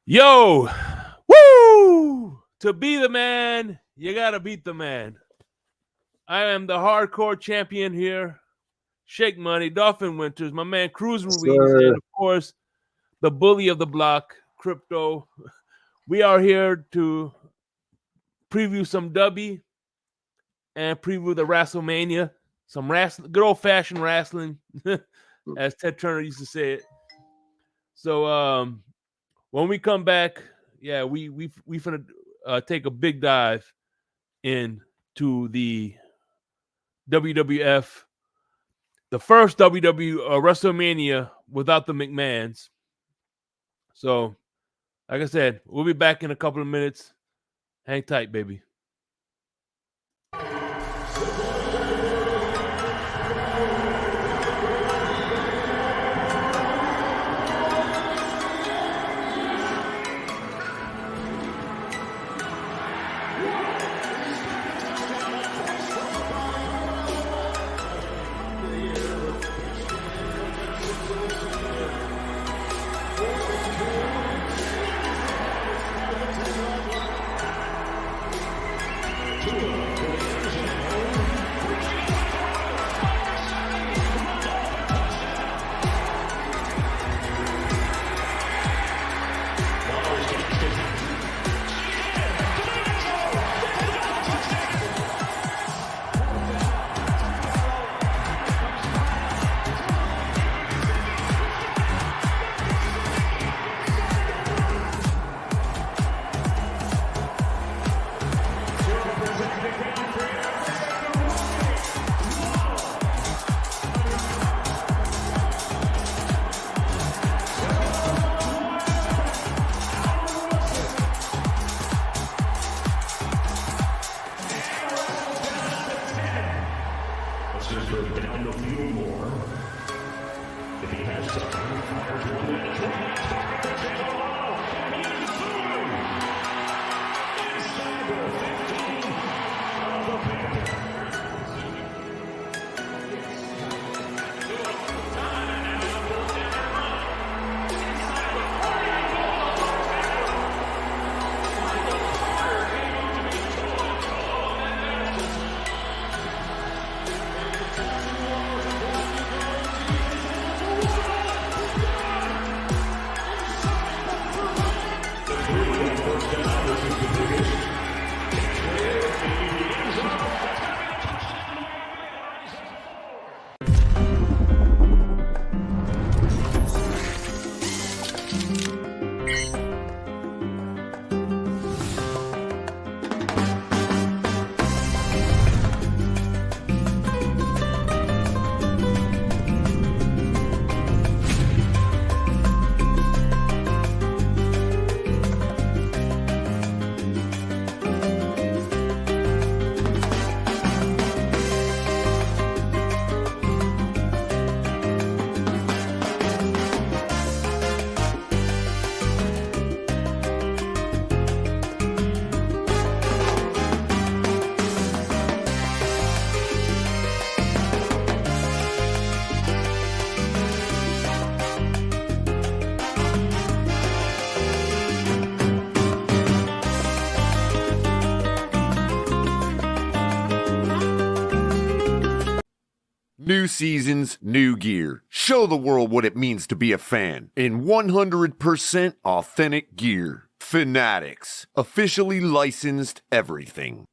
Yo, woo! To be the man, you gotta beat the man. I am the hardcore champion here. Shake Money, Dolphin Winters, my man Cruz Ruiz, and of course, the bully of the block, Crypto. We are here to preview some Dubby and preview the WrestleMania. Some wrestling, good old-fashioned wrestling, as Ted Turner used to say it. So, when we come back, yeah, we finna take a big dive into the WWF, the first WrestleMania without the McMahons. So, like I said, we'll be back in a couple of minutes. Hang tight, baby. New seasons, new gear. Show the world what it means to be a fan in 100% authentic gear. Fanatics, officially licensed everything.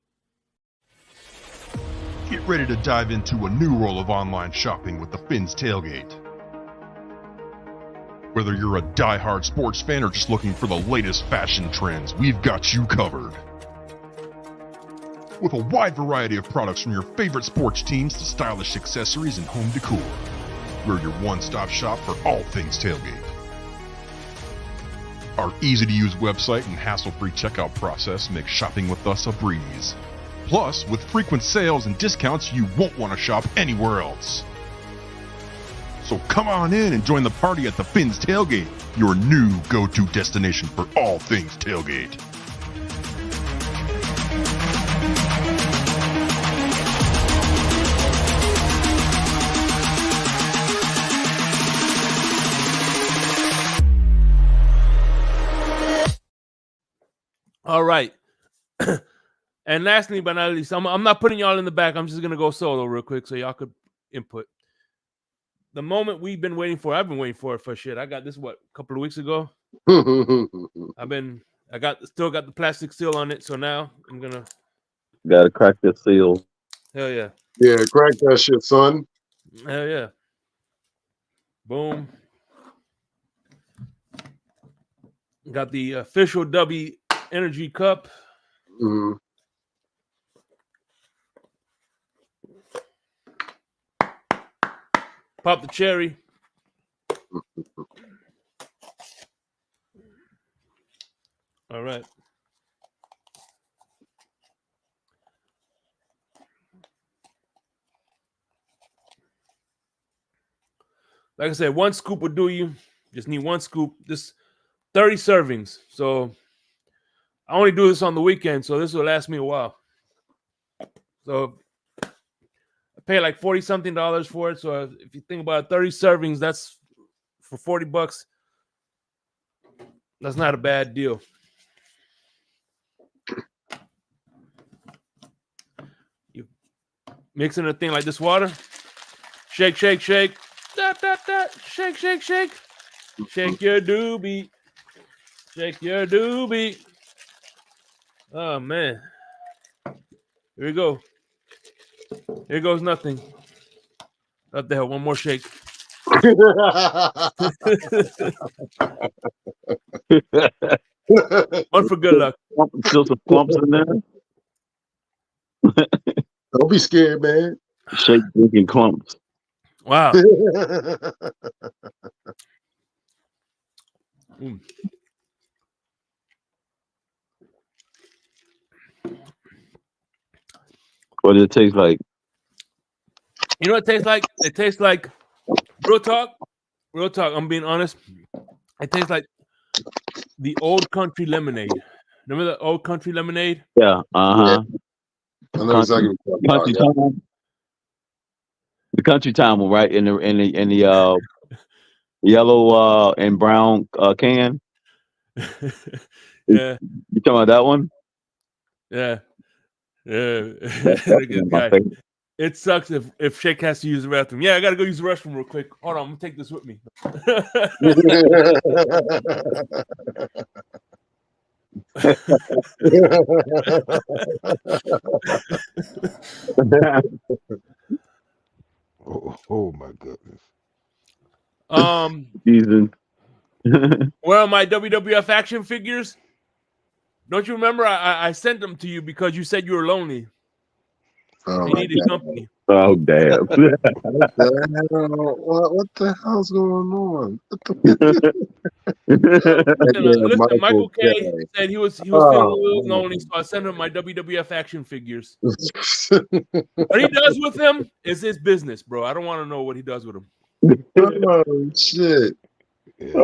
Get ready to dive into a new world of online shopping with the Finn's Tailgate. Whether you're a die-hard sports fan or just looking for the latest fashion trends, we've got you covered. With a wide variety of products from your favorite sports teams to stylish accessories and home decor. We're your one-stop shop for all things tailgate. Our easy-to-use website and hassle-free checkout process make shopping with us a breeze. Plus, with frequent sales and discounts, you won't want to shop anywhere else. So come on in and join the party at the Finn's Tailgate, your new go-to destination for all things tailgate. All right. And lastly, but not least, I'm not putting y'all in the back. I'm just gonna go solo real quick so y'all could input. The moment we've been waiting for, I've been waiting for it for shit. I got this a couple of weeks ago. Still got the plastic seal on it, so now I'm gonna gotta crack the seal. hell yeah. Yeah, crack that shit, son. Hell yeah. Boom. Got the official Dubby energy cup. Mm. Pop the cherry. All right. Like I said, one scoop will do you. Just need one scoop. This 30 servings. So I only do this on the weekend, so this will last me a while. So I pay like $40-something for it. So if you think about it, 30 servings, that's for $40. That's not a bad deal. You mixing a thing like this water. Shake, shake, shake. Da, da, da. Shake, shake, shake. Shake your doobie. Shake your doobie. Oh, man. Here we go. Here goes nothing. What the hell? One more shake. One for good luck. Still some clumps in there. Don't be scared, man. Shake drinking clumps. Wow. What does it taste like? You know what it tastes like? It tastes like real talk. Real talk. I'm being honest. It tastes like the old country lemonade. Remember the old country lemonade? Yeah. Uh-huh. I know exactly what you're Country talking about, time. The country time one, right? In the yellow and brown can. Yeah. You talking about that one? Yeah. Yeah. That's Good my guy. favorite. It sucks if Shake has to use the bathroom. Yeah, I gotta go use the restroom real quick. Hold on, I'm gonna take this with me. Oh my goodness. Season. Where are my WWF action figures? Don't you remember? I sent them to you because you said you were lonely. Oh, You needed company. Oh damn! what the hell's going on? Listen, Michael K said he was feeling a little lonely, so I sent him my WWF action figures. What he does with them is his business, bro. I don't want to know what he does with them. Oh shit! Yeah,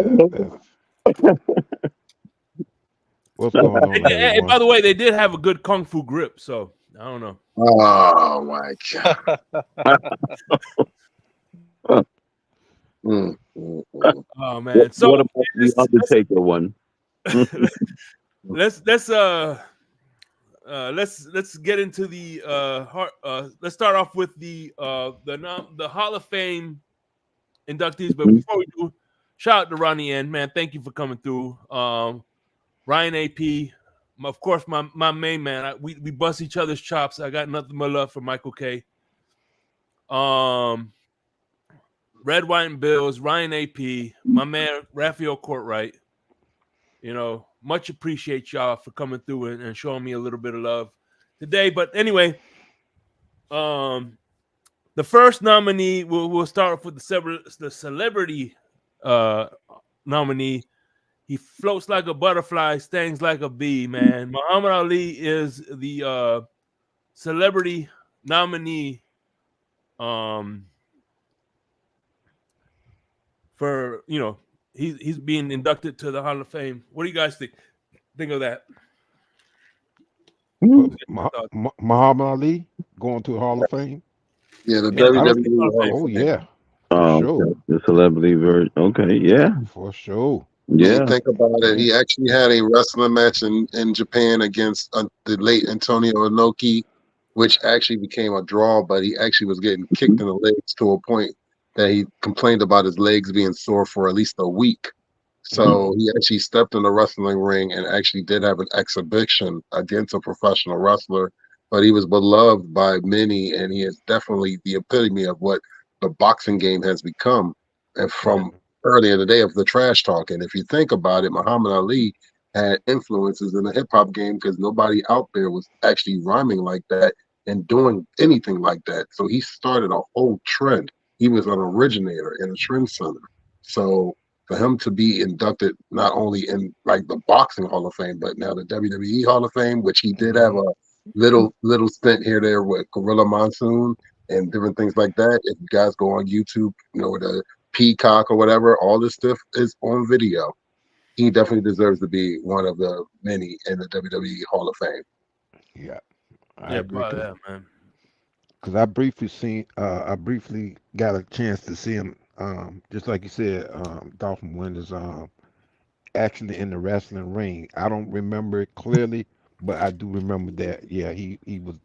what's going on? And by the way, they did have a good kung fu grip, so I don't know. Oh my god! Oh man! So what about the Undertaker one? let's get into the let's start off with the Hall of Fame inductees. But before we do, shout out to Ronnie N, man. Thank you for coming through. Ryan AP, of course, my main man. We bust each other's chops. I got nothing but love for Michael K. Red, White, and Bills, Ryan AP, my man Raphael Courtwright. You know, much appreciate y'all for coming through and showing me a little bit of love today. But anyway, the first nominee, we'll start off with the celebrity nominee. He floats like a butterfly, stings like a bee, man. Muhammad Ali is the celebrity nominee for, you know, he's being inducted to the Hall of Fame. What do you guys think of that? Muhammad Ali going to the Hall of Fame? Yeah, the WWE. Oh yeah, Oh, sure. The celebrity version. Okay, yeah, for sure. When you Yeah. think about it, he actually had a wrestling match in Japan against the late Antonio Inoki, which actually became a draw, but he actually was getting kicked in the legs to a point that he complained about his legs being sore for at least a week. So he actually stepped in the wrestling ring and actually did have an exhibition against a professional wrestler, but he was beloved by many, and he is definitely the epitome of what the boxing game has become. And from early in the day of the trash talk. And if you think about it, Muhammad Ali had influences in the hip hop game because nobody out there was actually rhyming like that and doing anything like that. So he started a whole trend. He was an originator and a trendsetter. So for him to be inducted not only in like the boxing Hall of Fame, but now the WWE Hall of Fame, which he did have a little stint here there with Gorilla Monsoon and different things like that. If you guys go on YouTube, you know, the Peacock or whatever, all this stuff is on video. He definitely deserves to be one of the many in the WWE Hall of Fame. Yeah, I Yeah, agree. probably that, man. Because I briefly got a chance to see him. Just like you said, Dolphin Winters, actually in the wrestling ring. I don't remember it clearly, but I do remember that. Yeah, he was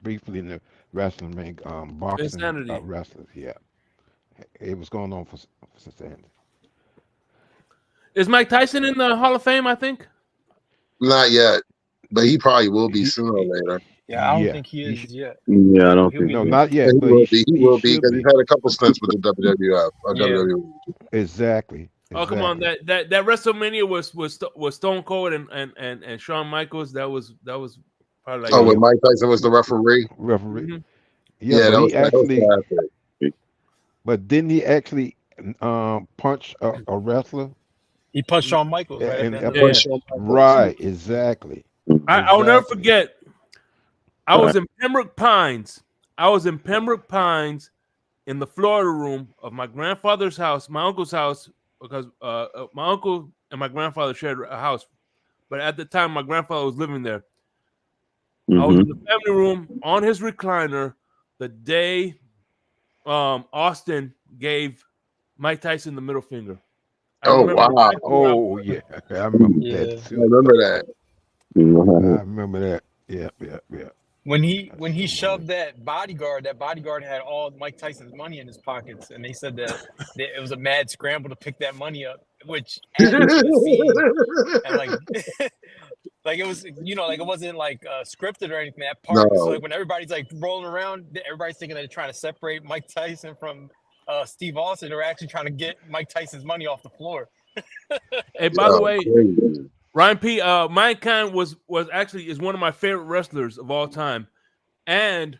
briefly in the wrestling ring, boxing Insanity. wrestlers. Yeah, it was going on for Insanity. Is Mike Tyson in the Hall of Fame? I think. Not yet, but he probably will be He, sooner or later. Yeah, I don't yeah, think he he is yet. Yeah, I don't He'll think be no, so. not But yet, he but will be. He he will be should because he's be. had a couple stints with the WWF or Yeah. WWE. Exactly. Oh come on, Exactly. that WrestleMania was Stone Cold and Shawn Michaels. That was probably like Oh, Yeah, when Mike Tyson was the referee. referee. Mhm. Yeah, Yeah, but he that was actually, classic. but didn't he actually punch a wrestler? He punched Shawn Michaels right at the And end of Yeah, the yeah. match. Shawn Michaels. right, exactly, I'll never exactly. forget. I was in Pembroke Pines. I was in Pembroke Pines in the Florida room of my grandfather's house, my uncle's house, because my uncle and my grandfather shared a house. But at the time, my grandfather was living there. I was in the family room on his recliner the day Austin gave Mike Tyson the middle finger. I Oh remember wow, exactly where I Oh was. yeah, I remember that Yeah. I too. remember that. I remember that. Yeah, yeah, yeah. When he That's when he so funny. shoved that bodyguard had all Mike Tyson's money in his pockets, and they said that it was a mad scramble to pick that money up, which added to the scene. And like, like it was, like it wasn't like scripted or anything. That part, so No, like when everybody's like rolling around, everybody's thinking that they're trying to separate Mike Tyson from Steve Austin. They're actually trying to get Mike Tyson's money off the floor. Hey, by the yo, way, crazy. Ryan P. Mankind was actually is one of my favorite wrestlers of all time, and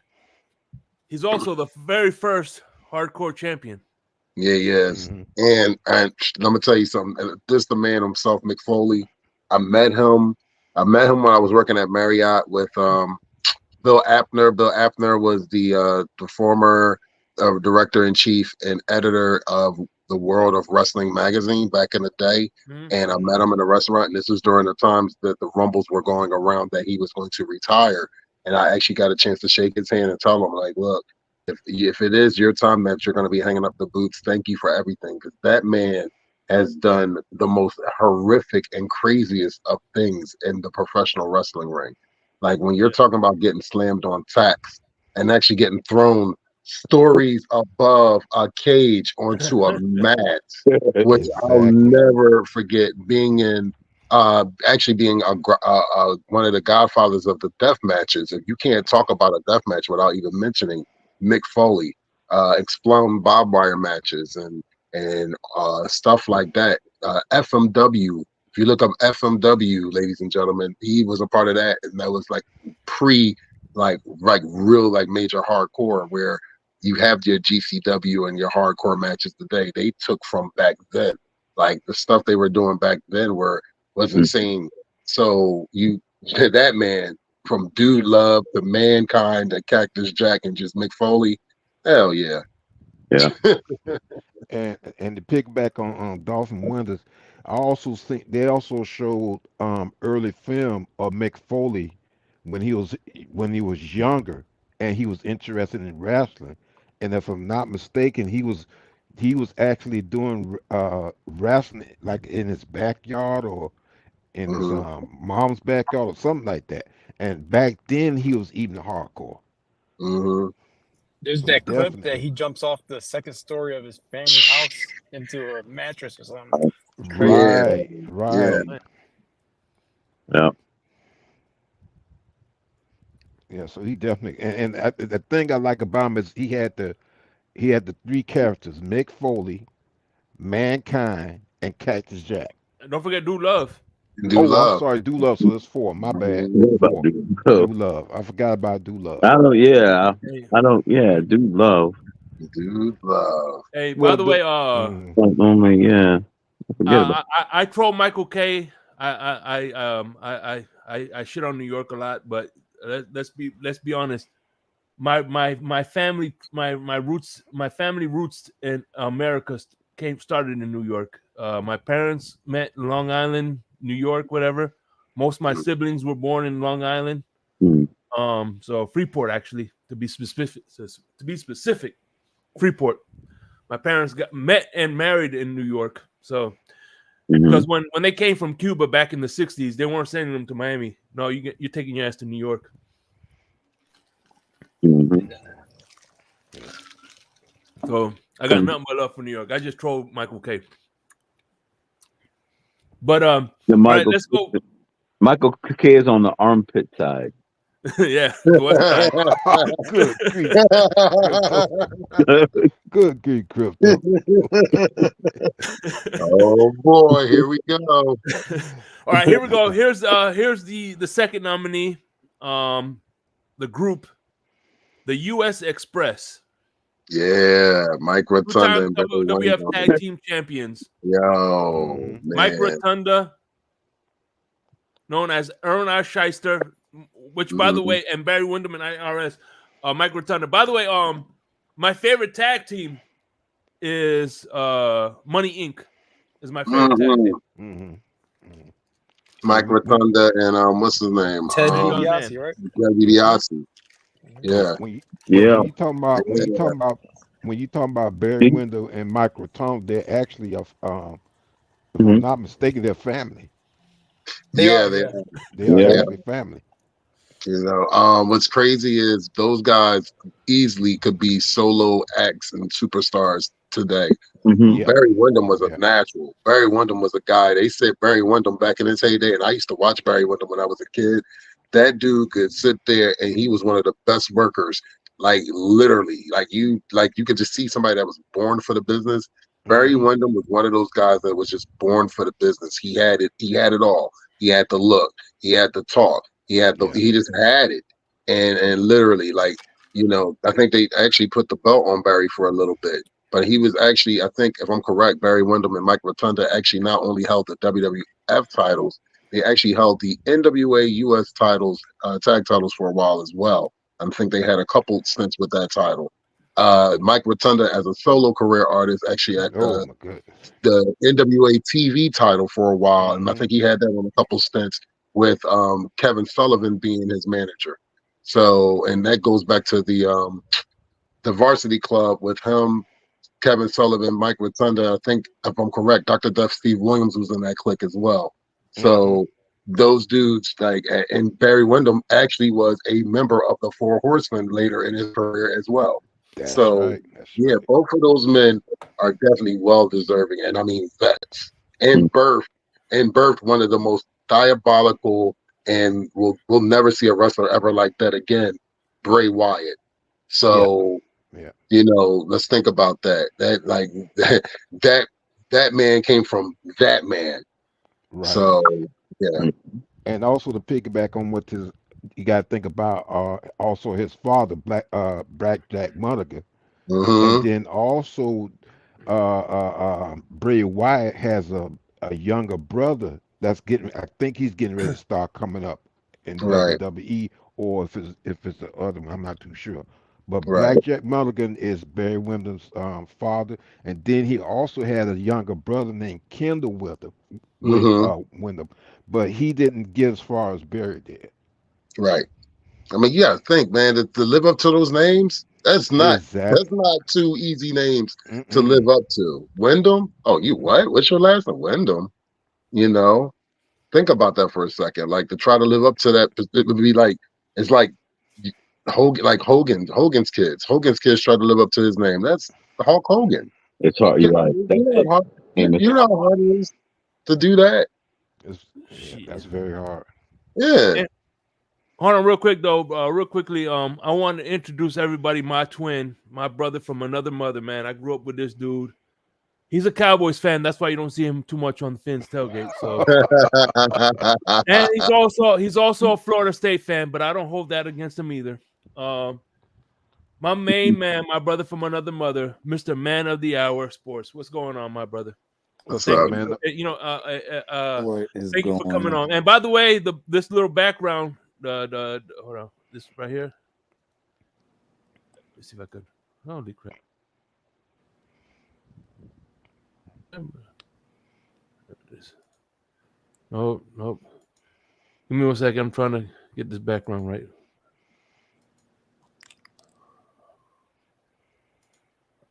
he's also the very first hardcore champion. Yeah, yes. Hmm. And let me tell you something. This the man himself, Mick Foley. I met him. I met him when I was working at Marriott with Bill Apner. Bill Apner was the former director in chief and editor of the World of Wrestling magazine back in the day. Mhm. And I met him in a restaurant, and this was during the times that the rumbles were going around that he was going to retire. And I actually got a chance to shake his hand and tell him, like, look, if it is your time that you're going to be hanging up the boots, thank you for everything, because that man has done the most horrific and craziest of things in the professional wrestling ring. Like when you're Yeah. talking about getting slammed on tacks and actually getting thrown stories above a cage onto a mat, which I'll Exactly. never forget being in. Actually being one of the godfathers of the death matches. If you can't talk about a death match without even mentioning Mick Foley, exploding barbed wire matches and stuff like that. FMW. If you look up FMW, ladies and gentlemen, he was a part of that, and that was like pre, like real like major hardcore where you have your GCW and your hardcore matches today. They took from back then, like the stuff they were doing back then was insane. So you that man from Dude Love to Mankind to Cactus Jack and just Mick Foley, hell yeah. Yeah. And to pick back on Dolphin Winters, I also think they also showed early film of Mick Foley when he was younger and he was interested in wrestling. And if I'm not mistaken, he was actually doing wrestling like in his backyard or in his Mhm. mom's backyard or something like that. And back then he was even hardcore. Mhm. There's So that clip that definitely, he jumps off the second story of his family house into a mattress or something. It's crazy. Yeah. right, Yeah. right. Yeah. Yeah, so he definitely the thing I like about him is he had the three characters: Mick Foley, Mankind, and Cactus Jack. And don't forget Do Love. Do Oh, I'm love. sorry, Do Love. So it's four. My bad. Mhm. What about Four. dude Do love? Love. I forgot about Do Love. I don't. Yeah. Hey, I don't. Yeah. Dude love. Do love. hey, by Well, the way, Oh my. Yeah. I forget about. I troll Michael K. I shit on New York a lot, but let's be honest. My family my family roots in America started in New York. My parents met in Long Island, New York, whatever. Most of my siblings were born in Long Island. Hmm. So Freeport actually to be specific. Freeport. My parents got met and married in New York. So Mhm. because when they came from Cuba back in the '60s, they weren't sending them to Miami. No, you're taking your ass to New York. Mhm. So I got nothing but love for New York. I just trolled Michael K. But The all right, Michael. let's go. Michael K is on the armpit side. Yeah, the West Side. good grief, crypto. Good grief, crypto. Oh boy, here we go. All right, here we go. Here's the second nominee. The group, the U.S. Express, Yeah, Mike Rotunda two-time and Barry WWF Windham. Tag Team Champions. Yo, Mike man. Rotunda, known as Aaron R. Shyster, which by the Mhm. way, and Barry Windham and IRS, Mike Rotunda. By the way, my favorite tag team is Money Inc. is my favorite tag team. Mhm. Hmm. Mike Rotunda and what's his name? Ted Young DiBiase, man. right? Ted DiBiase. Yeah. When you Yeah. when you talking about Barry Mhm. Windle and Mike Rotunda, they're actually if I'm Mhm. not mistaken, they're family. They Yeah, are, they yeah. They are Yeah. yeah. actually family. You know, what's crazy is those guys easily could be solo acts and superstars today. Mhm. Yep. Barry Windham was a Yeah. natural. Barry Windham was a guy. They said Barry Windham back in his heyday, and I used to watch Barry Windham when I was a kid. That dude could sit there, and he was one of the best workers. Like literally, like you could just see somebody that was born for the business. Barry Hmm. Windham was one of those guys that was just born for the business. He had it. He had it all. He had the look. He had the talk. He had the. Yeah. He just had it. And literally, like I think they actually put the belt on Barry for a little bit. But he was actually, I think, if I'm correct, Barry Windham and Mike Rotunda actually not only held the WWF titles, they actually held the NWA US titles, tag titles for a while as well. I think they had a couple stints with that title. Mike Rotunda, as a solo career artist, actually had Oh my goodness. the NWA TV title for a while, and I Hmm. think he had that on a couple stints with Kevin Sullivan being his manager. So, and that goes back to the Varsity Club with him, Kevin Sullivan, Mike Rotunda. I think, if I'm correct, Dr. Duff Steve Williams was in that clique as well. Hmm. So those dudes, and Barry Windham actually was a member of the Four Horsemen later in his career as well. That's So right. That's yeah, right. both of those men are definitely well deserving, and I mean vets. And birth one of the most diabolical, and we'll never see a wrestler ever like that again, Bray Wyatt. Yeah. So Yeah. let's think about that. That like that man came from that man. Right. So yeah. And also to piggyback on what his, you got to think about also his father, Black Jack Mulligan, and Mm-hmm. then also Bray Wyatt has a younger brother that's getting. I think he's getting ready to start coming up in Right. WWE, or if it's the other one, I'm not too sure. But Right. Black Jack Mulligan is Barry Windham's father, and then he also had a younger brother named Kendall Mm-hmm. Windham, but he didn't get as far as Barry did. Right. I mean, you gotta think, man, to live up to those names, That's not Exactly. two easy names to live up to. Wyndham? Oh, you what? What's your last name? Wyndham. You know, think about that for a second. Like to try to live up to that, it would be like it's like Hogan's kids. Hogan's kids try to live up to his name. That's Hulk Hogan. It's hard. You're right. You know how hard it is to do that. That's very hard. Yeah. And, hold on, real quick though. Real quickly, I want to introduce everybody. My twin, my brother from another mother. Man, I grew up with this dude. He's a Cowboys fan. That's why you don't see him too much on the Finn's tailgate. So, and he's also a Florida State fan, but I don't hold that against him either. My main man, my brother from another mother, Mr. Man of the Hour Sports. What's going on, my brother? What's up, man? Thank you for coming on. And by the way, this little background, hold on, this right here. Let's see if I could. Holy crap! Nope. Give me 1 second. I'm trying to get this background right.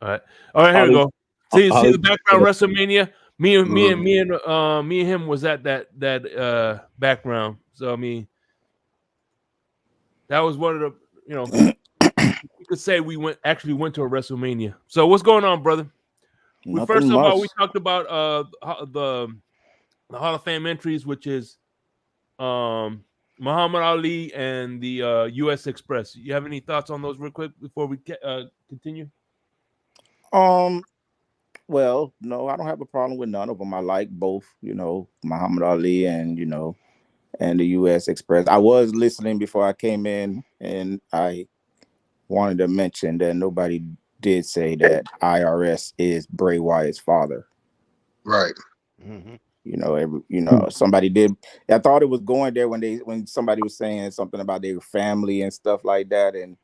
All right. Here we go. See the background WrestleMania. Me and him was at that background. So I mean, that was one of the you could say we went to a WrestleMania. So what's going on, brother? We talked about the Hall of Fame entries, which is Muhammad Ali and the U.S. Express. You have any thoughts on those real quick before we continue? Well, no, I don't have a problem with none of them. I like both, Muhammad Ali and and the U.S. Express. I was listening before I came in, and I wanted to mention that nobody did say that IRS is Bray Wyatt's father. Right. Mm-hmm. Somebody did. I thought it was going there when somebody was saying something about their family and stuff like that, and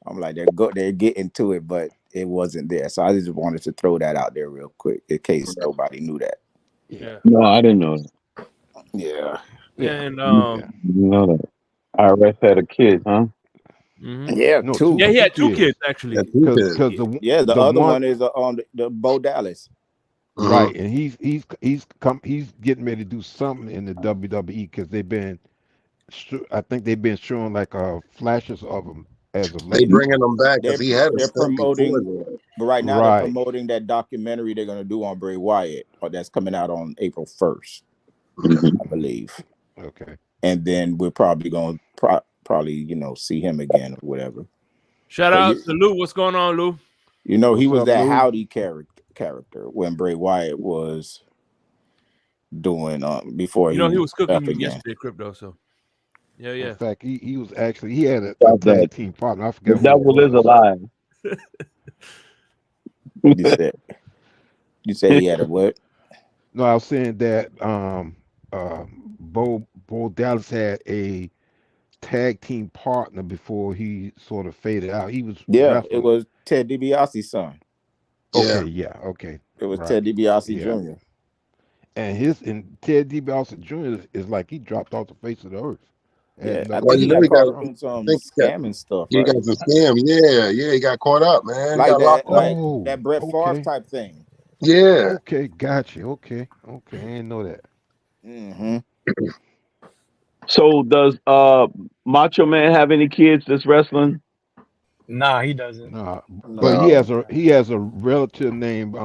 I'm like, they're getting to it, but it wasn't there. So I just wanted to throw that out there real quick in case nobody knew that. Yeah. No, I didn't know that. Yeah. And you know that IRS had a kid, huh? Mm-hmm. Yeah, No, two. Yeah, he had two kids actually. Because the other one is on the Bo Dallas. Right, and he's getting ready to do something in the WWE because I think they've been showing like flashes of him as of They late. bringing him back because he had they're promoting, but right now Right. they're promoting that documentary they're going to do on Bray Wyatt, or that's coming out on April 1st, I believe. Okay. And then we're probably going to see him again or whatever. Shout out to Lou. What's going on, Lou? He What's was up, that Lou? Howdy character when Bray Wyatt was doing before he was cooking you again. yesterday, Crypto. So yeah. In fact, he was actually he had a tag team partner. I The forget who devil it is was. alive. You said he had a what? No, I was saying that Bo Dallas had a tag team partner before he sort of faded out. He was wrestling. It was Ted DiBiase's son. Okay, okay. It was Ted DiBiase Jr. And Ted DiBiase Jr. is like he dropped off the face of the earth. And I well, think he got caught doing some scamming stuff. He got some scam. Yeah, he got caught up, man. Like he got locked up. that Brett Favre type thing. Yeah. Okay, gotcha. Okay, I didn't know that. Mm-hmm. So does Macho Man have any kids that's wrestling? Nah, he doesn't. No, but he has a relative named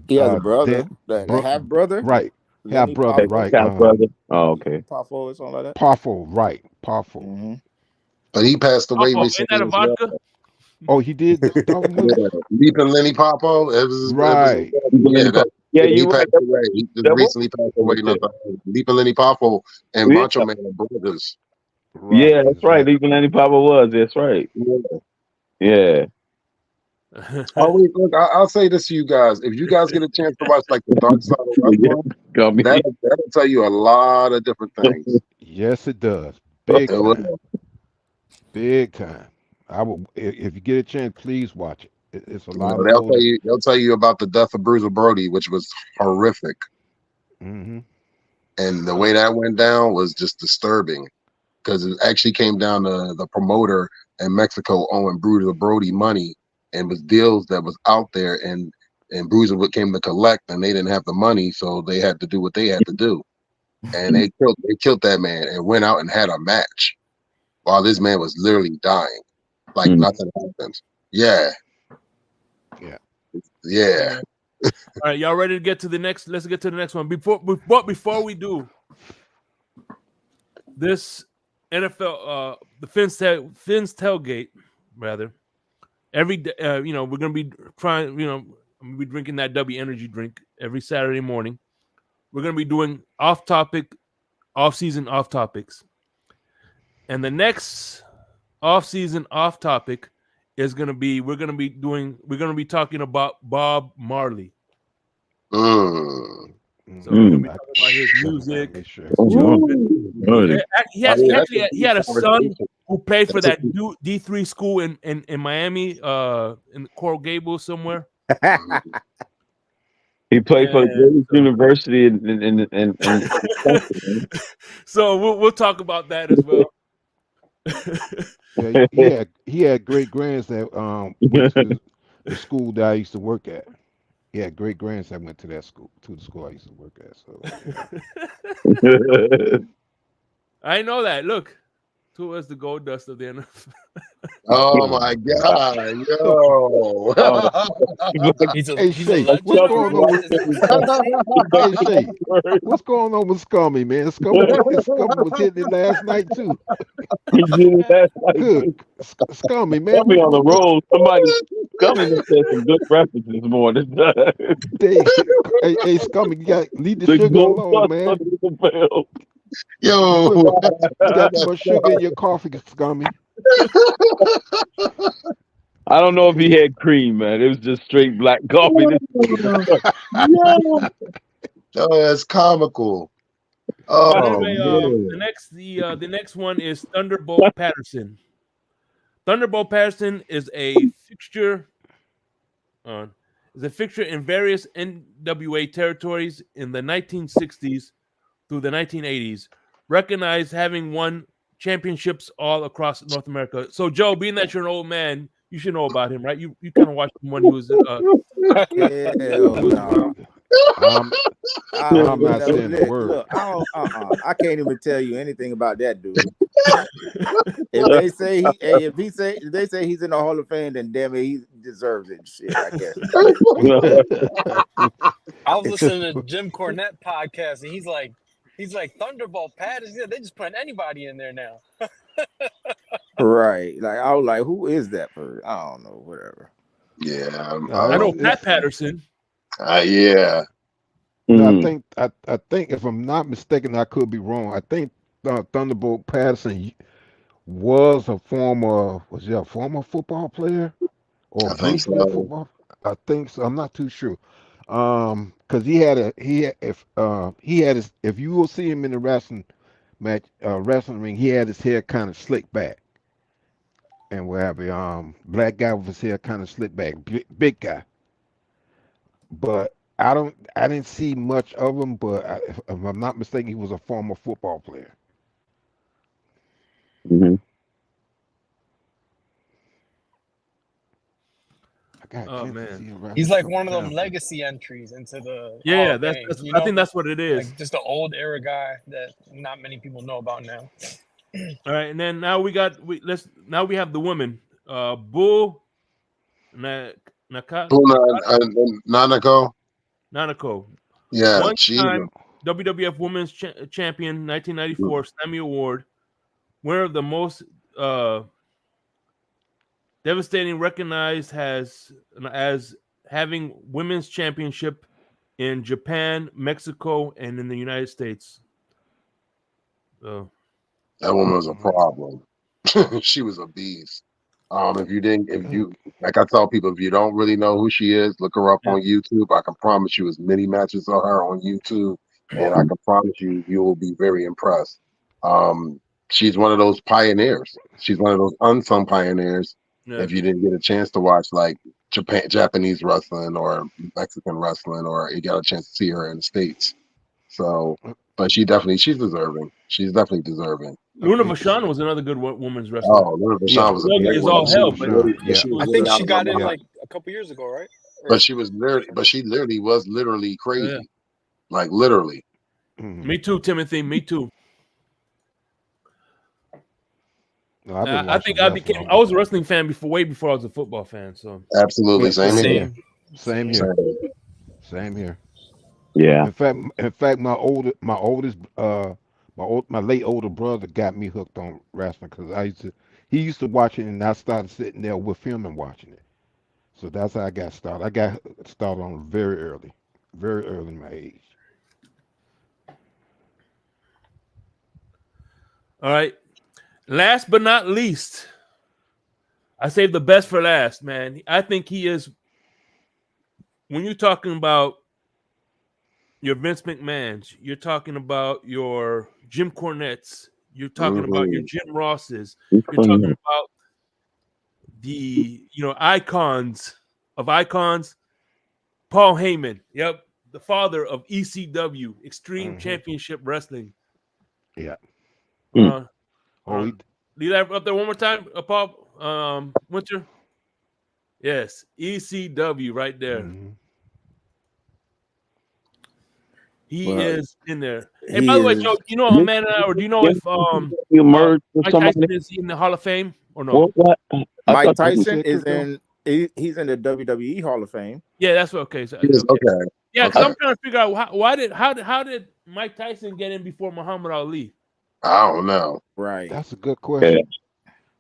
he has a brother, half brother, right? Half brother, right? Half brother. Oh, okay. Poffo or something like that. Poffo, right? Poffo. Mm-hmm. But he passed away recently. Ain't that a vodka? Oh, he did. Leaping Lenny Poffo. Right. He passed away. He just recently passed away. Leaping Lenny Poffo and Macho Man are brothers. Right, yeah, that's right. Leaping Lenny Poffo was. That's right. Yeah. Oh wait, look, I'll say this to you guys. If you guys get a chance to watch like the Dark Side of Wrestling, that'll tell you a lot of different things. Yes, it does. Big time. Big time. I will. If you get a chance, please watch it. It's a lot. They'll tell you about the death of Bruiser Brody, which was horrific. Mm-hmm. And the way that went down was just disturbing because it actually came down to the promoter and Mexico owing Bruiser Brody money, and was deals that was out there, and Bruiser came to collect, and they didn't have the money, so they had to do what they had to do, and they killed that man and went out and had a match while this man was literally dying, like nothing happened. Yeah. All right, y'all ready to get to the next? Let's get to the next one. Before we do, this NFL, the Finn's tailgate, rather. Every day, we're gonna be trying. I'm gonna be drinking that W energy drink every Saturday morning. We're gonna be doing off-season off topics, and the next off-season off topic is gonna be we're gonna be talking about Bob Marley. So we're gonna be talking about his music. He had a son who played for that D3 school in Miami, in Coral Gables somewhere. He played for the greatest university in So we'll talk about that as well. Yeah, he had great grands that went to the school that I used to work at. He had great grands that went to the school I used to work at. So NFL. I know that. Look, who was the gold dust of the NFL? Oh my God, yo! Hey Shay, what's going on with Shay? What's going on with Scummy, man? Scummy was hitting it last night too. Good, Scummy, man. Scummy on the roll. Scummy said some good references this morning. Hey, Scummy, you got leave the sugar alone, man. Yo, you got too much sugar in your coffee, Scummy. I don't know if he had cream, man. It was just straight black coffee. Oh, that's comical. But anyway, the next one is Thunderbolt Patterson. Thunderbolt Patterson is a fixture. In various NWA territories in the 1960s through the 1980s, recognized having won championships all across North America. So, Joe, being that you're an old man, you should know about him, right? You kind of watched him when he was. I'm not saying a word. Look, I can't even tell you anything about that dude. If they say he's in the Hall of Fame, then damn it, he deserves it. Shit, I guess. I was listening to Jim Cornette podcast, and he's like Thunderbolt Patterson. Yeah, they just putting anybody in there now. Right. Like I was like, who is that person? I don't know, whatever. Yeah. I know Pat Patterson. Yeah. I think if I'm not mistaken, I could be wrong. I think Thunderbolt Patterson was a former football player or I think so. football. I think so. I'm not too sure. Because if you will see him in the wrestling match, wrestling ring, he had his hair kind of slicked back, and we have a black guy with his hair kind of slicked back, big guy. But I didn't see much of him. But if I'm not mistaken, he was a former football player. Mm-hmm. Oh man, he's like one of them legacy entries into the I think that's what it is. Like just an old era guy that not many people know about now. All right, and then now we have the women. Bull Nanako. Yeah, one time WWF Women's Champion, 1994 Sammy Award, winner of the most devastating, recognized as having women's championship in Japan, Mexico, and in the United States. So that woman was a problem. She was a beast. If you like I tell people, if you don't really know who she is, look her up on YouTube. I can promise you as many matches of her on YouTube, and I can promise you will be very impressed. She's one of those pioneers. She's one of those unsung pioneers. Yeah. If you didn't get a chance to watch like Japanese wrestling or Mexican wrestling, or you got a chance to see her in the States. So, but she's deserving. She's definitely deserving. Luna Okay. Vachon was another good women's wrestler. Oh, Luna Vachon Yeah. was a Ugly great as one. all But she hell, was but literally, Yeah. she was I literally think out she of her got in mind. like a couple years ago, right? But she was literally was literally crazy. Yeah. Like literally. Mhm. Me too, Timothy. Me too. No, I've been I think watching wrestling I was a all wrestling fan way before I was a football fan. So Absolutely. my. Same here. Same here. Same. Same here. Yeah. In fact, my late older brother got me hooked on wrestling because he used to watch it and I started sitting there with him and watching it. So that's how I got started. I got started on very early in my age. all right. Last but not least, I saved the best for last, man. I think he is. When you're talking about your Vince McMahons, you're talking about your Jim Cornettes, you're talking about your Jim Rosses, you're talking about the icons of icons. Paul Heyman, yep, the father of ECW, Extreme Championship Wrestling. Yeah. Leave Oh, that up there one more time, Paul Winter. Yes, ECW right there. He is in there. Hey, by the way, Joe, you know, Amanda, or do you know if you merged with Mike somebody? Tyson is in the Hall of Fame or no? What? Mike Tyson is in. He's in the WWE Hall of Fame. Yeah, that's what. Okay, so, Okay. Yeah, because Okay. I'm trying to figure out how did Mike Tyson get in before Muhammad Ali? I don't know. Right. that's a good question.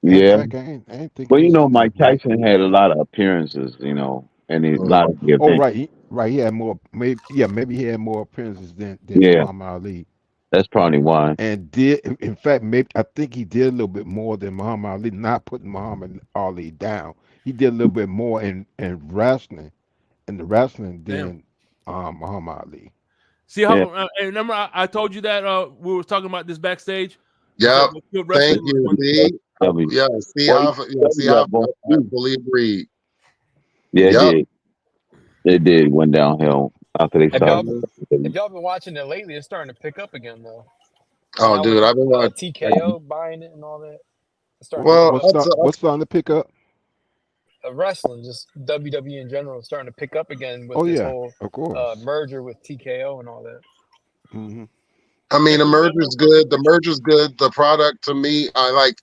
Yeah. In fact, I ain't thinking. Well, you know, Mike Tyson had a lot of appearances, you know, and a lot of good Oh, things. right. He had more. Maybe he had more appearances than Yeah. Muhammad Ali. That's probably why. And in fact, I think he did a little bit more than Muhammad Ali. Not putting Muhammad Ali down, he did a little bit more in wrestling, than Muhammad Ali. See how? Remember, I told you that we were talking about this backstage. Yep. Good Thank wrestling you. was See how I fully agree. Yeah, Yep. it did. Went downhill after they If stopped. y'all been watching it lately, it's starting to pick up again though. Oh, Now dude, with, I've been watching. TKO buying it and all that. It's starting Well, to pick up. What's starting to pick up? Wrestling, just WWE in general, is starting to pick up again with Oh this yeah, whole of course. merger with TKO and all that. I mean, the merger's good. The merger's good. The product, to me, I like.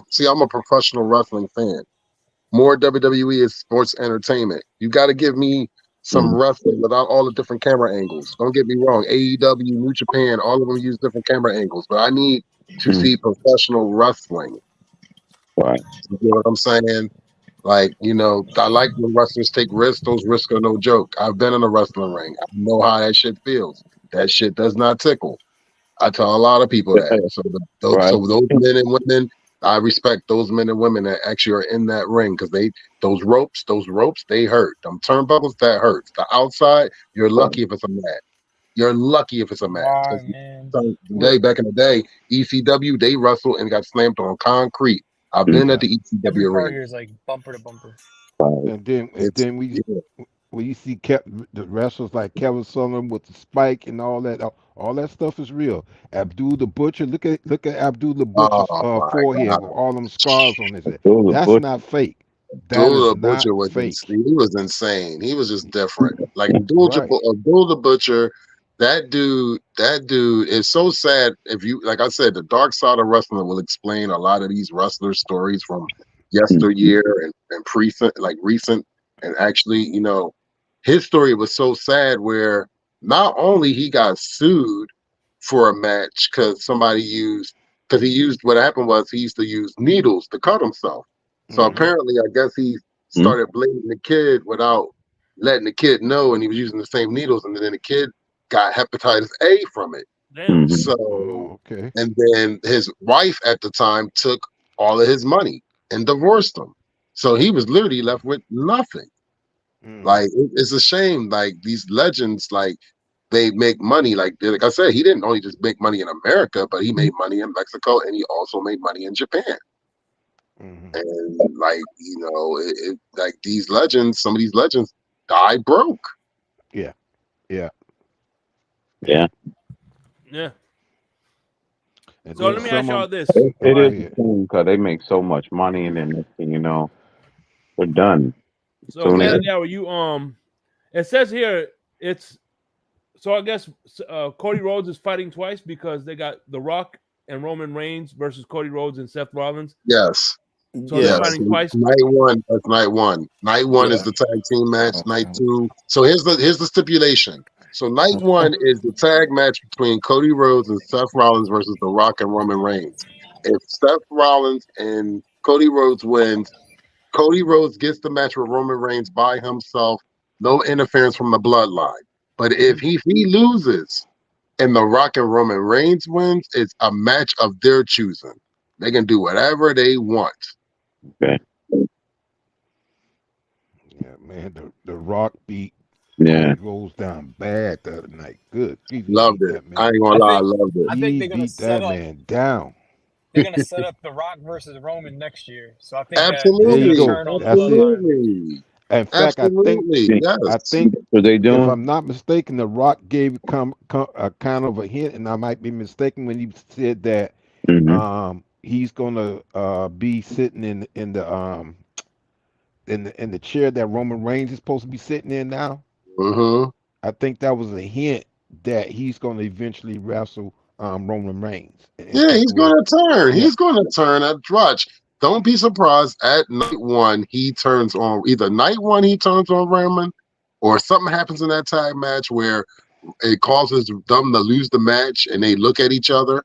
See, I'm a professional wrestling fan. More WWE is sports entertainment. You got to give me some wrestling without all the different camera angles. Don't get me wrong. AEW, New Japan, all of them use different camera angles, but I need to see professional wrestling. Right. You know what I'm saying? Like, I like when wrestlers take risks. Those risks are no joke. I've been in a wrestling ring. I know how that shit feels. That shit does not tickle. I tell a lot of people that. So those men and women, I respect those men and women that actually are in that ring because those ropes, they hurt. Them turnbuckles, that hurts. The outside, you're lucky if it's a mat. You're lucky if it's a mat. Wow, man. Back in the day, ECW, they wrestled and got slammed on concrete. I've been at the ECW Every car ring. here is like bumper to bumper. And then when you see the wrestlers like Kevin Sullivan with the spike and all that stuff is real. Abdul the Butcher, look at Abdul the Butcher's my forehead God. with all them scars on his head. Abdul the That's Butcher. not fake. That Abdul is the not Butcher was fake. he was insane. He was just different. Like Abdul Right. the Butcher, that dude is so sad. If you, like I said, the dark side of wrestling will explain a lot of these wrestler stories from yesteryear and recent. And actually, his story was so sad where not only he got sued for a match because what happened was he used to use needles to cut himself. So apparently, I guess he started blaming the kid without letting the kid know, and he was using the same needles, and then the kid got hepatitis A from it. Damn. So, okay. and then his wife at the time took all of his money and divorced him. So he was literally left with nothing. Like, it's a shame. Like, these legends, like, they make money. Like I said, he didn't only just make money in America, but he made money in Mexico, and he also made money in Japan. And like, like these legends, some of these legends die broke. Yeah. Yeah. Yeah. And So then let me ask some of y'all them. this. It Oh, go is ahead. because they make so much money, and then next thing you know, we're done. So Soon man as of the hour, you it says here it's so I guess Cody Rhodes is fighting twice because they got The Rock and Roman Reigns versus Cody Rhodes and Seth Rollins. Yes. So they're Yeah. Yes. fighting twice. Night one. That's night one. Night one is Yeah. the tag team match. Night Mhm. two. So here's the stipulation. So night one is the tag match between Cody Rhodes and Seth Rollins versus The Rock and Roman Reigns. If Seth Rollins and Cody Rhodes wins, Cody Rhodes gets the match with Roman Reigns by himself. No interference from the bloodline. But if he loses and The Rock and Roman Reigns wins, it's a match of their choosing. They can do whatever they want. okay, Yeah, man. The Rock beat yeah, Cody Rhodes down bad the other night. Good. He Loved beat it. that I man. ain't gonna I lie, I think loved it. I think He they're gonna beat set that up. man down. They're gonna set up The Rock versus Roman next year. So I think that he's There you gonna Absolutely. go. turn on the That's it. bloodline. Absolutely. In fact, Absolutely. I Yes. think what they if doing? I'm not mistaken, The Rock gave a kind of a hint, and I might be mistaken when he said that Hmm. he's gonna be sitting in the chair that Roman Reigns is supposed to be sitting in now. Mm-hmm. I think that was a hint that he's gonna eventually wrestle Roman Reigns and Yeah, take he's away. gonna turn. Yeah. He's gonna turn at watch. Don't be surprised at night one he turns on either night one he turns on Roman or something happens in that tag match where it causes them to lose the match and they look at each other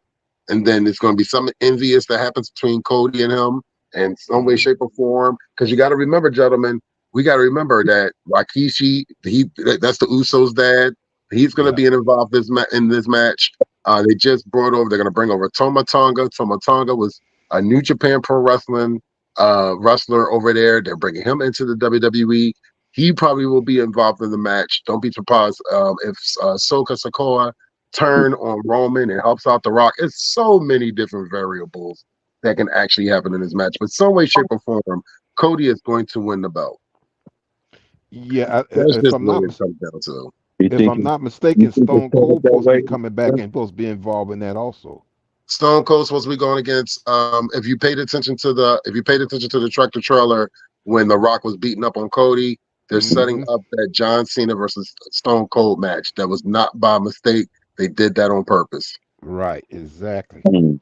and then it's going to be something envious that happens between Cody and him in some way, shape, or form. Because you got to remember, gentlemen, we got to remember that Rikishi, that's the Usos' dad. He's going to Yeah. be involved in this match. They just brought over. They're going to bring over Toma Tonga. Toma Tonga was a New Japan Pro Wrestling wrestler over there. They're bringing him into the WWE. He probably will be involved in the match. Don't be surprised if Soka Sakoa turn on Roman and helps out The Rock. It's so many different variables that can actually happen in this match. But some way, shape, or form, Cody is going to win the belt. Yeah. That's just what it comes down to. You If think I'm you not mistaken, think it's Stone set up Cold that supposed to be way? coming back and supposed to be involved in that also. Stone Cold supposed to be going against. If you paid attention to the tractor trailer when The Rock was beating up on Cody, they're setting Hmm. up that John Cena versus Stone Cold match. That was not by mistake. They did that on purpose. Right. Exactly. Hmm.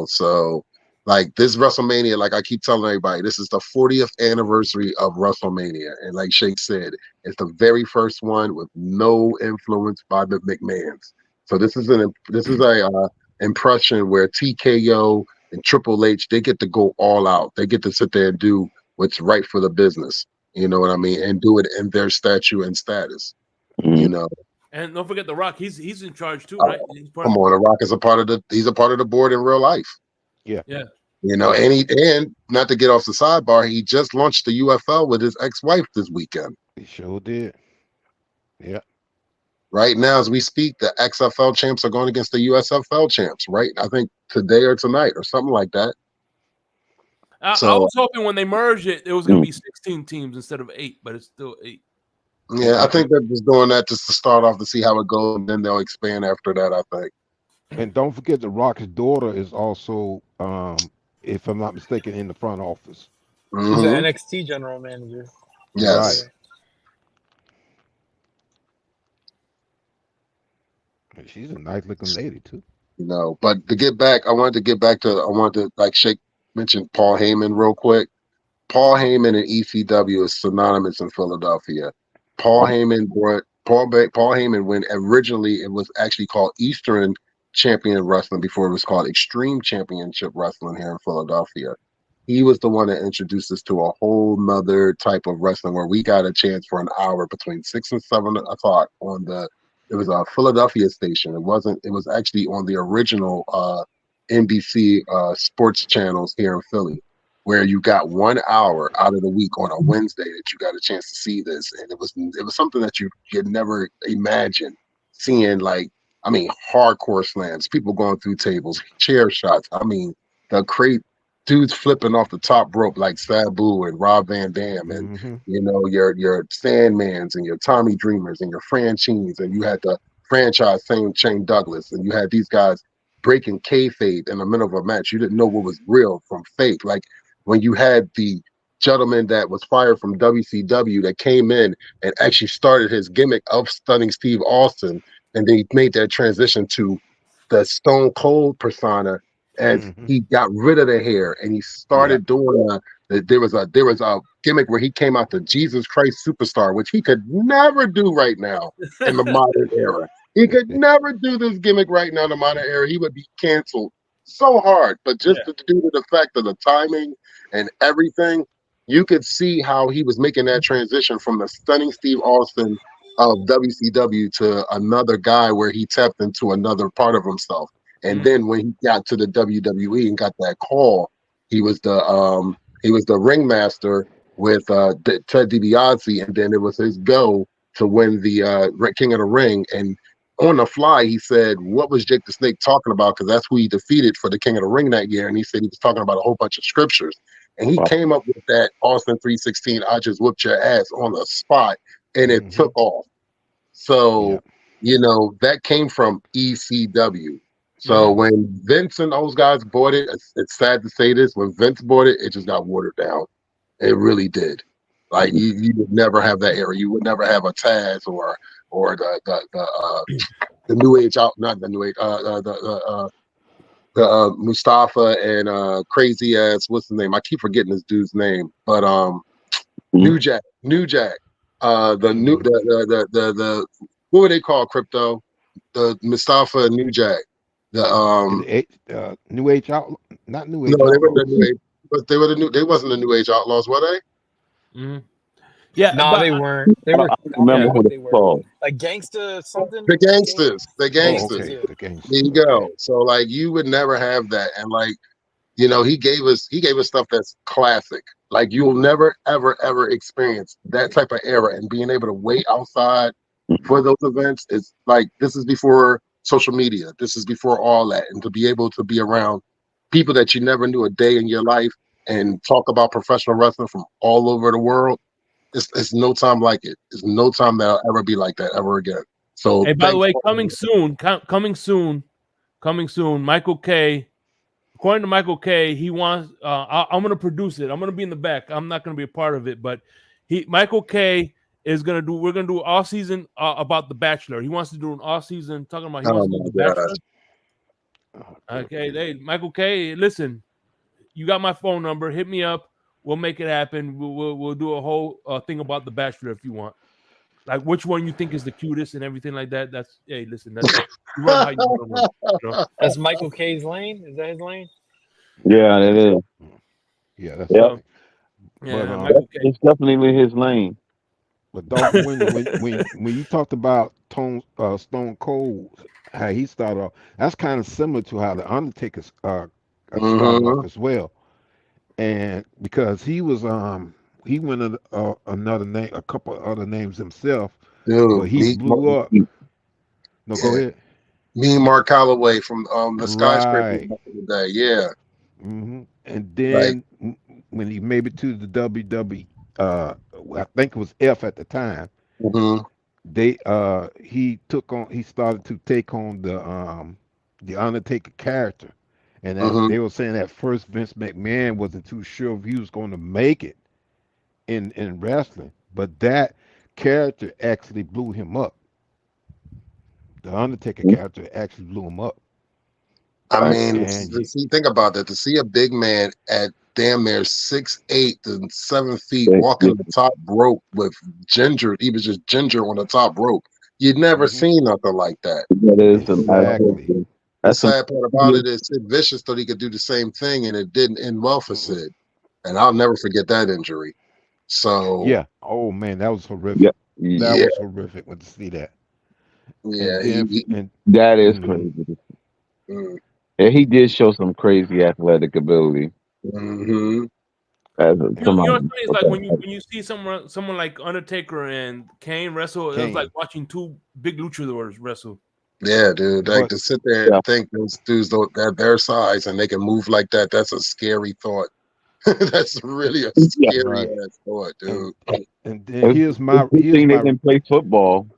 So like this WrestleMania, like I keep telling everybody, this is the 40th anniversary of WrestleMania. And like Shake said, it's the very first one with no influence by the McMahons. So this is a impression where TKO and Triple H, they get to go all out. They get to sit there and do what's right for the business. You know what I mean? And do it in their stature and status. Hmm. You know, And don't forget The Rock. He's in charge too, right? He's part come on, The Rock is he's a part of the board in real life. Yeah. Yeah. And not to get off the sidebar, he just launched the UFL with his ex-wife this weekend. He sure did. Yeah. Right now, as we speak, the XFL champs are going against the USFL champs. Right, I think today or tonight or something like that. I So was hoping when they merged it was going to be 16 teams instead of 8, but it's still 8. yeah, I think they're just doing that just to start off to see how it goes, and then they'll expand after that. I think. And don't forget the Rock's daughter is also, if I'm not mistaken, in the front office. She's an Mm-hmm. NXT general manager. Yes. Right. And she's a nice looking lady too. But to get back, I wanted to like Shake mention Paul Heyman real quick. Paul Heyman and ECW is synonymous in Philadelphia. Paul Heyman when originally it was actually called Eastern Champion Wrestling before it was called Extreme Championship Wrestling here in Philadelphia. He was the one that introduced us to a whole nother type of wrestling where we got a chance for an hour between 6 and 7 o'clock it was a Philadelphia station. It was actually on the original NBC sports channels here in Philly, where you got 1 hour out of the week on a Wednesday that you got a chance to see this. And it was something that you could never imagine seeing, like, hardcore slams, people going through tables, chair shots. dudes flipping off the top rope like Sabu and Rob Van Dam, and you know your Sandmans and your Tommy Dreamers and your Franchines, and you had the franchise Shane Douglas, and you had these guys breaking kayfabe in the middle of a match. You didn't know what was real from fake. Like when you had the gentleman that was fired from WCW that came in and actually started his gimmick of stunning Steve Austin, and they made that transition to the Stone Cold persona as he got rid of the hair and he started doing there was a gimmick where he came out to Jesus Christ Superstar, which he could never do right now in the modern era. He could never do this gimmick right now in the modern era. He would be canceled so hard. But just due to the fact of the timing and everything, you could see how he was making that transition from the stunning Steve Austin of WCW to another guy where he tapped into another part of himself. And then when he got to the WWE and got that call, he was the ringmaster with Ted DiBiase, and then it was his go to win the King of the Ring. And on the fly, he said, "What was Jake the Snake talking about?" Because that's who he defeated for the King of the Ring that year. And he said he was talking about a whole bunch of scriptures. And he came up with that Austin 3:16, "I just whooped your ass" on the spot, and it took off. So, you know, that came from ECW. So when Vince and those guys bought it, it's sad to say this, when Vince bought it, it just got watered down. It really did. Like you would never have that era. You would never have a Taz or the New Age out, not the New Age, the Mustafa and crazy ass, what's the name? I keep forgetting this dude's name, but New Jack, the what were they called? Crypto, the Mustafa and New Jack, the New Age Outlaw, not New Age. No, they were the New Age, but they were the new. They wasn't the New Age Outlaws, were they? Yeah, no, they weren't. They were. I remember what they were called. Like Gangsta something. The Gangsters. The Gangsters. Okay. The Gangsters. There you go. So like you would never have that, and like you know he gave us stuff that's classic. Like you'll never ever experience that type of era, and being able to wait outside for those events is like this is before social media. This is before all that, and to be able to be around people that you never knew a day in your life and talk about professional wrestling from all over the world. It's no time like it. It's no time that'll ever be like that ever again. So, hey, by the way, coming soon. Michael K. According to Michael K, he wants. I'm going to produce it. I'm going to be in the back. I'm not going to be a part of it, but Michael K is going to do. We're going to do all season about The Bachelor. He wants to do an all season talking about. He wants to do The Bachelor. Okay, hey, Michael K. Listen, you got my phone number. Hit me up. We'll make it happen. We'll do a whole thing about The Bachelor if you want. Like which one you think is the cutest and everything like that. That's hey, listen. That's you run how you run, you know? That's Michael K's lane. Is that his lane? Yeah, it is. Yeah, that's right. Yeah, it's definitely his lane. But Dolphin, when you talked about Stone Cold, how he started off, that's kind of similar to how the Undertaker started off as well. And because he was he went another name, a couple of other names himself, dude, but he blew up. No, go ahead. Me and Mark Calloway from the Skyscraper back in the day, yeah. And then when he made it to the WWE, I think it was F at the time. He started to take on the Undertaker character. And they were saying that first Vince McMahon wasn't too sure if he was going to make it in wrestling, but that character actually blew him up. The Undertaker character actually blew him up. I mean, think about that. To see a big man at damn near 6'8" to 7 feet walking the top rope with ginger, he was just ginger on the top rope. You'd never seen nothing like that. That is exactly. The sad part about it is Sid Vicious thought he could do the same thing, and it didn't end well for Sid. And I'll never forget that injury. So yeah, oh man, that was horrific. That was horrific to see that. Yeah, that is crazy. And he did show some crazy athletic ability. You know what's funny is like when you see someone like Undertaker and Kane wrestle, it was like watching two big luchadors wrestle. Yeah, dude. Like But to sit there and think those dudes they're their size and they can move like that. That's a scary thought. That's really a scary right, ass thought, dude. and then It's a good thing they can play football.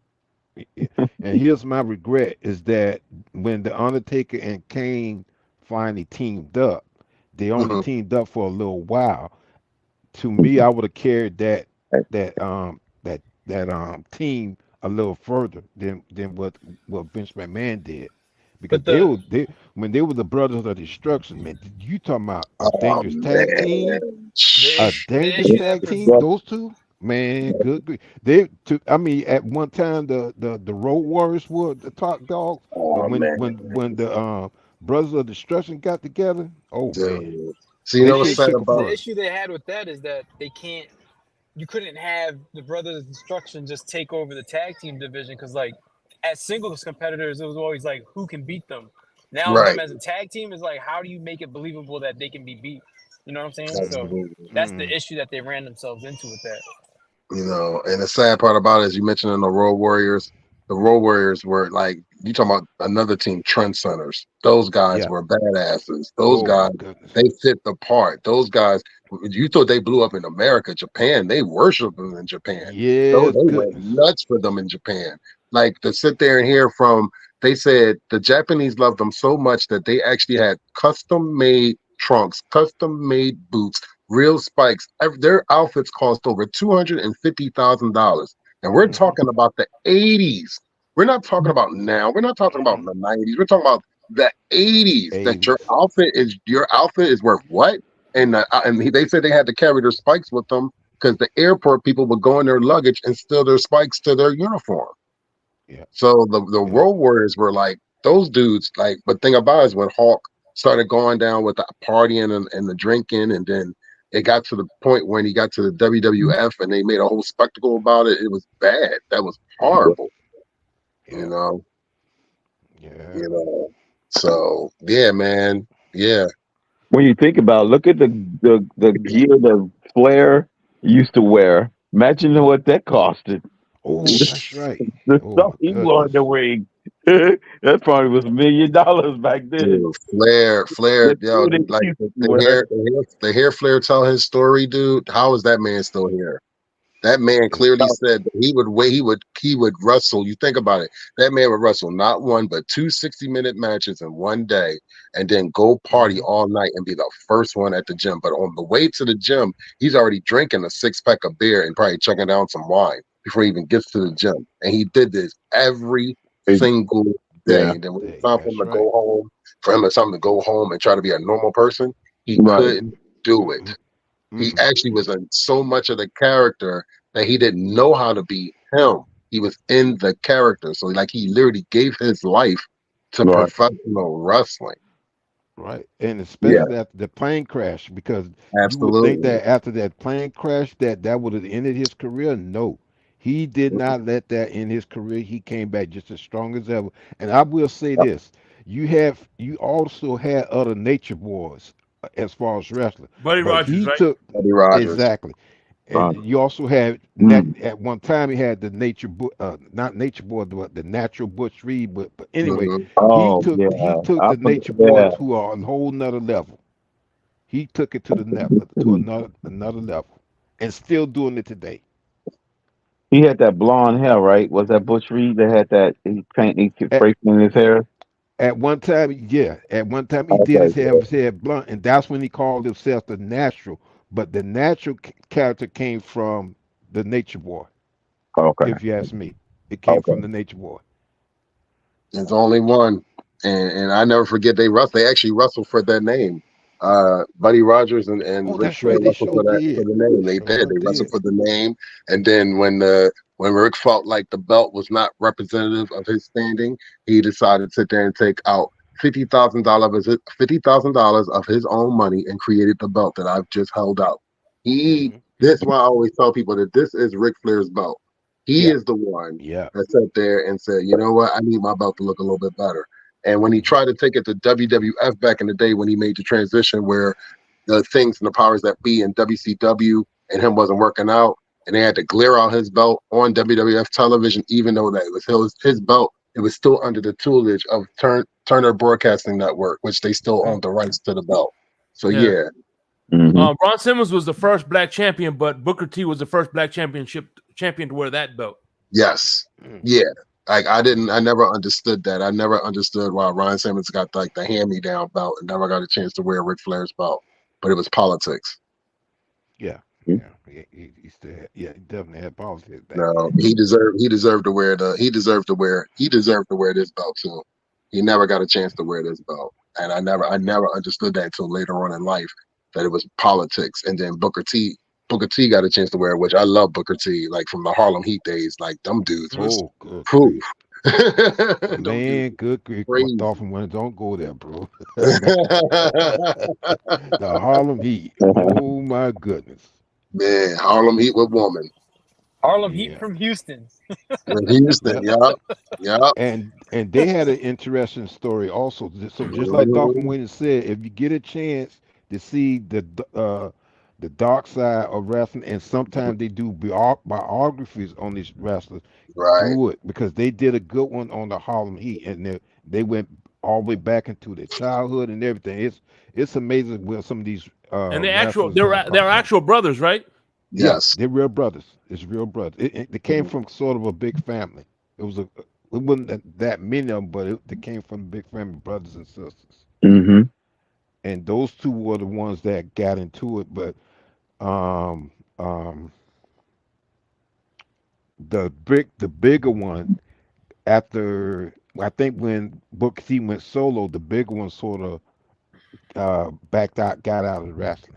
and here's my regret is that when the Undertaker and Kane finally teamed up, they only Mhm. teamed up for a little while. To me, I would have carried that team a little further than what Vince McMahon did. Because But the they when they were the Brothers of Destruction, man, you talking about a Oh dangerous tag team, man. a the dangerous issue that tag team. But Those two, man, good. They took. I mean, at one time the Road Warriors were the top dogs, but Oh when man. the Brothers of Destruction got together, oh man, Dude. So you they know the what's should have sad issue took a about the further. issue they had with that is that you couldn't have the Brothers of Destruction just take over the tag team division because like as singles competitors, it was always like who can beat them. Now them right? as a tag team is like how do you make it believable that they can be beat? You know what I'm saying? So Absolutely. that's the Mm, issue that they ran themselves into with that. You know, and the sad part about it is you mentioned in the Road Warriors, the Road Warriors were like you talking about another team, trendsetters. Those guys yeah. were badasses. Those Oh my guys, goodness. they fit the part. Those guys, you thought they blew up in America, Japan. They worship them in Japan. So Yes, they went goodness. nuts for them in Japan. Like to sit there and hear from, they said the Japanese loved them so much that they actually had custom made trunks, custom made boots, real spikes. Their outfits cost over $250,000, and we're Hmm. talking about the '80s. We're not talking about now. We're not talking about the '90s. We're talking about the '80s. That 80s. your outfit is worth what? And they said they had to carry their spikes with them because the airport people would go in their luggage and steal their spikes to their uniform. Yeah, So the yeah. Road Warriors were like those dudes. Like, but thing about it is when Hawk started going down with the partying and the drinking, and then it got to the point when he got to the WWF and they made a whole spectacle about it. It was bad. That was horrible. You Yeah, know. yeah. You know. So yeah, man. Yeah. when you think about it, look at the gear that Flair used to wear. Imagine what that costed. Oh, that's right. The Oh stuff my he wore in goodness. the ring. That probably was $1 million back then. Dude, Flair, The yo, suit he like used the, to the wear. hair, the hair Flair tell his story, dude. How is that man still here? That man Is clearly said that he would wait, he would wrestle. You think about it. That man would wrestle not one but two 60-minute matches in one day and then go party mhm. all night and be the first one at the gym. But on the way to the gym, he's already drinking a 6-pack of beer and probably chugging down some wine before he even gets to the gym. And he did this every single day. Yeah, And then when it's Hey, time for him that's to go right. home, for him to something to go home and try to be a normal person, he right. couldn't do it. Mm-mm, He mm-mm. actually was in so much of the character that he didn't know how to be him. He was in the character. So like he literally gave his life to Right. professional wrestling. Right. And Yeah, especially after the plane crash, because you would think absolutely. that after that plane crash that would have ended his career. No. He did not let that end his career. He came back just as strong as ever. And I will say this. You also had other nature boys as far as wrestling. Buddy But Rogers, he right? took Buddy Rogers. exactly. And Right. you also had Mm. at one time he had the not nature boy, but the natural Butch Reed. But anyway, Mhm. Oh he yeah. took I the forget. nature Yeah. boys who are on a whole nother level. He took it to the to another level, and still doing it today. He had that blonde hair, right? Was that Butch Reed that had that he kept At, breaking in his hair? at one time, yeah, at one time he did Okay. his hair blunt, and that's when he called himself the natural. But the natural character came from the nature boy. Okay. If you ask me, it came Okay. from the nature boy. There's only one. And I never forget they actually wrestled for that name. Buddy Rogers and Oh, Ric that's Flair right. They wrestled sure for that for did. the name. They They sure did. enough They wrestled did. for the name. And then when Rick felt like the belt was not representative of his standing, he decided to sit there and take out $50,000 of his own money and created the belt that I've just held out. He Hmm. This is why I always tell people that this is Ric Flair's belt. He Yeah, is the one yeah. that sat there and said, you know what, I need my belt to look a little bit better. And when he Hmm. tried to take it to WWF back in the day when he made the transition where the things and the powers that be in WCW and him wasn't working out, and they had to glare out his belt on WWF television, even though that it was his belt. it was still under the tutelage of Turner Broadcasting Network, which they still owned the rights to the belt. So yeah. Mhm. Ron Simmons was the first black champion, but Booker T was the first black champion to wear that belt. Yes. Yeah. Like I never understood that. I never understood why Ron Simmons got like the hand-me-down belt and never got a chance to wear Ric Flair's belt. But it was politics. Yeah. Mhm. Yeah. He still had, he definitely had politics back No, then. he deserved to wear this belt too. He never got a chance to wear this belt. And I never understood that until later on in life, that it was politics. And then Booker T got a chance to wear it, which I love Booker T, like from the Harlem Heat days. Like them dudes was Oh, good proof. grief. Them dudes Man, good grief. crazy. Dolphin Winners, don't go there, bro. The Harlem Heat. Oh, my goodness. Man, Harlem Heat with woman. Harlem Yeah. Heat from Houston. In Houston, yup. And they had an interesting story also. So just like Dolphin Winners said, if you get a chance to see the dark side of wrestling, and sometimes they do biographies on these wrestlers, Right. do it, because they did a good one on the Harlem Heat, and they went all the way back into their childhood and everything. It's amazing where some of these And they're they're actual brothers, right? Yes. they're real brothers. It's real brothers. They came from sort of a big family. It wasn't that many of them, but they came from a big family, brothers and sisters. Mhm. And those two were the ones that got into it. But um, um, the bigger one, after I think when Booker T went solo, the bigger one sort of got out of wrestling.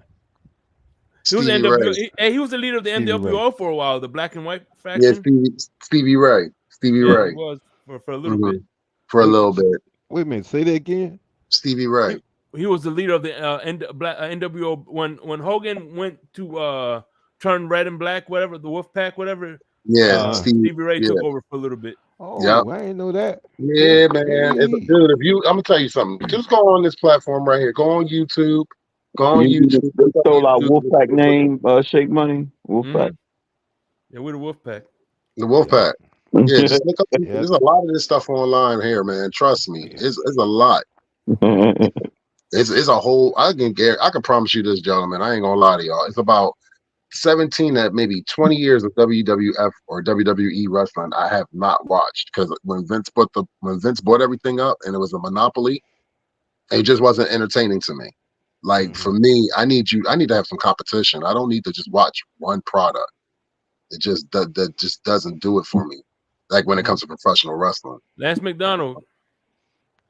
He was Stevie Ray. he was the leader of the Stevie Ray. NWO for a while, the black and white Yeah, faction. Stevie Ray. Stevie Yeah, Ray. he was for a little bit. For a little bit. Wait a minute, say that again. Stevie Ray. He was the leader of the NWO when Hogan went to turn red and black, whatever, the Wolf Pack, whatever. Yeah, Stevie Ray took over for a little bit. Oh, I didn't know that. Yeah, man. Dude, I'm gonna tell you something. Just go on this platform right here. Go on YouTube. Go on YouTube. They stole our Wolfpack name, Shake Money. Wolfpack. Yeah, we're the Wolfpack. The Wolfpack. Yeah, just look up. There's a lot of this stuff online here, man. Trust me, it's a lot. It's a whole. I can promise you this, gentlemen. I ain't gonna lie to y'all. It's about 17 at maybe 20 years of WWF or WWE wrestling I have not watched, because when Vince bought everything up and it was a monopoly, it just wasn't entertaining to me. Like for me, I need to have some competition. I don't need to just watch one product. It just that just doesn't do it for me. Like when it comes to professional wrestling. Lance McDonald.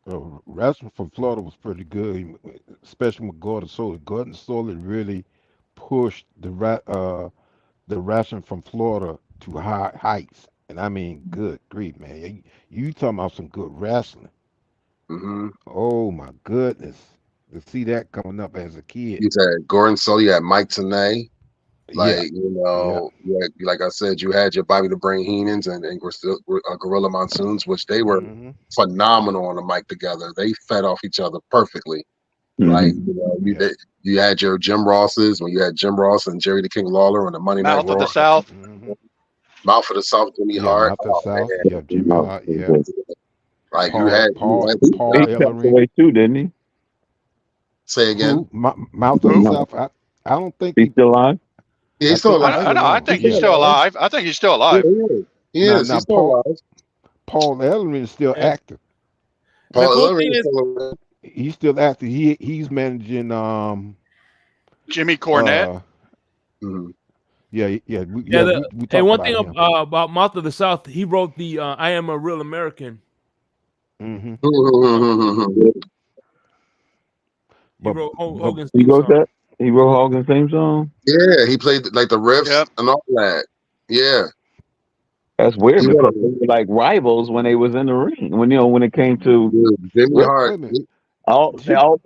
Wrestling from Florida was pretty good, especially with Gordon Solie. Gordon Solie really pushed the wrestling from Florida to high heights, and I mean, good grief, man! You talking about some good wrestling? Oh my goodness, to see that coming up as a kid. You had Gordon Solie, you had Mike Tenay. Like, like I said, you had your Bobby the Brain Heenans and Gorilla Monsoons, which they were phenomenal on the mic together. They fed off each other perfectly. Like, you had your Jim Rosses, when you had Jim Ross and Jerry the King Lawler on the Monday Night Raw. Mouth of the South. Mouth of the South, Jimmy Hart. Mouth of the South. Yeah, Jimmy Hart. Yeah. Like Paul Ellering away too, didn't he? Say again. Mouth of the South. I don't think he's still alive. Yeah, he's still alive. I know. I think he's still alive. I think he's still alive. He is. He's still alive. Paul Ellering is still active. Paul Ellering is still alive. He's still active. He's managing Jimmy Cornette. We one thing about Mouth of the South, he wrote the "I Am a Real American." He wrote Hogan's theme song. That. He wrote Hogan's theme song. Yeah, he played like the riffs and all that. Yeah, that's weird because they were like rivals when they was in the ring. When it came to Jimmy Hart,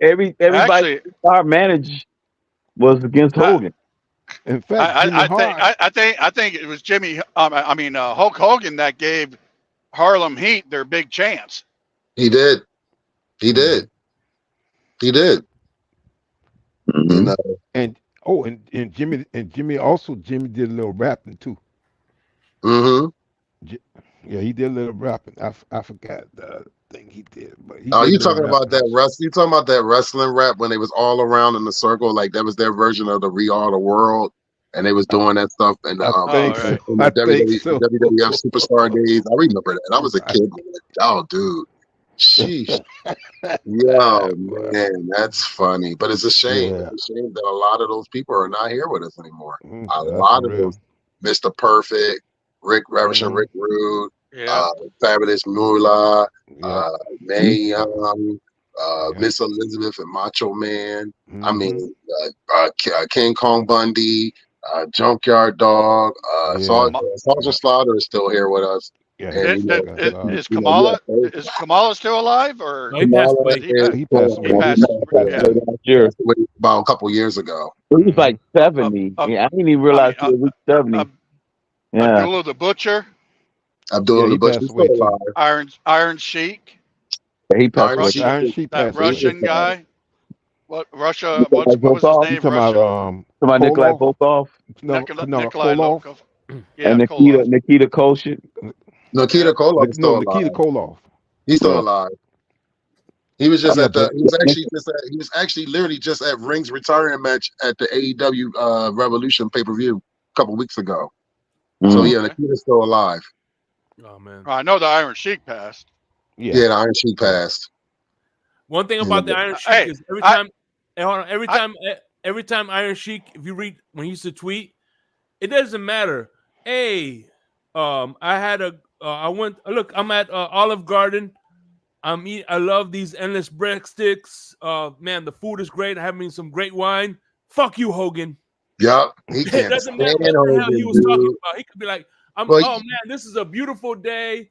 everybody our managed was against Hogan. In fact, I think it was Jimmy. Hulk Hogan that gave Harlem Heat their big chance. He did. You know. And Jimmy did a little rapping too. Yeah, he did a little rapping. I forgot the thing he did, but he Oh, did a you little talking about rapping that also. You talking about that wrestling rap when they was all around in the circle? Like that was their version of the We Are the World, and they was doing that stuff in I Oh, think the, so. right. in I the think WWE, so. WWF Superstar days. I remember that. I was a I, kid. Oh, dude, sheesh. Yo, boy. man, that's funny. But it's a shame. Yeah, It's a shame that a lot of those people are not here with us anymore. A that's for lot of real. those, Mr. Perfect, Rick Ravishing, Hmm. Rick Rude, Yeah. Fabulous Moolah, Yep. Mae Young, Yep. Miss Elizabeth and Macho Man. I mean, Hmm. King Kong Bundy, Junkyard Dog, Yeah. Sergeant Yep. Slaughter is still here with us. Yeah. And, He still got slide. Is you Kamala have is Kamala still alive or No, he passed Kamala did away. he is pass? He passed He away. he passed. Passed Yeah. away. Last year. about a couple years ago. He was Hmm. like 70. Uh, Yeah, I didn't even I realize mean, he was uh, 70. Yeah. Abdullah the Butcher, Yeah, Abdullah the he Butcher passed is away still too. alive. Iron Sheik, He passed Iron away. Rush, Sheik Iron is Sheik that passed away. Russian alive. guy. What Russia? Nikolai What was his Volkov. You name? talking about Russian Somebody Nikolai Koloff? Volkov No, no, Nikolai Koloff. Lokov. and Yeah, Koloff. Nikita Koshin. Nikita Yeah. Koloff is still No, Nikita alive. Koloff. He's still Yeah. alive. He was just Yeah, at the. but He was actually literally just at Ring's retirement match at the AEW Revolution pay per view a couple weeks ago. So Mm. yeah, Okay. Nikita's still alive. Oh man. I know the Iron Sheik passed. yeah, Yeah, the Iron Sheik passed. One thing Yeah. about the Iron Sheik Hey, is I, hold on, I every time Iron Sheik, if you read when he used to tweet, it doesn't matter. Hey, I had I went. Look, I'm at Olive Garden. I love these endless breadsticks. Man, the food is great. I'm having some great wine. Fuck you, Hogan. Yup. He It can't doesn't matter stand what the hell he Hogan, was talking dude. about. He could be like, Well, oh man, this is a beautiful day.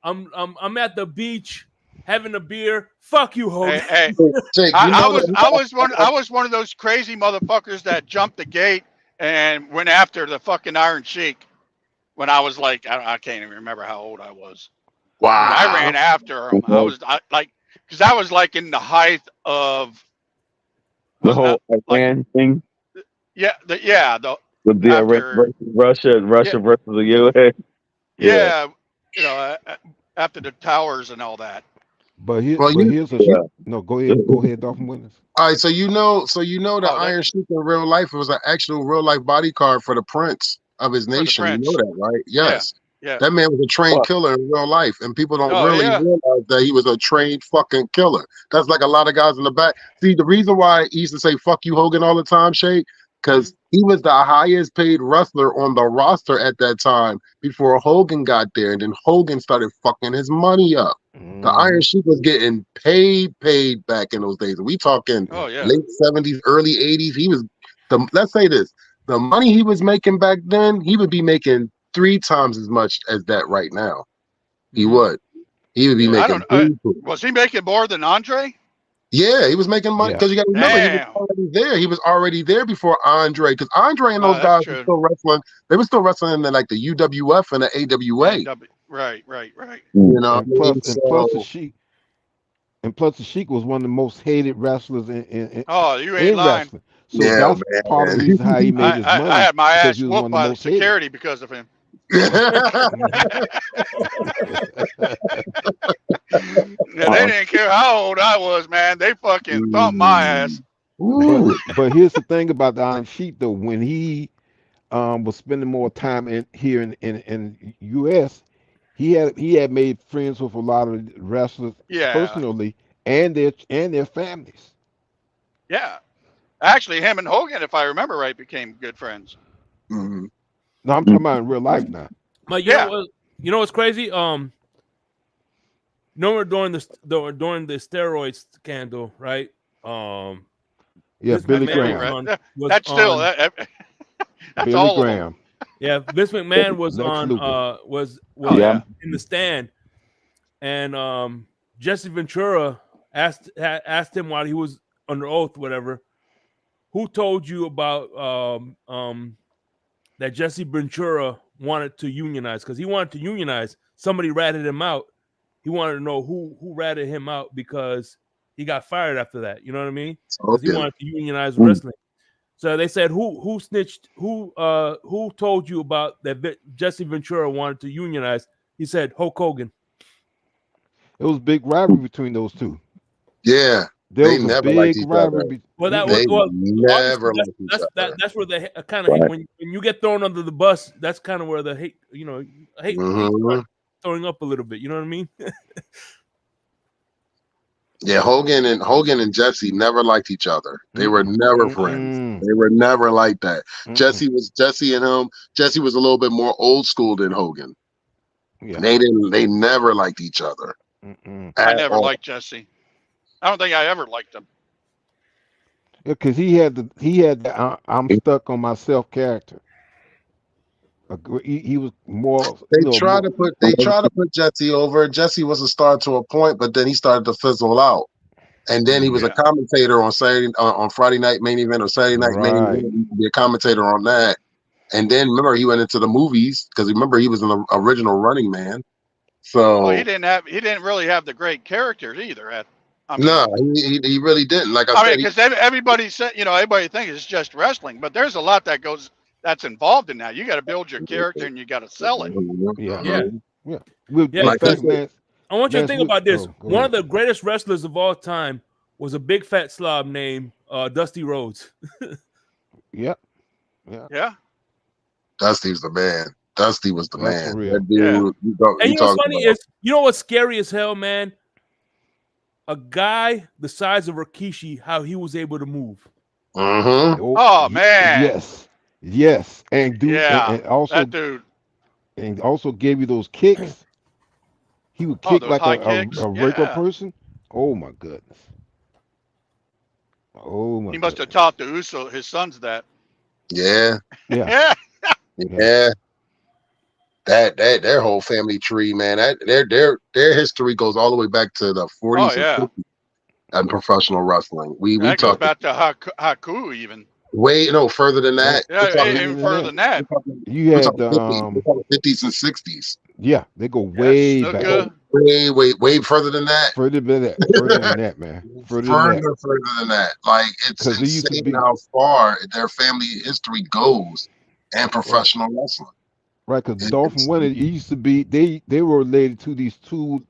I'm at the beach having a beer. Fuck you, Hogan. hey, Jake, you know I was one of those crazy motherfuckers that jumped the gate and went after the fucking Iron Sheik when I was like I can't even remember how old I was, but I wow. ran after him. Like because I was like in the height of The was whole like Iran thing the with the Iran after versus Russia, yeah Russia versus the US. Yeah. yeah you know after the towers and all that. but Well, here's a Yeah. no. Go ahead, Dolphin Winners. all right. So the Oh, that Iron Sheik in real life was an actual real life bodyguard for the prince of his for the nation. You know Prince. that, right? Yeah, Yes. yeah. That man was a trained What? killer in real life, and people don't Oh really yeah. realize that he was a trained fucking killer. That's like a lot of guys in the back. See, the reason why he used to say "fuck you, Hogan" all the time, Shay, Mhm. because he was the highest paid wrestler on the roster at that time before Hogan got there, and then Hogan started fucking his money up. The Iron Hmm. Sheik was getting paid back in those days. We talking Yeah. Oh yeah. late 70s, early 80s. He was let's say this. The money he was making back then, he would be making 3 times as much as that right now. He Mhm. would. He would be Yeah. I making don't. boo. Was he making more than Andre? Yeah, he was making money Yeah. because you got to remember he was Damn. already there. He was already there before Andre because Andre and those That's guys were true. still wrestling. They were still wrestling in like the UWF and the AWA. Right. You know And what I mean? plus So the Sheik was one of the most hated wrestlers Oh, you ain't in lying. wrestling. So yeah, that's part of the reason how he made his I money had my because ass he was one whooped of the by the most hated. security because of him. man. Yeah, they didn't care how old I was, man. They fucking thumped my ass. Ooh. But here's the thing about the Iron Sheik though, when he was spending more time here in U.S. He had made friends with a lot of wrestlers Yeah, personally and their families. yeah. Actually, him and Hogan, if I remember right, became good friends. Mhm. No, I'm talking about in real life now. But Yeah. you know what's crazy? During the steroid scandal, right? Yeah, Vince Billy McMahon Graham. That's still on that's Billy all of them. Graham, yeah, Vince McMahon was Lex on Luger. was Oh Yeah. yeah. in the stand, and Jesse Ventura asked him while he was under oath, whatever, who told you about that Jesse Ventura wanted to unionize, because he wanted to unionize. Somebody ratted him out. He wanted to know who ratted him out because he got fired after that. You know what I mean? Because he Okay. wanted to unionize wrestling. So they said, who snitched? Who told you about that? Jesse Ventura wanted to unionize. He said Hulk Hogan. It was a big rivalry between those two. Yeah, There they was a never liked big each rivalry. other. Well, that They well, never obviously liked each other. that's where the kind of Right. when you get thrown under the bus, that's kind of where the hate hate Mhm. throwing up a little bit. You know what I mean? Yeah, Hogan and Jesse never liked each other. They were never friends. They were never like that. Jesse and him. Jesse was a little bit more old school than Hogan. Yeah. They never liked each other. I never all. liked Jesse. I don't think I ever liked him. Because he had the I'm stuck on myself character. He was more. They try to put Jesse over. Jesse was a star to a point, but then he started to fizzle out. And then he was a commentator on Friday Night Main Event or Saturday Night Main Event. He would be a commentator on that. And then remember he went into the movies because remember he was an original Running Man. So well, he didn't really have the great characters either. No, he really didn't. Like I said, because everybody said everybody thinks it's just wrestling, but there's a lot that's involved in that. You got to build your character and you got to sell it. Yeah. Like I want you to think about this. One of the greatest wrestlers of all time was a big fat slob named Dusty Rhodes. Yeah. Dusty's the man. Dusty was the That's man. for real. That dude, and you know what's funny is, you know what's scary as hell, man? A guy the size of Rikishi, how he was able to move. Oh man. Yes. And dude, yeah, and also that dude. And also gave you those kicks. He would kick like a regular person. Oh my goodness. Oh my. He must have taught the Uso his sons that. Yeah. Yeah. Yeah. That their whole family tree, man. Their history goes all the way back to the 40s and 50s in professional wrestling. We goes back to Haku even. Way further than that. Yeah, even further than that. You had the 50s and 60s. Yeah, they go way back. Way further than that. Further than that, man. Further than that. Like it's insane how far their family history goes and professional wrestling. Right, because Dolphin Winter used to be they were related to these two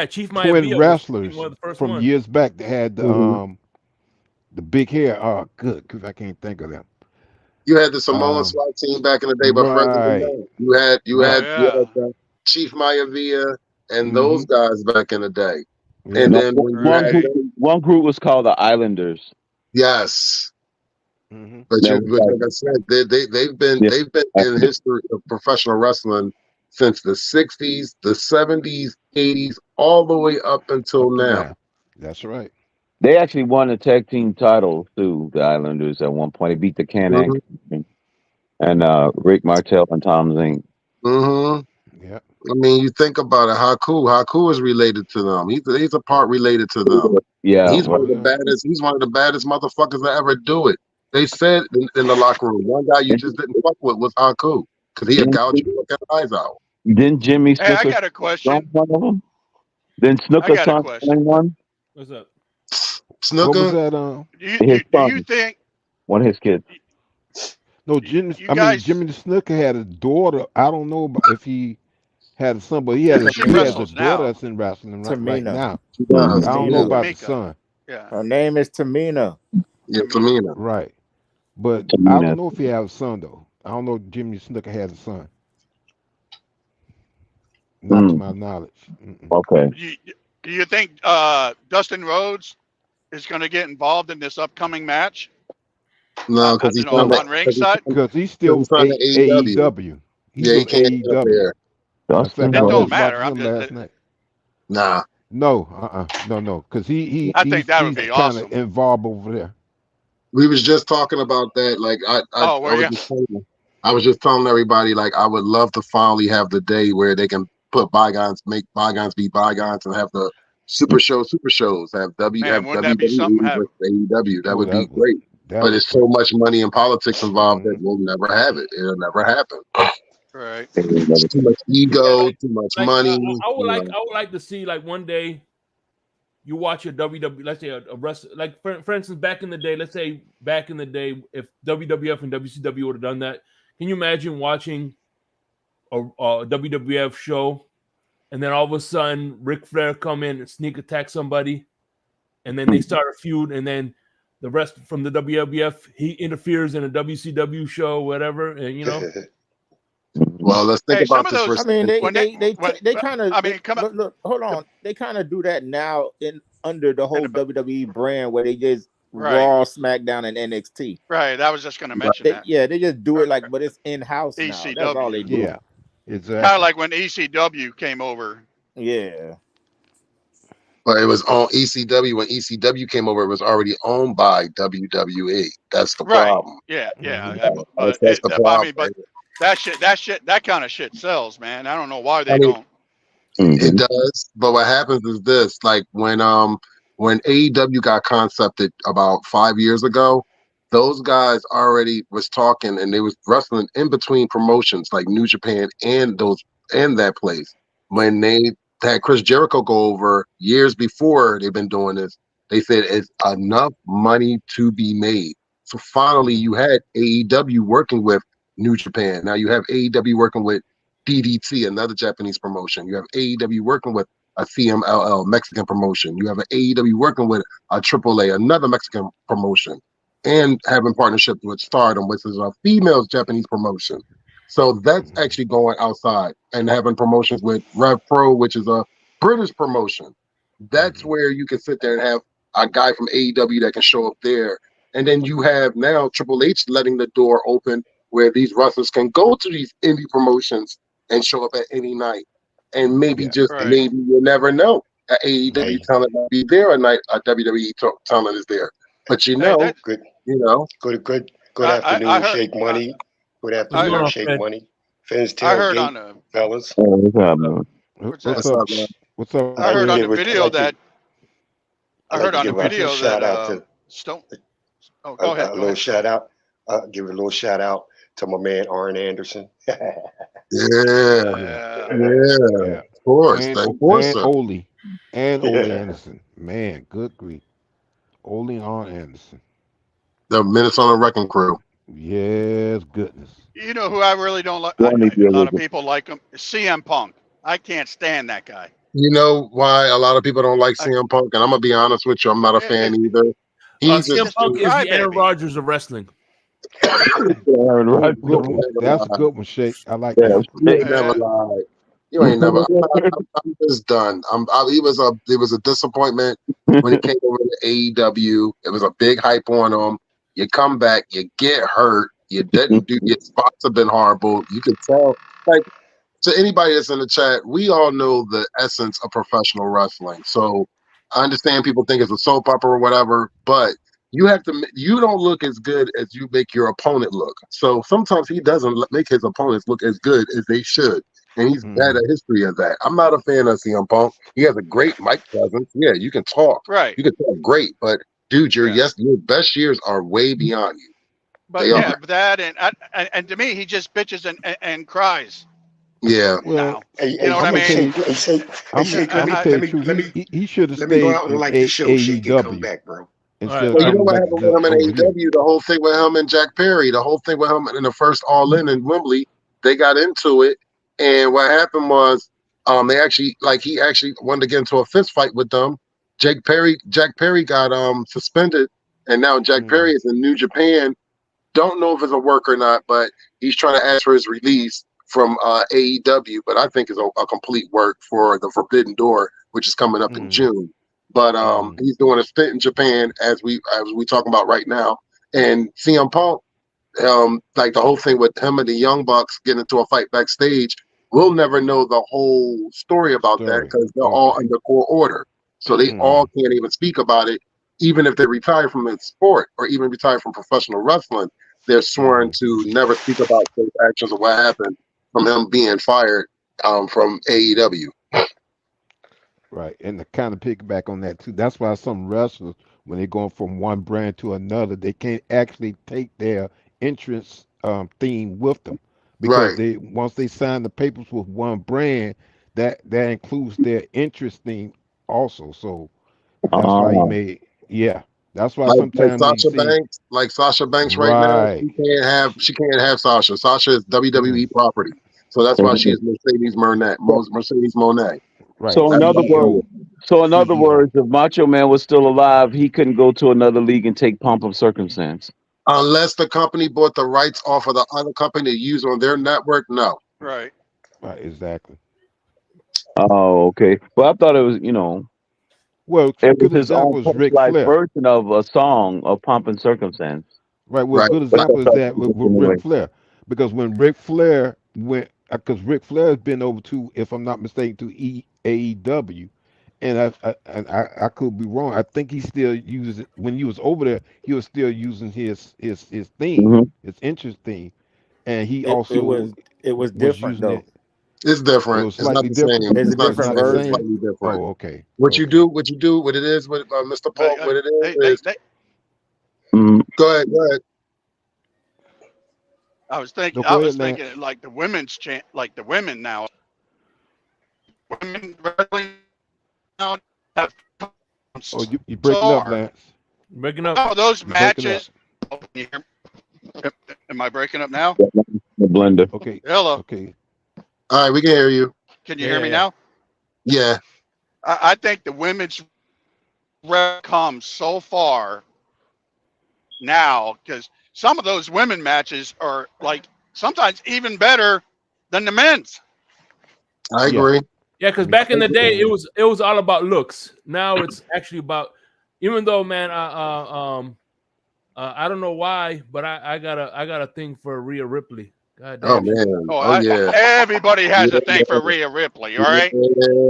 Chief twin wrestlers from years back. They had the big hair. Oh, good, because I can't think of them. You had the Samoan SWAT team back in the day, but you had Chief Maivia and those guys back in the day. Yeah. And then one group was called the Islanders. Yes. But like I said, they've been in history of professional wrestling since the 60s, the 70s, 80s, all the way up until now. That's right. They actually won the tag team title too, the Islanders, at one point. They beat the Can-Am and Rick Martel and Tom Zink. Yeah. I mean, you think about it, Haku is related to them. He's a part related to them. Yeah. He's one of the baddest. He's one of the baddest motherfuckers that ever do it. They said in the locker room, one guy you just didn't fuck with was Haku because he had gouged your fucking eyes out. Didn't Jimmy Snooker? Hey, I got a question. One of them? Then Snooker son one? What's up? Snooker? What was that? Do you think one of his kids? No, Jimmy the Snooker had a daughter. I don't know if he had a son, but he has a daughter that's in wrestling right now. I don't know about the son. Yeah. Her name is Tamina. Yeah, Tamina. Right. But I don't know if he has a son, though. I don't know if Jimmy Snooker has a son. Not to my knowledge. Okay. Do you think Dustin Rhodes is going to get involved in this upcoming match? No, because he's on ringside. Because he's still AEW. He can't AEW. Dustin that Rhodes. don't matter. I'm last night. Nah. No, no, because he I think that would be awesome. Kind of involved over there. We was just talking about that. Like I was just telling everybody, like I would love to finally have the day where they can make bygones be bygones, and have the super shows, have wouldn't that be something AEW. That would be great. But there's so much money and politics involved that we'll never have it. It'll never happen. Right. Too much ego, too much money. I would like to see like one day you watch a WWE, let's say a wrestler, like for instance, back in the day, if WWF and WCW would have done that, can you imagine watching WWF show, and then all of a sudden Ric Flair come in and sneak attack somebody, and then they start a feud, and then the rest from the WWF he interferes in a WCW show, whatever, and you know. Well, let's think Hey, some about of this. those. I mean, when they kind of. I mean, come on. Look, hold on. They kind of do that now under the whole WWE brand, where they just Raw, SmackDown, and NXT. Right. I was just going to mention that. Yeah, they just do it like, but it's in house now. ECW. That's all they do. Yeah, exactly. Kind of like when ECW came over. Yeah. But it was on ECW. When ECW came over, it was already owned by WWE. That's the problem. Yeah. That's the problem. I mean, but that kind of shit sells, man. I don't know why they don't. It does, but what happens is this: like when AEW got concepted about 5 years ago, those guys already was talking, and they was wrestling in between promotions like New Japan and that place. When they had Chris Jericho go over years before they've been doing this, they said it's enough money to be made. So finally, you had AEW working with New Japan. Now you have AEW working with DDT, another Japanese promotion. You have AEW working with a CMLL, Mexican promotion. You have an AEW working with a AAA, another Mexican promotion, and having partnerships with Stardom, which is a female Japanese promotion. So that's actually going outside and having promotions with Rev Pro, which is a British promotion. That's where you can sit there and have a guy from AEW that can show up there. And then you have now Triple H letting the door open where these wrestlers can go to these indie promotions and show up at any night. And maybe maybe you never know. A AEW talent might be there a night, a WWE talent is there. But good afternoon, Shake Money. Good afternoon, Shake Money. Fans Tailgate, fellas. What's up? What's up? I heard on the video that Stone. Oh, go ahead. A little shout out. Give a little shout out to my man Arn Anderson. Yeah. Of course. Ole Anderson. Man, good grief. Ole Arn Anderson. The Minnesota Wrecking Crew. Yes, goodness. You know who I really don't like? A lot of people like him. CM Punk. I can't stand that guy. You know why a lot of people don't like CM Punk? And I'm going to be honest with you. I'm not a fan either. CM Punk is the Aaron Rodgers of wrestling. That's a good one, Shake. I like that. You ain't never lied. You ain't never. I'm just done. It was a disappointment when he came over to AEW. It was a big hype on him. You come back, you get hurt. You didn't do your spots have been horrible. You can tell. Like to anybody that's in the chat, we all know the essence of professional wrestling. So I understand people think it's a soap opera or whatever, but you don't look as good as you make your opponent look. So sometimes he doesn't make his opponents look as good as they should. And he's had a history of that. I'm not a fan of CM Punk. He has a great mic presence. Yeah, you can talk. Right. You can talk great, but dude, your best years are way beyond you. But that and to me, he just bitches and cries. Yeah. Well, you know what I mean? He should have Let stayed me go out and like the show. Shake and come back, bro. Well, you know what happened with him in AEW? The whole thing with him and Jack Perry, the whole thing with him in the first All In Wembley, they got into it, and what happened was, he actually wanted to get into a fist fight with them. Jack Perry got suspended, and now Jack Perry is in New Japan. Don't know if it's a work or not, but he's trying to ask for his release from AEW. But I think it's a complete work for the Forbidden Door, which is coming up in June. But he's doing a stint in Japan as we talking about right now. And CM Punk, like the whole thing with him and the Young Bucks getting into a fight backstage, we'll never know the whole story about that because they're all under court order. So they all can't even speak about it, even if they retire from the sport or even retire from professional wrestling. They're sworn to never speak about those actions or what happened from him being fired from AEW. Right, and to kind of piggyback on that too, that's why some wrestlers, when they're going from one brand to another, they can't actually take their entrance theme with them because once they sign the papers with one brand, that includes their interest theme also. So that's why he made that's why sometimes like Sasha Banks right now, she can't have Sasha. Sasha is WWE property. So that's why she's Mercedes Moné. Right. So in other words, CEO. if Macho Man was still alive, he couldn't go to another league and take Pomp of Circumstance. Unless the company bought the rights off of the other company to use on their network, no. Right. Right, exactly. Oh, okay. Well, I thought it was, Well, it was good his own example is Ric like Flair. version of a song of Pomp and Circumstance. Right. Well, good example is that with Ric Flair, because when Ric Flair went, because Ric Flair has been over to, if I'm not mistaken, to AEW, and I could be wrong. I think he still uses it when he was over there. He was still using his theme, his interest theme, and he also it was different using though. it. It's different. It was it's not slightly the different. same. It's a not the different same. It's version. slightly different. Oh, okay. What you do, what it is with Mr. Paul, what it is. Go ahead. I was thinking, like the women's like the women now. Women wrestling now have Oh, you breaking up, Lance? Breaking up. Oh, those matches. Am I breaking up now? The blender. Okay. Hello. Okay. All right, we can hear you. Can you hear me now? Yeah. I think the women's come so far now because some of those women matches are like sometimes even better than the men's. I agree. Yeah, because back in the day, it was all about looks. Now it's actually about, even though, man, I don't know why, but I got a thing for Rhea Ripley. God damn. Oh man. Yeah. Everybody has a thing for Rhea Ripley. All right.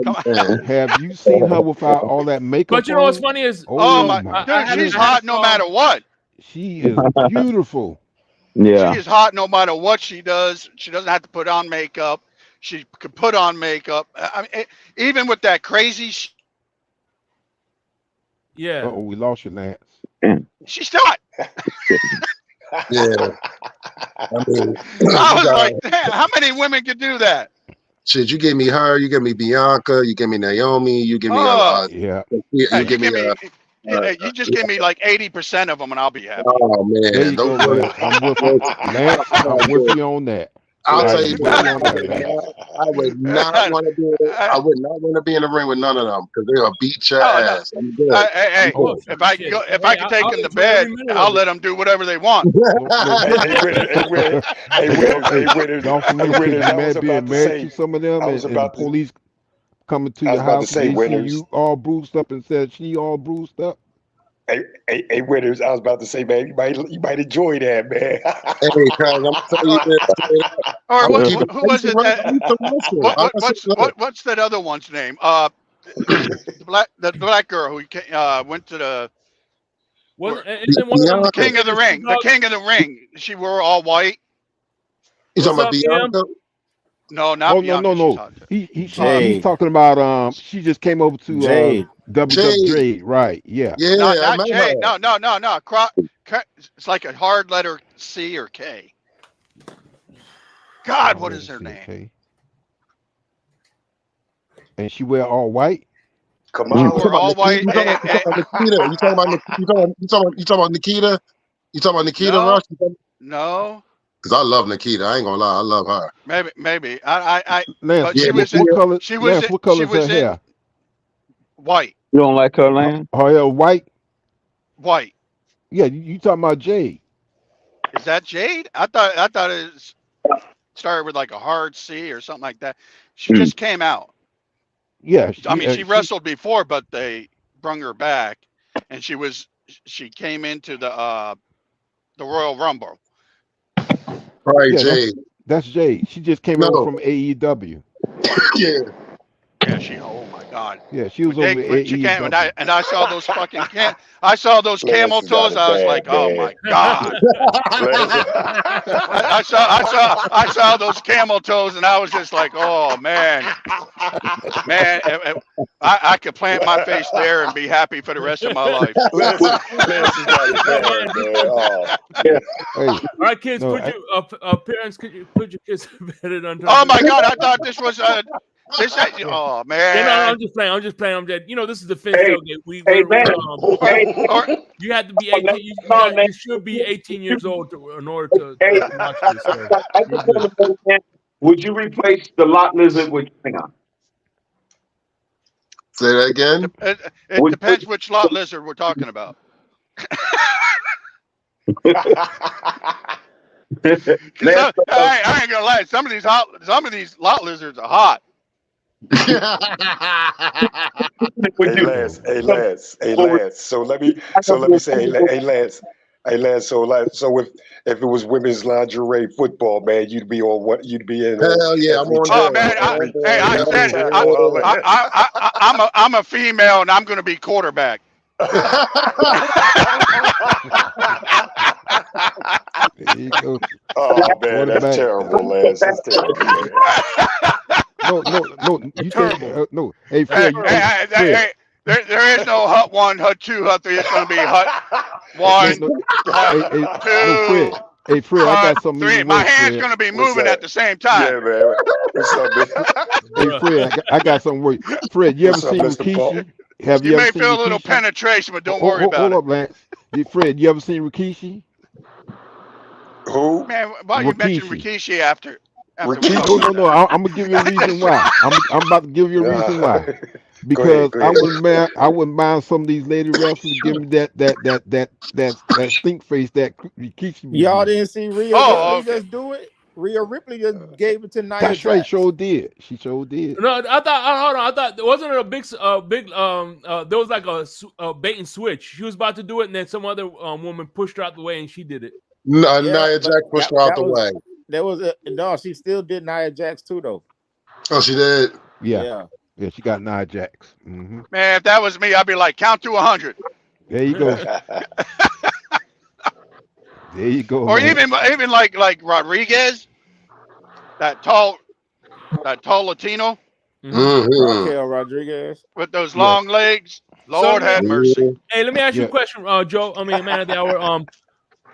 Come on. Have you seen her without all that makeup? But you know what's funny is, oh my dude, she's hot no matter what. She is beautiful. Yeah. She is hot no matter what she does. She doesn't have to put on makeup. She could put on makeup. I mean, even with that crazy. Yeah. Oh, we lost you, Lance. She's hot. Yeah. I mean, I was like, damn, how many women could do that? Shit, you gave me her, you gave me Bianca, you gave me Naomi, you give me yeah. You give me you just give me like 80% of them, and I'll be happy. Oh man, there you go, Lance. I'm with you. Lance, I'm with you on that. I'll tell you what, I would not want to be. I would not want to be in the ring with none of them because they'll beat your ass. I'm good. Hey, if I can take them to bed, I'll let them do whatever they want. Married to some of them, and the police coming to your house, they see you all bruised up and said she all bruised up. Hey, Winners, I was about to say, man, you might enjoy that, man. Hey, cuz I'm telling you this. Or who was it? What's that other one's name? The black girl who went to the King of the Ring. The King of the Ring. She wore all white. You talking about Bianca? No, not Bianca. No. He's talking about she just came over to WWJ, right? Yeah. Yeah. No, not Jade. No. It's like a hard letter C or K. God, what is her name? Okay. And she wear all white. Come on, we're all white. You talking about Nikita? You talking about Nikita Rush? No. Because I love Nikita. I ain't gonna lie, I love her. Maybe. Lance, what color is her hair? White. You don't like her, Lance? Her hair white? White. Yeah, you talking about Jade. Is that Jade? I thought it started with like a hard C or something like that. She just came out. Yeah. She wrestled before, but they brung her back, and she came into the Royal Rumble. Right, Jade. That's Jade. She just came over from AEW. Yeah. Yeah, oh my God. Yeah, she was over AEW. And I saw those fucking I saw those camel toes. I was like, oh my God. I saw those camel toes, and I was just like, oh man, I could plant my face there and be happy for the rest of my life. All right, kids, parents, could you put your kids to bed on top? Oh my God, I thought this was oh man! Yeah, no, I'm just playing. This is the fifth tailgate. You have to be 18. You should be 18 years old in order to watch this. Would you replace the lot lizard with China? Say that again. It depends which lot lizard we're talking about. I ain't gonna lie. Some of these lot lizards are hot. Hey Lance. So let me say, hey Lance. So if it was women's lingerie football, man, you'd be on what? You'd be in. Hell yeah, I'm on board. I'm a female and I'm going to be quarterback. There you go. Oh man, that's terrible, Lance. That's terrible. No. You think no? Hey, Fred. Hey, there is no hut 1, hut 2, hut 3. It's going to be hut 1, hut 2. Hey, Fred, I got something. 3. My hand's going to be moving at the same time. Yeah, man. What's up, man? Hey, Fred, I got something for you. Fred, you ever seen Rikishi? You may feel a little penetration, but don't worry about it. Hold up, Lance. Fred, you ever seen Rikishi? Who? Man, why you mentioned Rikishi after Rikishi? No. I'm gonna give you a reason why. I'm about to give you a reason why. Because go ahead. I wouldn't mind some of these lady wrestlers give me that stink face that Rikishi. Y'all didn't see Rhea Ripley just do it? Rhea Ripley just gave it to Nia That's right, Jax. sure did. She sure did. No, I thought. Hold on. I thought wasn't it a big. There was like a bait and switch. She was about to do it, and then some other woman pushed her out the way, and she did it. No, Nia Jax pushed her out the way. There was she still did Nia Jax too, though. Oh, she did. Yeah, she got Nia Jax. Mm-hmm. Man, if that was me, I'd be like, count to 100. There you go. There you go. Or man. even like Rodriguez, that tall Latino. Mm-hmm. Raquel Rodriguez With those long legs. Lord have mercy. Hey, let me ask you a question, Joe. I mean, man of the hour.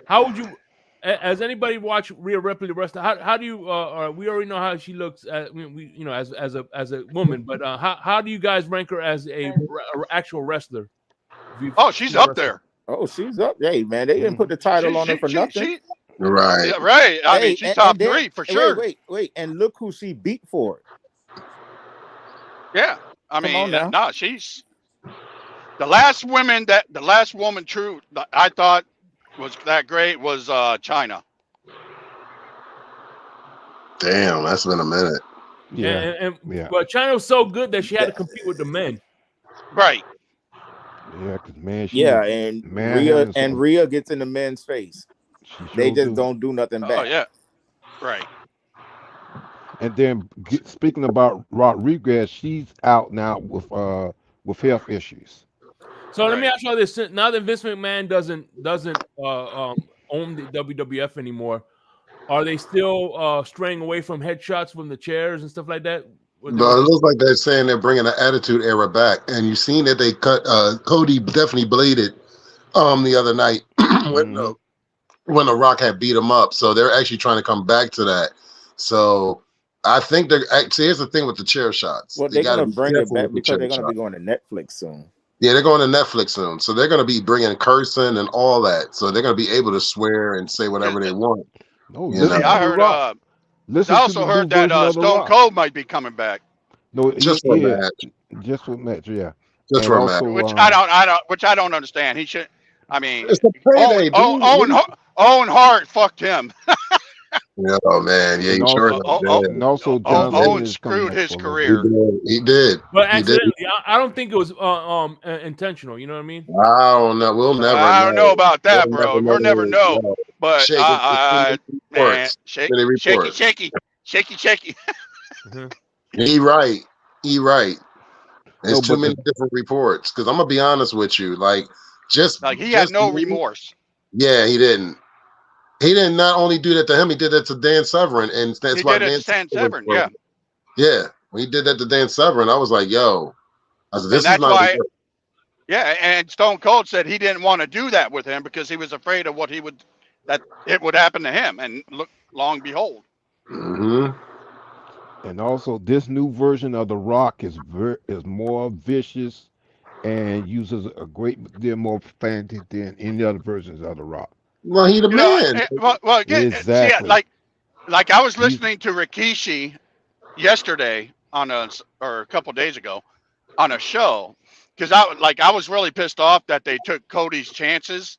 How would you? Has anybody watched Rhea Ripley wrestle? How do you? We already know how she looks. As a woman, but how do you guys rank her as a actual wrestler? Oh, she's up there. Oh, she's up. Hey, man, they didn't put the title on her for nothing. Right. Yeah, right. I mean, she's top 3 for sure. Wait, and look who she beat for it. Yeah, I mean, she's the last woman that I thought was that great was China. Damn, that's been a minute. Yeah, but China was so good that she had to compete with the men. Right. Yeah, because man, Rhea gets in the men's face. They just don't do nothing back. Oh yeah, right. And then speaking about Rodriguez, she's out now with health issues. So let me ask you all this: now that Vince McMahon doesn't own the WWF anymore, are they still straying away from headshots from the chairs and stuff like that? But it looks like they're saying they're bringing the Attitude Era back, and you've seen that they cut Cody definitely bladed the other night when The Rock had beat him up. So they're actually trying to come back to that. So I think they're actually, here's the thing with the chair shots. Well, they're going to bring it back because they're going to be going to Netflix soon. Yeah, they're going to Netflix soon. So they're going to be bringing cursing and all that. So they're going to be able to swear and say whatever they want. No, I heard. I also heard that Stone Cold might be coming back. No, just for a match. Just for a match, yeah. Just for a match. Which I don't understand. He should. I mean, it's a payday, Owen Hart fucked him. Oh man, yeah, he sure. And also, Owen screwed his career. He did. But accidentally, I don't think it was intentional. You know what I mean? I don't know. We'll never. I don't know about that, bro. We'll never know. But man, shaky. He right. There's too many different reports. Because I'm gonna be honest with you, he had no remorse. Yeah, he didn't. He didn't not only do that to him, he did that to Dan Severn, and that's why Dan Severn. Yeah, when he did that to Dan Severn, I was like, "Yo," I said, "This is not." Why, yeah, and Stone Cold said he didn't want to do that with him because he was afraid of that it would happen to him, and look, long behold. Mm-hmm. And also, this new version of The Rock is more vicious and uses a great deal more profanity than any other versions of The Rock. Well, he the man. Exactly. Like I was listening to Rikishi yesterday or a couple days ago on a show because I was really pissed off that they took Cody's chances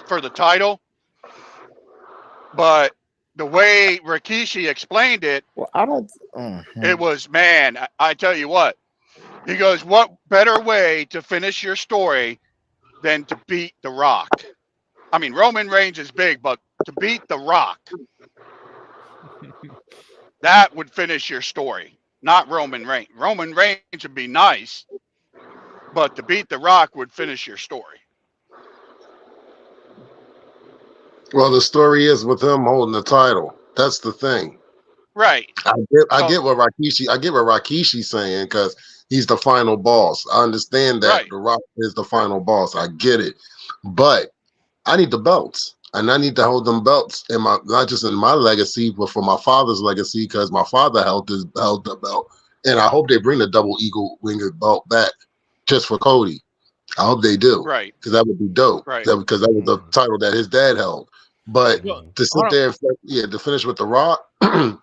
for the title, but the way Rikishi explained it, Well, I don't. it was, man, I tell you what, he goes, what better way to finish your story than to beat The Rock? I mean, Roman Reigns is big, but to beat The Rock, that would finish your story, not Roman Reigns. Roman Reigns would be nice, but to beat The Rock would finish your story. Well, the story is with him holding the title. That's the thing. Right. I get what Rakishi's saying because he's the final boss. I understand that The Rock is the final boss. I get it, but I need the belts, and I need to hold them belts in not just in my legacy, but for my father's legacy because my father held the belt, and I hope they bring the double eagle winged belt back just for Cody. I hope they do, right? Because that would be dope, right? Because that was the title that his dad held. But to sit there and to finish with The Rock, I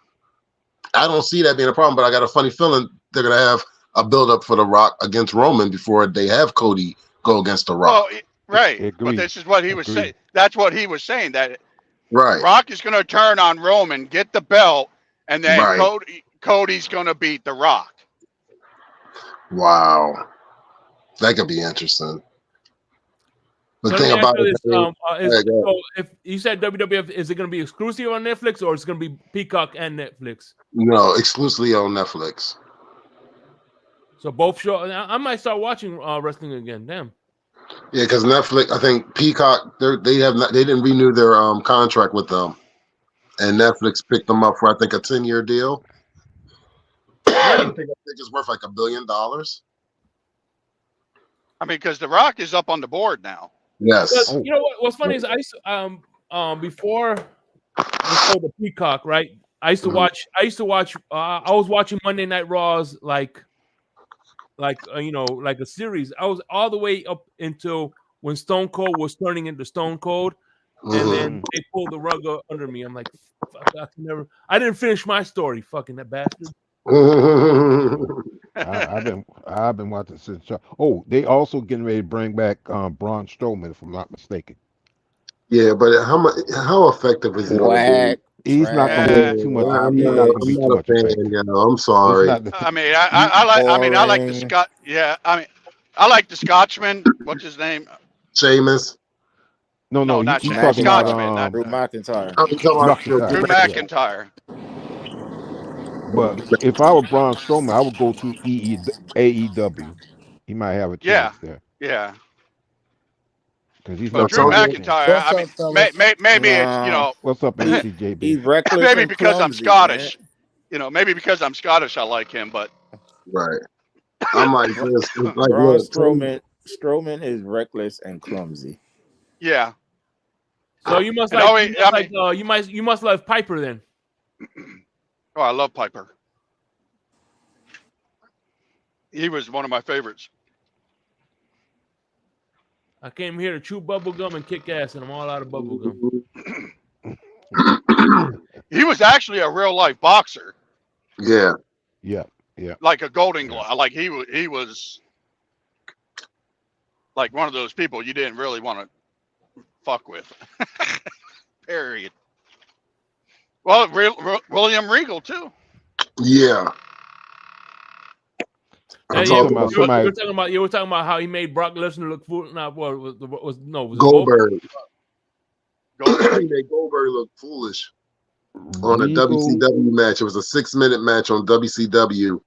don't see that being a problem. But I got a funny feeling they're gonna have a build up for The Rock against Roman before they have Cody go against The Rock. Well, right. But this is what he was saying. That's what he was saying. That Rock is going to turn on Roman, get the belt, and then Cody's going to beat The Rock. Wow, that could be interesting. The thing about it is, so if you said WWF, is it going to be exclusive on Netflix or is it going to be Peacock and Netflix? No, exclusively on Netflix. So both shows. I might start watching wrestling again. Damn. Yeah, because Netflix, I think Peacock, they didn't renew their contract with them, and Netflix picked them up for I think a 10-year deal. I think it's worth like $1 billion. I mean, because The Rock is up on the board now. Yes. You know what's funny is I used to, before the Peacock, right? I used to watch. I was watching Monday Night Raws like a series. I was all the way up until when Stone Cold was turning into Stone Cold, and then they pulled the rug under me. I'm like, fuck, I didn't finish my story. Fucking that bastard. I've been watching since. Oh, they also getting ready to bring back Braun Strowman, if I'm not mistaken. Yeah, but how effective is he? He's not going to be too much. I'm not a fan. I'm sorry. I mean, I like the Scott. Yeah, I mean, I like the Scotsman. What's his name? Sheamus. No, not he's Sheamus. talking Scotsman. Drew McIntyre. Drew McIntyre. But if I were Braun Strowman, I would go to AEW. He might have a chance there. Yeah. Because he's not Drew McIntyre. I mean, maybe it's What's up, NCJB? He's reckless. Maybe because I'm Scottish. Man. Maybe because I'm Scottish, I like him. But I'm like this. Braun Strowman is reckless and clumsy. Yeah. So you must you must love Piper then. Oh, I love Piper. He was one of my favorites. I came here to chew bubble gum and kick ass, and I'm all out of bubble gum. He was actually a real life boxer. Yeah. Like a Golden Glove. Like he was like one of those people you didn't really want to fuck with. Period. Well, William Regal too. Yeah. You were talking about how he made Brock Lesnar look foolish. Goldberg. He made Goldberg look foolish on a WCW match. It was a 6-minute match on WCW,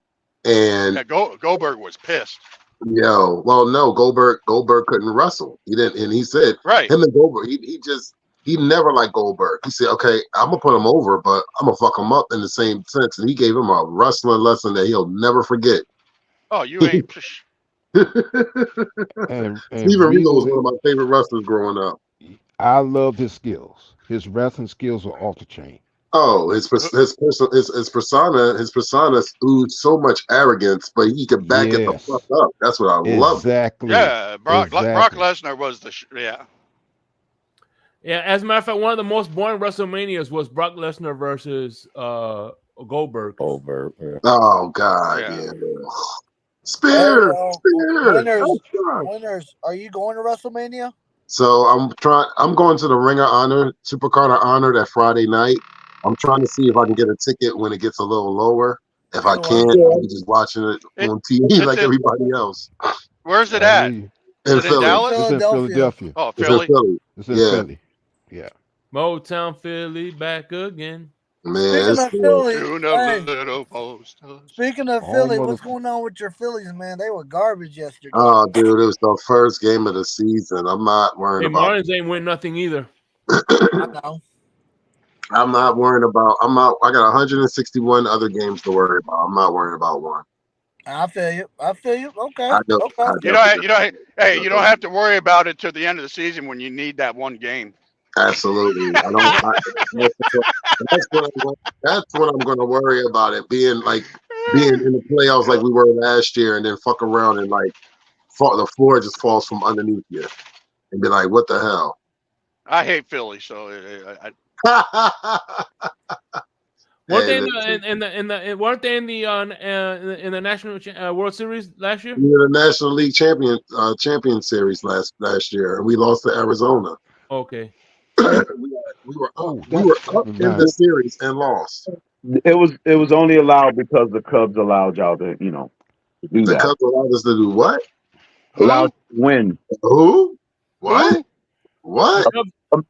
and Goldberg was pissed. Goldberg couldn't wrestle. He didn't, and he said, him and Goldberg, he never liked Goldberg. He said, okay, I'm gonna put him over, but I'm gonna fuck him up in the same sense. And he gave him a wrestling lesson that he'll never forget. Oh, you ain't. and Steven Regal was one of my favorite wrestlers growing up. I loved his skills. His wrestling skills were off the chain. Oh, his persona oozed so much arrogance, but he could back it the fuck up. That's what I love. Exactly. Yeah, Brock Lesnar was Yeah, as a matter of fact, one of the most boring WrestleManias was Brock Lesnar versus Goldberg. Yeah. Oh God, Yeah. yeah. Hey, Spear. winners. Are you going to WrestleMania? So I'm going to the Ring of Honor, Supercard of Honor that Friday night. I'm trying to see if I can get a ticket when it gets a little lower. If I can't, I'll be just watching it on TV like everybody else. Where's it I hear at? you. Is it in Philly. Dallas? It's in Philadelphia. Oh, It's in Philly. Philly. It's in Yeah, Philly. Yeah. Motown Philly back again. man. Speaking It's of cool. Philly, Doing a hey, little post. speaking of All Philly, what's mother. going on with your Phillies, man? They were garbage yesterday. Oh, dude, it was the first game of the season. I'm not worried Hey, about. Marlins ain't win nothing either. I know. I'm not worried about. I'm not. I got 161 other games to worry about. I'm not worried about one. I feel you. Okay. I know. Okay. You don't. Hey, you don't have to worry about it till the end of the season when you need that one game. Absolutely. I don't. That's what I'm going to worry about. It being in the playoffs like we were last year, and then fuck around and the floor just falls from underneath you, and be like, what the hell? I hate Philly, so Weren't Hey, they man, weren't they in the National World Series last year? we were the National League champion series last year, and we lost to Arizona. Okay. we were up in the Nice. series and lost. It was only allowed because the Cubs allowed y'all to, to do The that. Cubs allowed us to do what? Allowed you to win. Who? What? Who? What?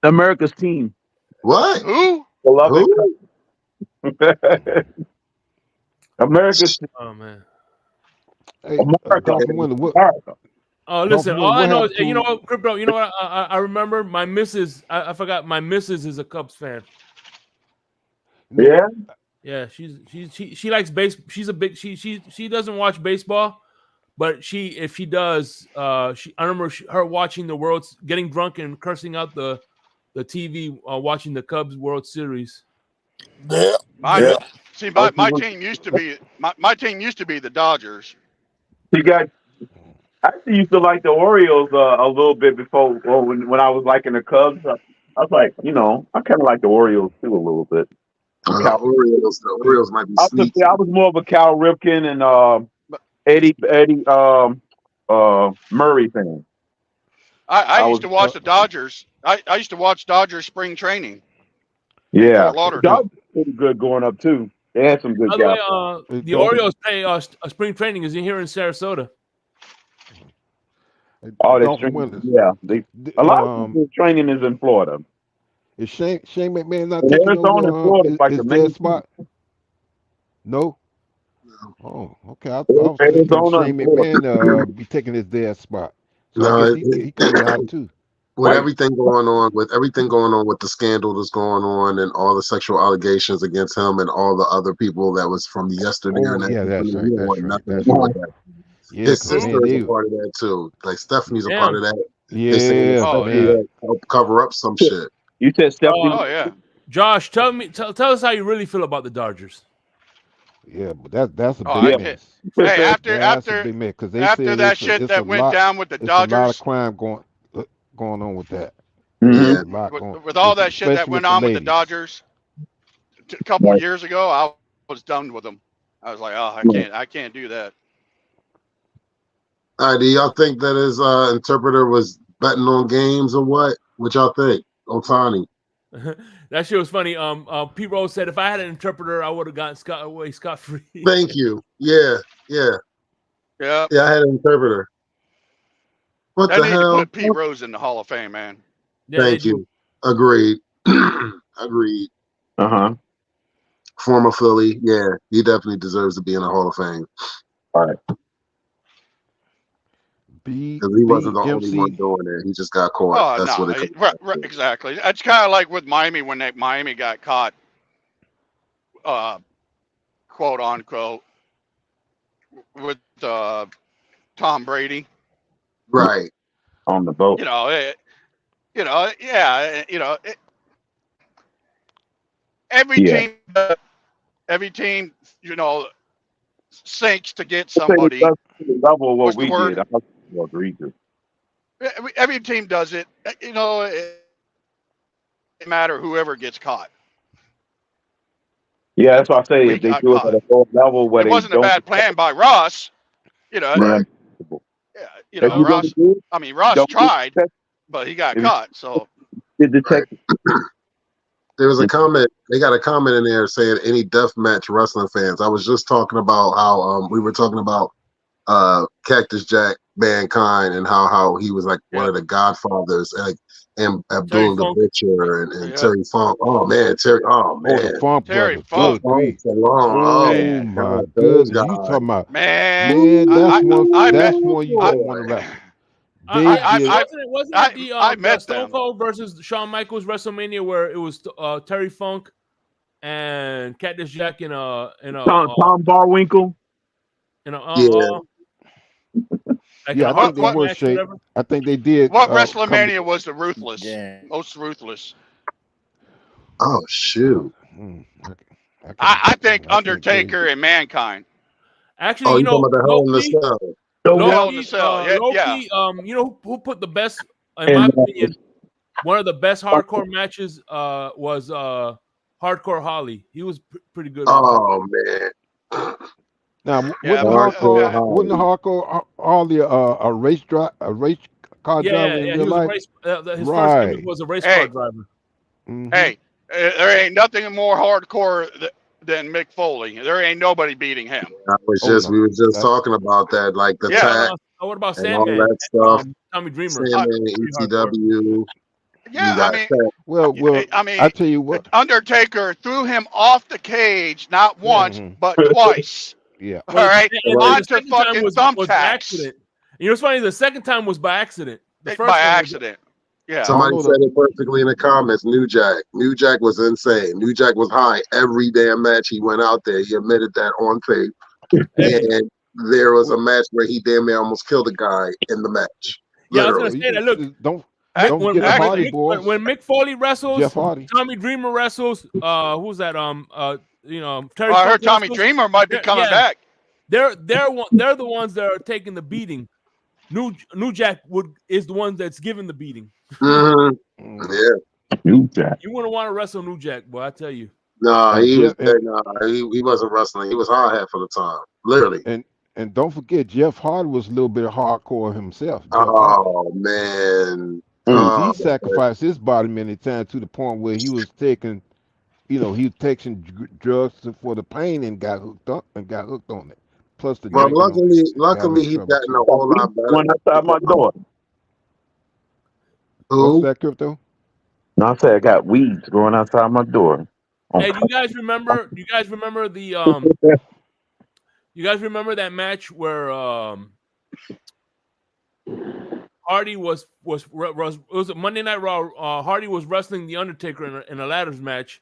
America's team. What? Who? Beloved Who? America's team. Oh man. Hey, America. Dolphin Winter, what? America. Oh, listen. Dolphin All Winter, I what know happened is, you know to? what, Crypto. You know what? I remember my missus. I forgot my missus is a Cubs fan. Yeah. Yeah, she likes base. She's a big. She doesn't watch baseball, but if she does, I remember her watching the Worlds, getting drunk and cursing out the TV, watching the Cubs World Series. My team used to be my team used to be the Dodgers. I actually used to like the Orioles a little bit before. Well, when I was liking the Cubs, I was like, I kind of like the Orioles too a little bit. The Orioles might be sneaky. I was more of a Cal Ripken and Eddie Murray fan. I used to watch the Dodgers. I used to watch Dodgers spring training. Yeah, Fort Lauderdale. Dodgers pretty good going up too. They had some good By the guys. way, the Orioles play spring training is in here in Sarasota. Oh, they Dolphin training. Winters. Yeah, a lot of people training is in Florida. Is Shane McMahon not taking Arizona, over Florida, like his the dead main spot? No. Oh, okay. I was thinking Arizona Shane and Florida. McMahon be taking his dead spot. So I No, guess he can get out too. with everything going on with the scandal that's going on and all the sexual allegations against him and all the other people that was from yesteryear. Oh, yeah, that's right. He don't That's want right. nothing to That's do right. with that. Yeah, His 'cause, sister man, is a part of that too. Like Stephanie's a Damn. part of that. Yeah, They say that Oh, Stephanie yeah. helped cover up some shit. You said Stephanie. Oh yeah. Josh, tell us how you really feel about the Dodgers. yeah, but that's a Oh, big I mess. can't. Hey, That's a big mess because they after said that shit that went down with the it's a lot of Dodgers, crime going on with that. Yeah. A lot going, with all that shit that especially went the on with the ladies. Dodgers a couple of years ago, I was done with them. I was like, oh, I can't do that. All right, do y'all think that his interpreter was betting on games or what? What y'all think? Otani. That shit was funny. Pete Rose said if I had an interpreter, I would have gotten scot free. Thank you. Yeah. Yeah. Yeah, I had an interpreter. What They the need hell? to put Pete Rose in the Hall of Fame, man. Yeah, Thank you. Agreed. Agreed. Former Philly. Yeah, he definitely deserves to be in the Hall of Fame. All right. Because he wasn't the only one doing it. He just got caught. Oh, That's no. what it Right, exactly. That's kind of like with Miami when Miami got caught, quote unquote, with Tom Brady. Right. On the boat. Every team, sinks to get somebody. The level of what What's the we word? did. I agree to. Every team does it. matter whoever gets caught. Yeah, that's why I say We if they got do it at caught. a lower level where It they wasn't a don't, bad plan by Ross. You know, Right. yeah, if you're gonna Ross. do it, I mean, Ross don't tried, but he got if you caught. So did Right. detect There was a comment. They got a comment in there saying any deathmatch wrestling fans. I was just talking about how we were talking about Cactus Jack, Mankind, and how he was like one of the godfathers, like and Terry Abdul the Funk. Butcher and yeah, Terry Funk. Oh man, Terry. Oh Oh, the man, Funk Terry brothers. the Funk. Good Funk grief. alone. Oh Hey, Oh my my God, those goodness. You guys. talking about, man, man, I met that's one you I don't want to wrestle. They I did wasn't it I the met Stone them. Cold versus Shawn Michaels WrestleMania where it was Terry Funk and Cactus Jack Tom Barwinkle. Yeah, like in yeah, a I think they hardcore were match or shaped. whatever. I think they did What come WrestleMania was the ruthless, Damn. most ruthless? oh shoot. I think I can't tell you. Undertaker and Mankind. Actually, Oh, you you talking know, about the Hell in the Cell? So Hell in the Cell. Yeah, yeah. You know who put the best, in my and opinion, one of the best hardcore matches was Hardcore Holly. He was pretty good on hard. Oh man. Now, Yeah, wasn't but Hardcore wasn't the Holly. hardcore Harley a race car driver in Yeah. real He was a life? race. His first gimmick Right. was a race car hey, driver. Hmm. hey, there ain't nothing more hardcore than Mick Foley. There ain't nobody beating him. Oh no, We were just that's talking about that, like the Yeah, tag What about and all Sandman? that stuff. Tommy Dreamer. I, Sandman, Pretty hardcore. ECW. You yeah. I got mean, that. well. I I mean, tell you what. Undertaker threw him off the cage not Yeah. once Hmm. but twice. Yeah. All Well, right, and the onto second time fucking was by thumbtacks accident. You know what's funny? The second time was by accident. The by first one was accident. Yeah. I don't Somebody know said it perfectly in the comments. New Jack. New Jack was insane. New Jack was high every damn match he went out there. He admitted that on tape. hey, And there was a match where he damn near almost killed a guy in the match. yeah, I was gonna Literally. say that. Look, don't Ac- don't forget the Hardy Actually, Boys. when Mick Foley wrestles, Jeff Hardy. Tommy Dreamer wrestles. Who's that? Terry I Funk heard Tommy wrestles. Dreamer might be coming Yeah, back. they're the ones that are taking the beating. New Jack is the one that's giving the beating. Mm-hmm. Mm. Yeah. New Jack. You wouldn't want to wrestle New Jack, boy. I tell you. No, And he was Jeff and no, he wasn't wrestling. He was hard hat for the time. Literally. and and don't forget Jeff Hardy was a little bit hardcore himself. Jeff Hardy, Oh man. because he Oh sacrificed his body many times to the point where he was taking, he was taking drugs for the pain and got hooked up and got hooked on it. Plus the well drinking got him in luckily he's trouble gotten a too. whole lot better. One outside my door. What's Who? that, Crypto? No, I said I got weeds growing outside my door. Hey, do you guys remember? Do you guys remember the You guys remember that match where Hardy was it Monday Night Raw? Hardy was wrestling the Undertaker in a ladders match.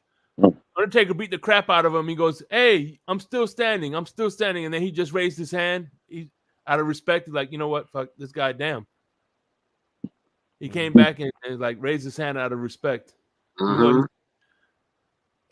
Undertaker beat the crap out of him. He goes, "Hey, I'm still standing. I'm still standing." And then he just raised his hand. He, out of respect, he's like, "You know what? Fuck this guy. Damn." He came back and like raised his hand out of respect. Mm-hmm.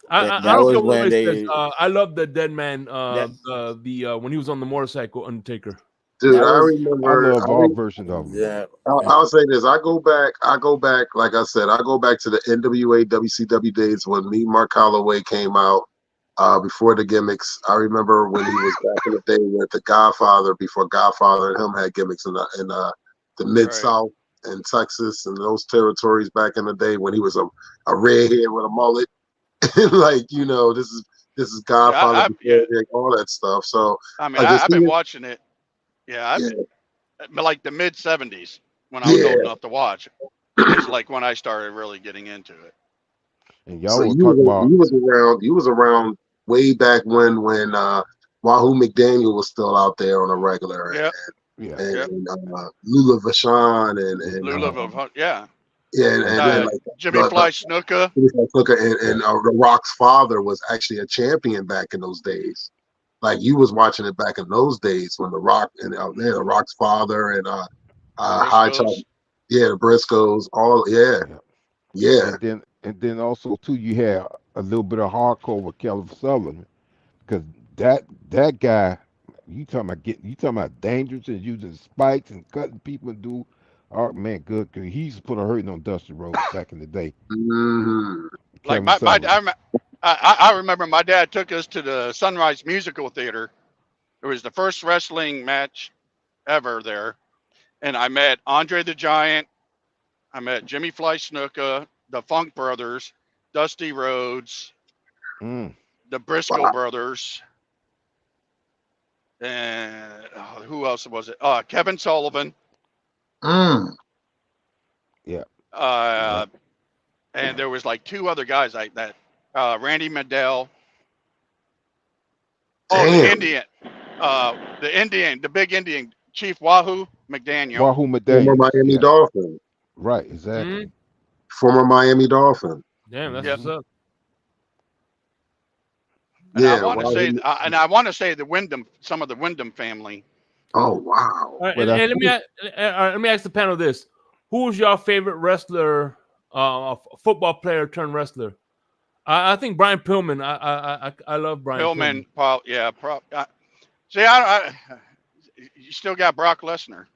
I That don't was care what when nobody says. they I love the dead man. that When he was on the motorcycle, Undertaker. Dude, that I was I remember. love all versions of them. yeah. I'll say this. I go back. Like I said, I go back to the NWA WCW days when me, Mark Holloway came out. Before the gimmicks, I remember when he was back in the day with the Godfather. Before Godfather and him had gimmicks in the Mid Right. South and Texas and those territories back in the day when he was a redhead with a mullet. Like this is Godfather before all that stuff. So I mean, like to I've see been it, watching it. Yeah, like the mid '70s when I was yeah. old enough to watch. It's like when I started really getting into it. And So y'all will talk about you was around way back when Wahoo McDaniel was still out there on a regular Yep. yeah. Yep. and Lula Vachon and Lula, yeah. and then like Jimmy Fly Snuka. and The Rock's father was actually a champion back in those days. Like you was watching it back in those days when The Rock and The Rock's father and High Top, Briscoes. the Briscoes, all yeah. And then also too, you had a little bit of hardcore with Kelvin Sullivan, because that guy, you talking about dangerous and using spikes and cutting people and do Oh man, good. He used to put a hurting on Dusty Rhodes back in the day. Mm-hmm. Like Kevin Sullivan. I remember my dad took us to the Sunrise Musical Theater. It was the first wrestling match ever there, and I met Andre the Giant. I met Jimmy Fly Snuka, the Funk Brothers, Dusty Rhodes, Mm. the Briscoe Brothers, and who else was it? Kevin Sullivan. Mm. Yeah. And there was like two other guys like that. Randy Mandel. Oh, Damn. the Indian, the big Indian, Chief Wahoo McDaniel. Wahoo Former McDaniel. Miami Yeah. Dolphin. Right. Exactly. Mhm. Former Miami Dolphin. Damn, that's Yep. what's up. And Yeah. I want to say, the Wyndham, some of the Wyndham family. Oh wow. All right, Well, and let me ask the panel this: who's your favorite wrestler, football player turned wrestler? I think Brian Pillman. I love Brian Pillman. Pillman. See, you still got Brock Lesnar.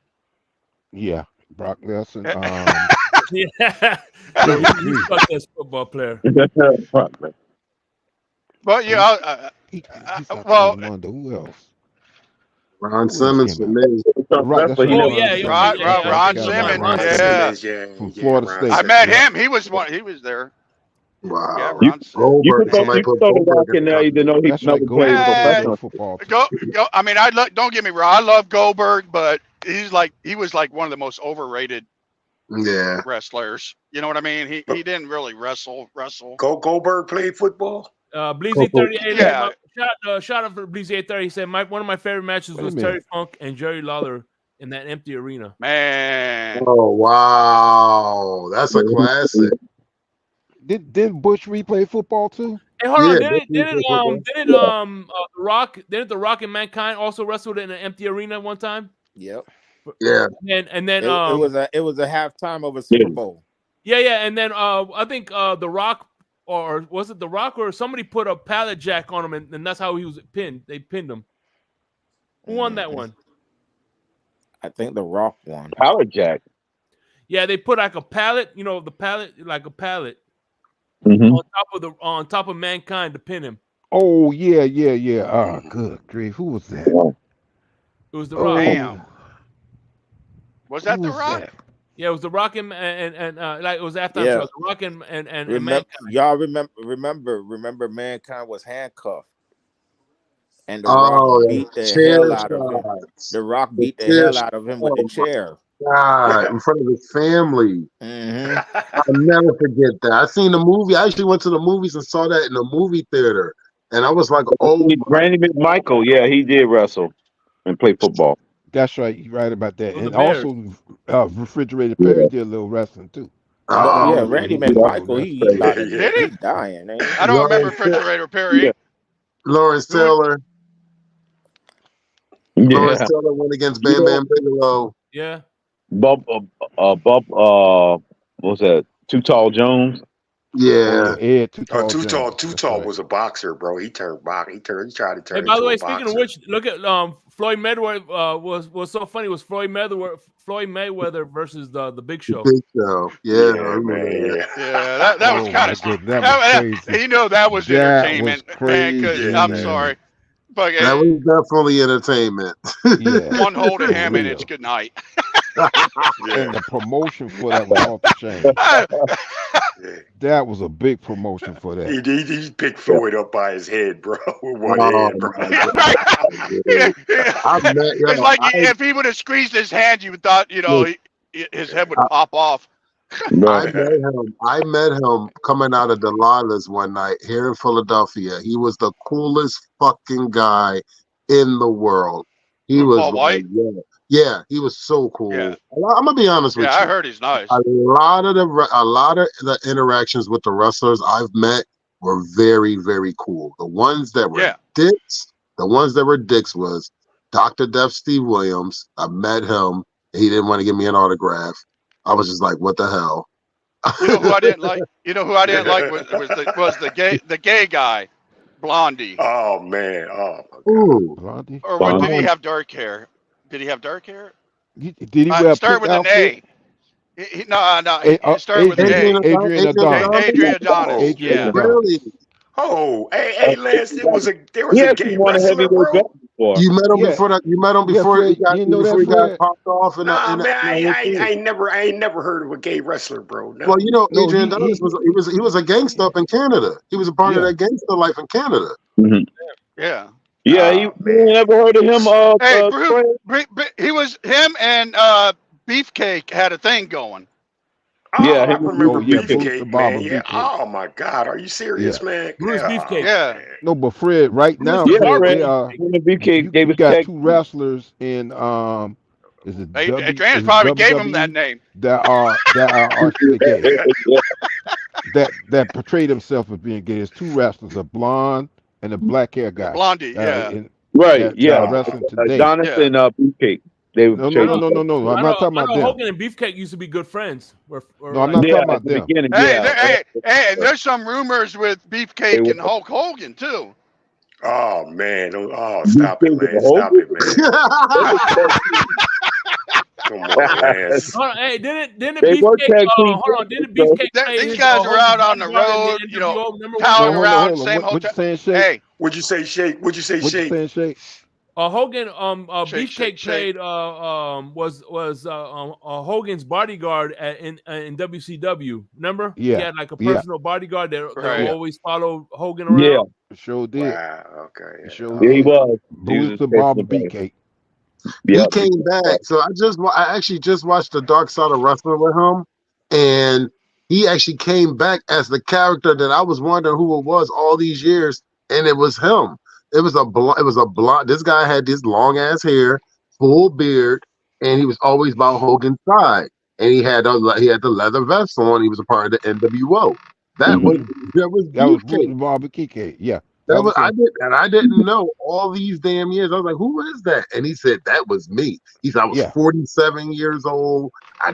Yeah. Brock Nelson. Yeah, he's fucked this football player. But yeah, well, who else? Ron Simmons for me. Right, that's right. Oh yeah, Ron Simmons. From Florida State. I met him. He was there. Wow. Yeah, Ron Simmons. Goldberg. You can throw the Rock in there, even though he never played professional football. Go. I mean, don't get me wrong. I love Goldberg, but he was like one of the most overrated wrestlers. You know what I mean? He didn't really wrestle. Goldberg played football. Bleezy 38. Yeah. Shout out for Bleezy 830. He said one of my favorite matches was Terry Funk and Jerry Lawler in that empty arena. Man. Oh wow, that's a classic. Did Bush replay football too? Hey, hold on. Didn't The Rock and Mankind also wrestled in an empty arena one time? Yep. Yeah. And then it was a halftime of a Super Bowl. Yeah. And then I think The Rock, or was it The Rock, or somebody put a pallet jack on him, and that's how he was pinned. They pinned him. Who won that one? I think The Rock won. Pallet jack. Yeah, they put like a pallet, the pallet, like a pallet, on top of Mankind to pin him. Oh yeah. Good grief. Who was that? It was The Rock. Damn. Was that The Rock? That? Yeah, it was The Rock and like it was after The Rock and Mankind. Y'all remember Mankind was handcuffed. And The Rock beat the hell out of him. The Rock beat the hell out of him with the chair. God, in front of his family. Mm-hmm. I'll never forget that. I seen the movie. I actually went to the movies and saw that in the movie theater. And I was like, oh. Randy McMichael, yeah, he did wrestle and play football. That's right. You're right about that. And also, Refrigerator Perry did a little wrestling too. Yeah, Randy McMichael, he dying. I don't remember Refrigerator Perry. Lawrence Taylor. Lawrence Taylor went against Bam Bam Bigelow. Yeah. What was that? Too Tall Jones. Yeah. Too Tall. Too Tall was a boxer, bro. He tried to turn. Hey, by the way, speaking of which, look at Floyd Mayweather. Was so funny. Was Floyd Mayweather versus the Big Show. Big Show. Yeah, man. Yeah, that was kind of crazy. That was entertainment, man. Because I'm sorry. But, that was definitely entertainment. Yeah. One hold of him and it's good night. And the promotion for that was off the chain. That was a big promotion for that. He picked Floyd up by his head, bro. With one hand, bro. It's like if he would have squeezed his hand, you thought, his head would pop off. I met him coming out of Delilah's one night here in Philadelphia. He was the coolest fucking guy in the world. He was Paul White? Yeah, he was so cool. Yeah. I'm gonna be honest with you. Yeah, I heard he's nice. A lot of the interactions with the wrestlers I've met were very, very cool. The ones that were dicks was Dr. Death Steve Williams. I met him. He didn't want to give me an autograph. I was just like, what the hell? You know who I didn't like? Was the gay guy, Blondie. Oh man. Blondie. Or did he have dark hair? Did he have dark hair? Did he wear start with an A? No. It started with Adrian J. Adonis. Adrian Adonis. Oh, Adrian Yeah. Adonis. Really? oh, hey, Lance, there was He a actually gay won a wrestler, heavyweight belt bro. before. You met him Yeah, before that. You met him yeah, before he Fred. got You know that, Fred? popped off in Nah, man, No, I ain't never heard of a gay wrestler, bro. Well, No. you know, No, Adrian Adonis he was a gangster up in Canada. He was a part of yeah. that gangster life in Canada. Mhm. Yeah. Yeah, Oh you man. never heard of him? Hey, Fred? he was him and Beefcake had a thing going. Yeah, Oh, I him and Oh remember yeah, Beefcake. Bruce the Beefcake, Barber man. Yeah. Beefcake. Oh my God, are you serious, Yeah. man? Bruce Oh Beefcake. Yeah. man. No, but Fred, right Bruce now, the Yeah, Fred, Barber Fred. they Beefcake. Him and Beefcake gave you us got tag. two wrestlers in is it Adrian's is it probably gave him that WWE name. that are actually gay Yeah. that portray themselves as being gay. There's two wrestlers, a blonde and a black hair The guy Blondie. Yeah. Right. that are Yeah. wrestling today. Adonis Yeah. and Beefcake. They No, no, I portrayed no, know. no, each no, other. no. I'm I not know. talking I about know. them. Hogan and Beefcake used to be good friends. Or No, I'm like. not Yeah, talking at about the them. beginning. Hey, Yeah. and there's some rumors with They Beefcake were and Hulk Hogan too. Oh man. Oh, stop it, Beefcake and Lance. Stop Hogan. it, man. Come on, Lance. Hold on, hey, didn't They were Beefcake? tag team Hold on, didn't champions. Beefcake play These his guys are Hogan's out on the bodyguard in the road, NWO? Remember when No, palling hold on, around, hold on. same What you hotel. saying, Shake? Hey, What'd you say, Shake? What'd you say, What you Shake? saying, Shake? Hogan shake. Beefcake played was Hogan's bodyguard in WCW. Remember, he Yeah, had like a yeah, personal bodyguard that right. yeah. always followed Hogan Yeah. around. Sure did. Wow. Okay. Sure Yeah, he did. was. He was Bruce a the special Barber guy. Beefcake. He Yeah. came back. So I actually just watched the Dark Side of Wrestling with him, and he actually came back as the character that I was wondering who it was all these years, and it was him. It was a blonde. This guy had this long ass hair, full beard, and he was always by Hogan's side. And he had the leather vest on. He was a part of the NWO. That was That was Bruce Beefcake. the Barber Beefcake. Yeah, That that was was him. I didn't know all these damn years. I was like, who is that? And he said that was me. He said I was Yeah. 47 years old. I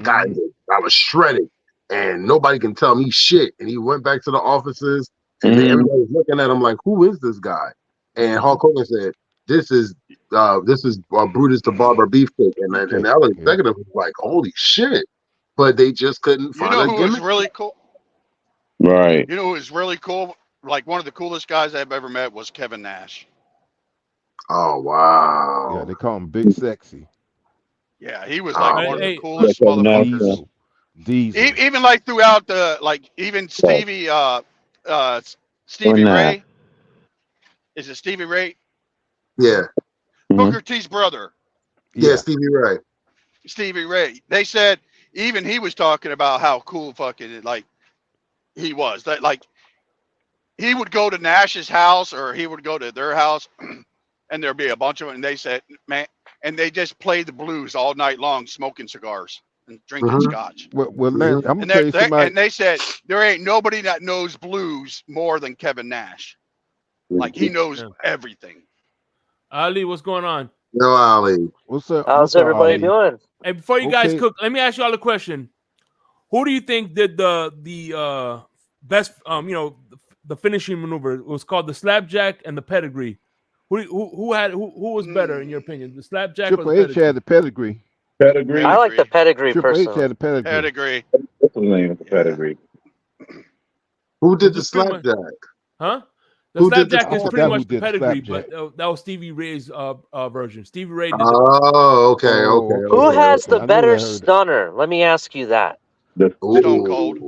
was shredded, and nobody can tell me shit. And he went back to the offices, and everybody was looking at him like, who is this guy? And Hulk Hogan said, this is Brutus the Barber Beefcake, and Beefcake. the other Yeah. executive was like, holy shit! But they just couldn't You find know a who was gimmick. really cool? Right. You know who was really cool? Like one of the coolest guys I've ever met was Kevin Nash. Oh wow! Yeah, they call him Big Sexy. Yeah, he was like one of the Hey, coolest Kevin Nash, motherfuckers. Diesel. Even like throughout the even Stevie Stevie Nah. Ray. Is it Stevie Ray? Yeah, Booker T's brother. yeah, Stevie Ray. Stevie Ray. They said even he was talking about how cool fucking like he was. That like he would go to Nash's house or he would go to their house and there'd be a bunch of them and they said, man, and they just played the blues all night long, smoking cigars and drinking scotch. Well, Lance, I'm And, gonna tell you somebody. and they said there ain't nobody that knows blues more than Kevin Nash. Like he knows everything. Ali, what's going on? No, Ali. What's up? How's What's up, everybody Ali? doing? Hey, before you guys Okay. cook, let me ask you all a question. Who do you think did the best the finishing maneuver? It was called the slapjack and the pedigree. Who was better in your opinion? The slapjack or Triple the H had the pedigree. Pedigree. I like the pedigree Triple H personally. had the pedigree. Pedigree. What's his name? Pedigree. Who did It's the just pretty much- slapjack? Huh? The Who did the slapjack is I pretty forgot much who the did the pedigree, slapjack. but that was Stevie Ray's version. Stevie Ray did Oh, okay, Oh, okay. okay. Who okay, has okay. the I knew better I heard it. stunner? Let me ask you that. Stone Cold.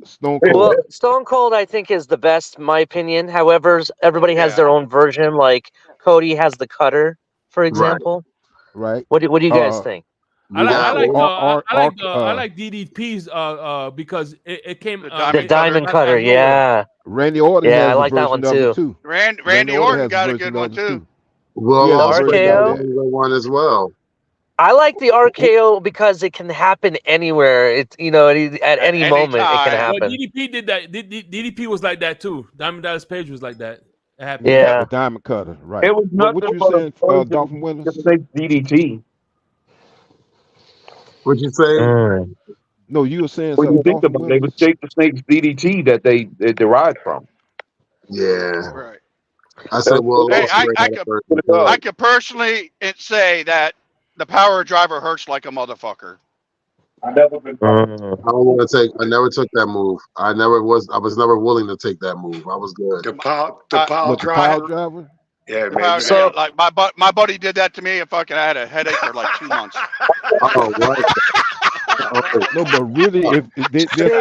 Stone Well, Cold. Stone Cold, I think, is the best, in my opinion. However, everybody has Yeah. their own version. Like Cody has the cutter, for example. Right. What do you guys think? I like DDP's because it came The diamond cutter, yeah. Randy Orton Yeah, has I a like that version one of it too. too. Randy Orton has got a version good one of it too. Well, He has a The version RKO? of that. one as well. I like the RKO because it can happen anywhere. It's at any moment it can time. happen. Well, DDP did that. DDP was like that too. Diamond Dallas Page was like that. It happened. Yeah. The diamond cutter, right. It was What nothing you but saying, a version Dolphin of Winters? DDT. What'd you say? No, you were saying When something, you think Dolphin about it, it was Winters? Jake the Snake's DDT that they derived from. Yeah. Right. I said, well, Hey, also Ray I had a version too. I could personally say that the power driver hurts like a motherfucker. I never been. I don't want to take. I never took that move. I was never willing to take that move. I was good. The pile What, the pile driver. driver? Yeah, man. You So like my buddy did that to me, and fucking I had a headache for like 2 months. Oh, what? Oh, No, but really, if they do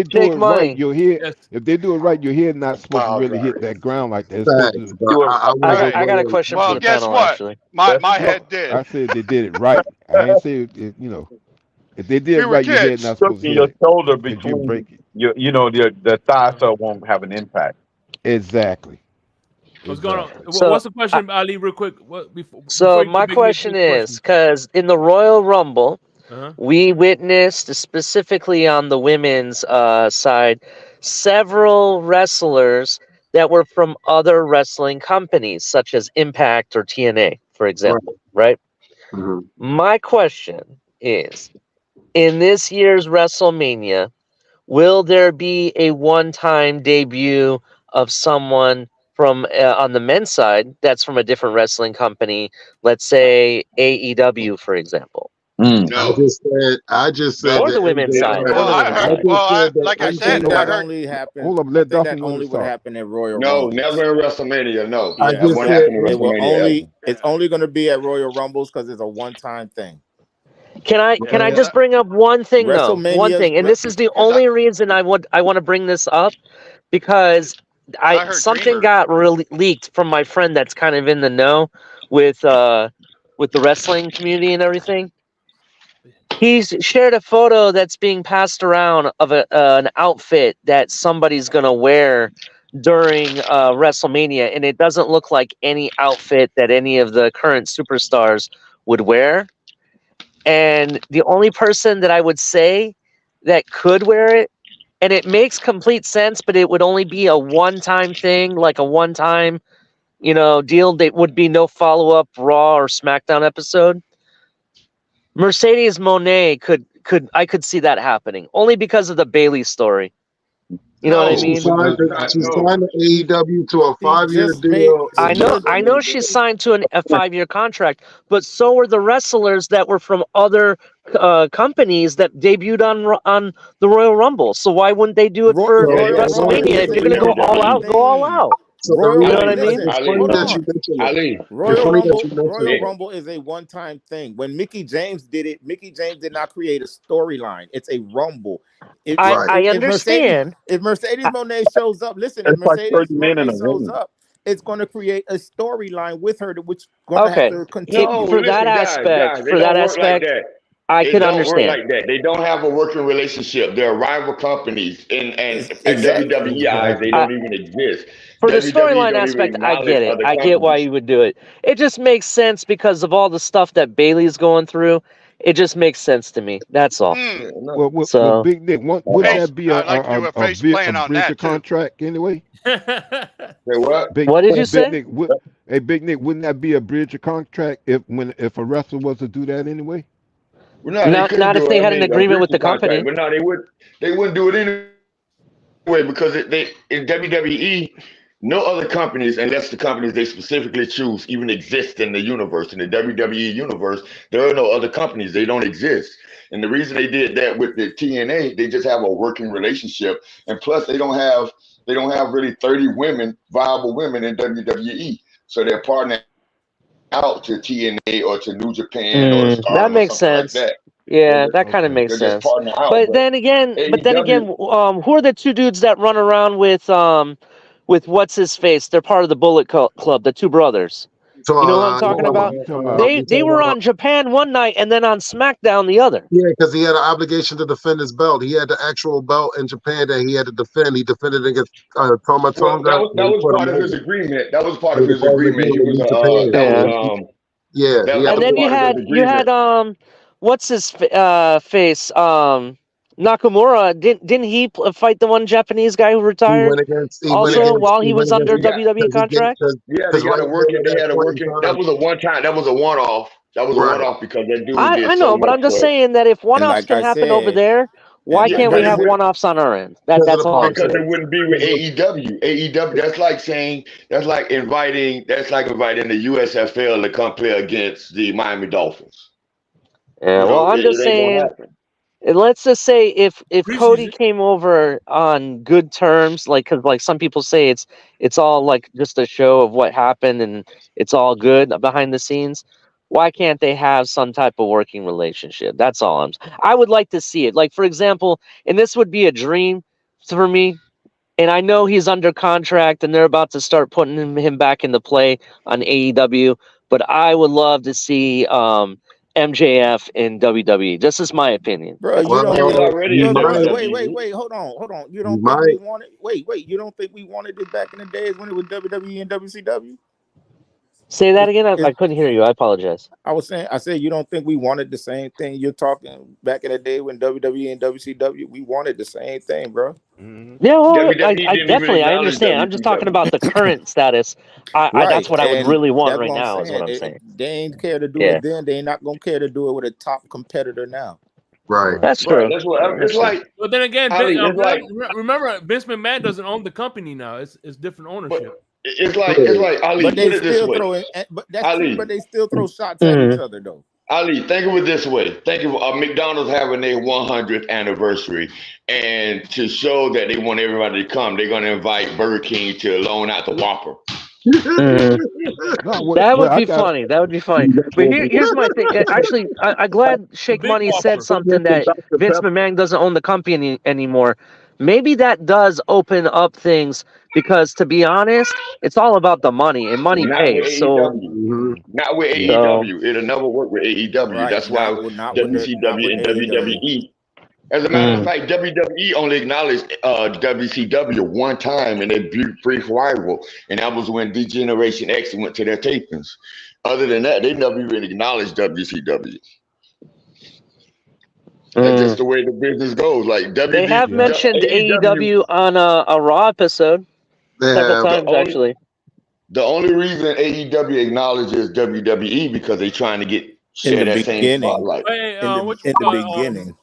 Jake it right, Money. your head. Yes. If they do it right, your head not the supposed to pile really hit driver. that ground like that. It's supposed thanks. to. But I Right. I got a wasn't question Well, for the guess panel. what? Actually, My No, head did. I said they did it right. I ain't say it, if they did We it were right, your head kids. not supposed to In hit your it shoulder because you between break it. the thigh, so it won't have an impact. Exactly. What's going on? so What's the question, Ali? Real quick. What before so you my get Big Nick question his is, because in the Royal Rumble, Uh-huh. we witnessed, specifically on the women's side, several wrestlers that were from other wrestling companies, such as Impact or TNA, for example, right? Mhm. My question is, in this year's WrestleMania, will there be a one-time debut of someone from on the men's side that's from a different wrestling company, let's say AEW, for example, No. I just said No. or that the women's MJF. side? Well, I heard. I just Well, said that like I I said, think MJF. I that heard. only happens. Hold up, I let think that Dolphin only Winners would talk. happen at Royal No, Rumbles. never in WrestleMania. No, I Yeah, that just won't said happen in it will WrestleMania ever. only. It's only going to be at Royal Rumbles because it's a one-time thing. Can I just bring up one thing though? One WrestleMania's thing, and this is the Because only reason I want to bring this up, because I heard something Dreamer. got really leaked from my friend that's kind of in the know with the wrestling community and everything. He's shared a photo that's being passed around of an outfit that somebody's gonna wear during WrestleMania, and it doesn't look like any outfit that any of the current superstars would wear. And the only person that I would say that could wear it, and it makes complete sense, but it would only be a one-time thing, like a one-time, deal. That would be no follow-up Raw or SmackDown episode. Mercedes Monet I could see that happening only because of the Bailey story. You know what I No, She mean? signed no. to AEW to a She 5-year just made. deal. She just. I know she's signed to a 5-year contract, but so were the wrestlers that were from other companies that debuted on the Royal Rumble. So why wouldn't they do it for Royal Rumble WrestleMania? is If a you're gonna go all one-time out, go all thing. out. So the Royal, You know what reason I mean? listen, it's Ali, funny hold that on. you mentioned it. Ali. It's funny that you Royal mentioned it. Rumble is a one-time thing. When Mickey James did it, Mickey James did not create a storyline. It's a Rumble. Right. I understand. If Mercedes Monet shows up, listen, if It's like Mercedes 30 men in Monet a shows ring. up, it's going to create a storyline with her, which going to have Okay, to continue. for that aspect, They don't work like that. I It can don't work understand. like that. They don't have a working relationship. They're rival companies, and at WWE eyes, they Exactly. I, don't even exist. for the WWE storyline don't even aspect, I acknowledge get it. other I get why companies. you would do it. It just makes sense because of all the stuff that Bailey's going through. It just makes sense to me. That's all. Yeah, Well, no. well, So Big Nick, wouldn't Face. that be I'd like to do a face a playing on bridge that of too. contract anyway? Say what? Big what did you Big say? Nick, hey Big Nick, wouldn't that be a bridge of contract if a wrestler was to do that anyway? Well, no, they couldn't Not if do it. they I had an mean, a agreement with breach the of contract, company. but no, they wouldn't do it anyway because they in WWE, no other companies, unless the companies they specifically choose, even exist in the universe. In the WWE universe, there are no other companies. They don't exist. And the reason they did that with the TNA, they just have a working relationship, and plus they don't have really 30 women, viable women in WWE. So they're partnering out to TNA or to New Japan or to That Stardom or makes something like sense. that. Yeah, that kind of Okay. makes They're just sense. partnering out. But But then again, AEW, who are the two dudes that run around with what's his face? They're part of the Bullet Club, the two brothers. So You know who I'm talking about? You talking about? They were on Japan one night and then on SmackDown the other. yeah, because he had an obligation to defend his belt. He had the actual belt in Japan that he had to defend. He defended against Toma well, Tonga. that And he was put him part of his over. agreement. That was part He of was his part of the agreement. He agreement with was New Japan. Yeah. Yeah, he had that And was then part of his you agreement. had what's his face Nakamura. Didn't he fight the one Japanese guy who retired he went also against while he was under He got WWE contract? yeah, because they got right a there working. at They that had a point in working. That time, was a one time. That was a one off. That was a right. one off because that dude did I so know, but much I'm just for. saying that if And one-offs like can I happen over said, there, why and Yeah, can't like we I but it have said, would one-offs on our end? Because of That's the all I'm because saying. it wouldn't be with AEW. AEW. That's like saying that's like inviting. That's like inviting the USFL to come play against the Miami Dolphins. Yeah, well, I'm just it ain't gonna saying. happen. Let's just say if Cody Preseason. came over on good terms, like because like some people say it's all like just a show of what happened and it's all good behind the scenes. Why can't they have some type of working relationship? That's all I would like to see it. Like for example, and this would be a dream for me. And I know he's under contract and they're about to start putting him back into play on AEW. But I would love to see MJF in WWE. This is my opinion. Bro, That's you just don't my He was think, opinion. already You in bro, might, wait, hold on. You you don't think we might. wanted, you don't think we wanted it back in the days when it was WWE and WCW? Say that again. It's, I couldn't hear you. I apologize. I said, you don't think we wanted the same thing you're talking back in the day when WWE and WCW, we wanted the same thing, bro. Yeah, well, WWE I didn't even definitely I acknowledge understand. I'm just talking about WCW. the current status. That's Right. what I would And really want that's right what I'm now. Is what saying. I'm saying. They ain't care to do Yeah, it then. They ain't not going to care to do it with a top competitor now. Right. that's Right. true. That's what it's That's true. like. But then again, Ali, it's like, remember Vince McMahon doesn't own the company now. It's different but ownership. it's like Ali. But they Put it this still way, throw it. But that's true. But Ali. they still throw shots at each Mhm. other, though. Ali, think of it this way. Think of McDonald's having their 100th anniversary, and to show that they want everybody to come, they're going to invite Burger King to loan out the Whopper. Mhm. No, That well, would I be got funny. That would be funny. But here's my thing. Actually, I'm glad The Shake big Money said Whopper. something that Vince McMahon doesn't own the company anymore. Maybe that does open up things because, to be honest, it's all about the money and money Not with pays. So, AEW. Mhm. Not with so AEW. It'll never work with AEW. Right. That's why Not with WCW and AEW. WWE. As a matter of mm, fact, WWE only acknowledged WCW one time in a brief rival, and that was when D-Generation X went to their tapings. Other than that, they never even acknowledged WCW. That's just mm. the way the business goes. Like They have yeah. mentioned AEW, AEW on a Raw episode They several have. the times, only actually. the only reason AEW acknowledges WWE because they're trying to get In share the that same beginning. spotlight. Hey, what you In the call it? beginning.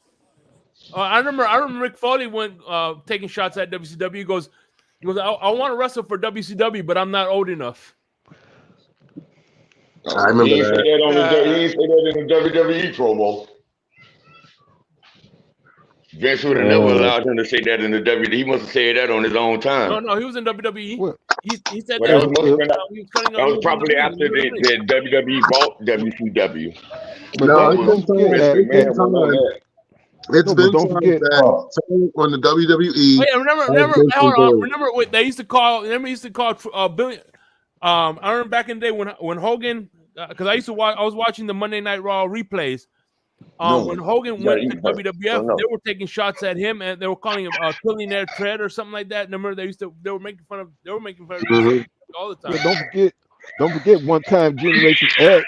I remember Rick Foley went taking shots at WCW. He goes, I want to wrestle for WCW, but I'm not old enough. I remember He ain't say that. that on he ain't say that in the WWE promo. Vince would have never allowed him to say that in the WWE. He must have said that on his own time. No, he was in WWE. Well, He said Well, that that when was must have been he was cutting that he was was in the probably ring. He after was in the ring. the WWE bought WCW. but No, That it's don't was been forget time. Vince that It's been McMahon went on time. that. It's no, but been don't time forget that Tony on the WWE Oh yeah, has been some hold on. boys. Remember what they used to call? Remember they used to call Billy. I remember back in the day when Hogan, because I used to watch. I was watching the Monday Night Raw replays. When No, Hogan you gotta went to eat first. So WWF, they no. were taking shots at him, and they were calling him Trillionaire Tread or something like that. Remember they were making fun of Mhm. all the yeah, time. don't forget one time Side Generation street.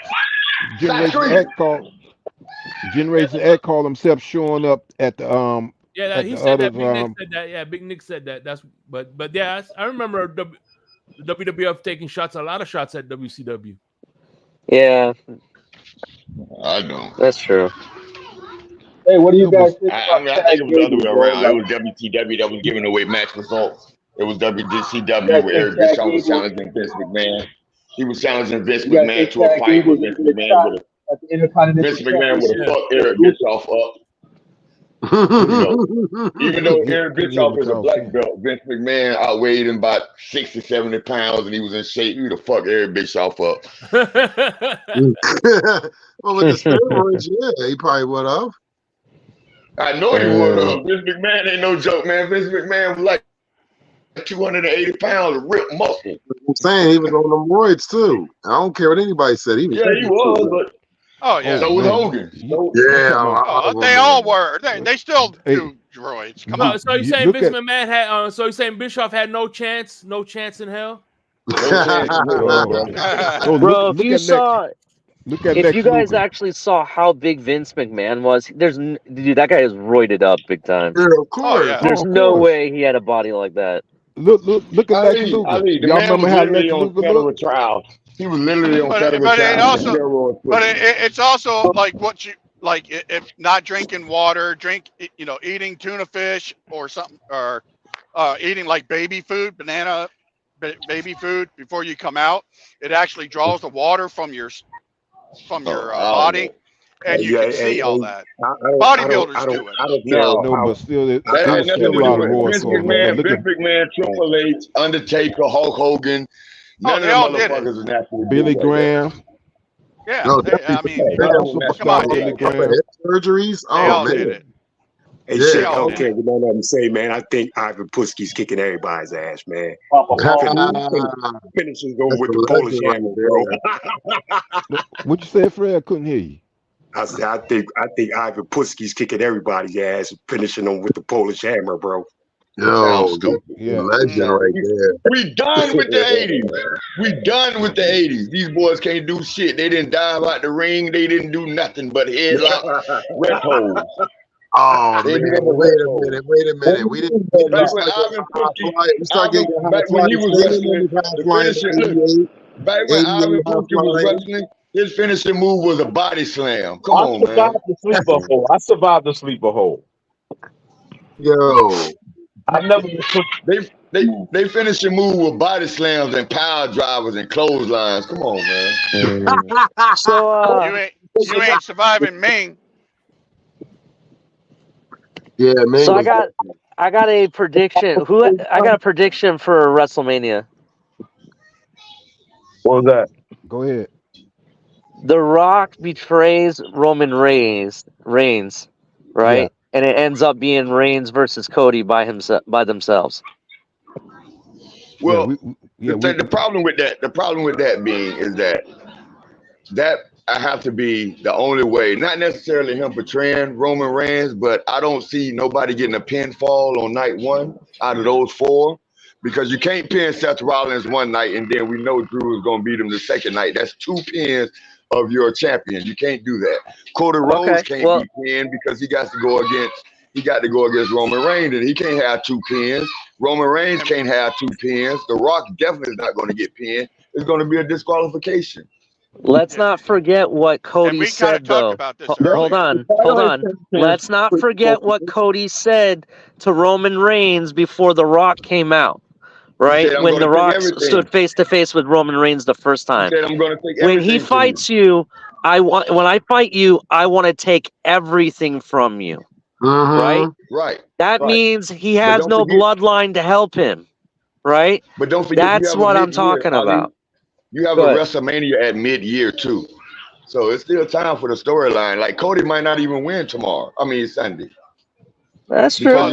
X called himself showing up Yeah, at he the said that. others Big Nick said that. Yeah, Big Nick said that. But yeah, I remember the WWF taking shots, a lot of shots at WCW. Yeah, I don't. that's true. Hey, what do you no, but guys think I about mean, I think Chad it was the other Gable, way bro? around. It Like, was WTW that was giving away match results. It was you guys WCW where think Eric Chad Bischoff was Gable? challenging Vince McMahon. He was challenging Vince You guys McMahon think to a Chad fight Gable where is a good shot at the Vince Intercontinental McMahon would Championship? have Yeah. fucked Against Eric Luther? Bischoff up. You know, even though Eric couldn't hear Bischoff what is a y'all black saying. belt, Vince McMahon outweighed him about 60, 70 pounds, and he was in shape. He would have fucked Eric Bischoff up. Well, with the steroids, yeah, he probably would have. I know he would have. Vince McMahon ain't no joke, man. Vince McMahon was like 280 pounds of ripped muscle. I'm saying he was on them roids too. I don't care what anybody said. He was Yeah, he definitely was, too. but Oh yeah. so was Man, Hogan. Yeah, talking about They all were. They still hey, do droids. Come so, on. so you saying look Vince at McMahon had? So you saying Bischoff had no chance in hell? No chance in hell, bro. oh Bro, look at if you Lex guys Luger. actually saw how big Vince McMahon was, dude, that guy is roided up big time. Yeah, of Oh course. yeah. There's Of no course. way he had a body like that. Look at Lex Luger. The Y'all man remember was how literally Lex on Luger federal looked? trial. He was literally on federal But it trial for also steroid but pushing. it's also like what you like if not drinking water, eating tuna fish or something, or eating like baby food, baby food before you come out. It actually draws the water from your I don't body, know. and you can see all that. Bodybuilders do it. I don't care. No, how, but still, it that was had nothing still to a do lot of with roars Vince for him because McMahon, look at Vince McMahon, Triple H, Undertaker, Hulk Hogan. None they of all them did it. motherfuckers is naturally Billy built like that. Graham. Yeah, No, I mean, None of them come on, Superstar naturally Billy built like that. Graham. hip surgeries. they Oh all man, did it. Hey, yeah. shit, They I all don't did care it. what none of them say, man. I think Ivan Putski's kicking everybody's ass, man. Finishing over That's with a the Polish legend right hammer, there. bro. What you said, Fred? I couldn't hear you. I said, I think Ivan Putski's kicking everybody's ass and finishing them with the Polish hammer, bro. Yo, Sounds stupid. Yeah. legend right there. We done with the 80s. We done with the 80s. These boys can't do shit. They didn't dive out the ring. They didn't do nothing but headlock, rest holds. Oh They man, did them with wait rest a holds. minute, wait a minute. We didn't get we Back when start getting Ivan high Putski, flying. We start getting high back when he flying. was wrestling, High the flying finishing, in look, 88, back when 88 Ivan high Putski was flying. wrestling, his finishing move was a body slam. Come I on, man. survived the sleeper hole. I survived the sleeper hole. Yo, I never took. They finishing move with body slams and power drivers and clotheslines. Come on, man. So You ain't surviving Ming. yeah, man. so I got a prediction. I got a prediction for WrestleMania. What was that? Go ahead. The Rock betrays Roman Reigns, right? Yeah. And it ends up being Reigns versus Cody by themselves. Well, the problem with that being is that I have to be the only way. Not necessarily him portraying Roman Reigns, but I don't see nobody getting a pinfall on night one out of those four. Because you can't pin Seth Rollins one night and then we know Drew is going to beat him the second night. That's 2 pins of your champion. You can't do that. Cody Rhodes can't be pinned because he got to go against Roman Reigns, and he can't have 2 pins. Roman Reigns can't have 2 pins. The Rock definitely is not going to get pinned. It's going to be a disqualification. Let's not forget what Cody said, though. Hold on. Let's not forget what Cody said to Roman Reigns before The Rock came out. Right? When The Rock stood face to face with Roman Reigns the first time. When he fights you, when I fight you, I want to take everything from you. Right? Right. That means he has no bloodline to help him. Right? But don't forget, that's what I'm talking about. You have a WrestleMania at mid-year too. So it's still time for the storyline. Like Cody might not even win Sunday. That's true. Well,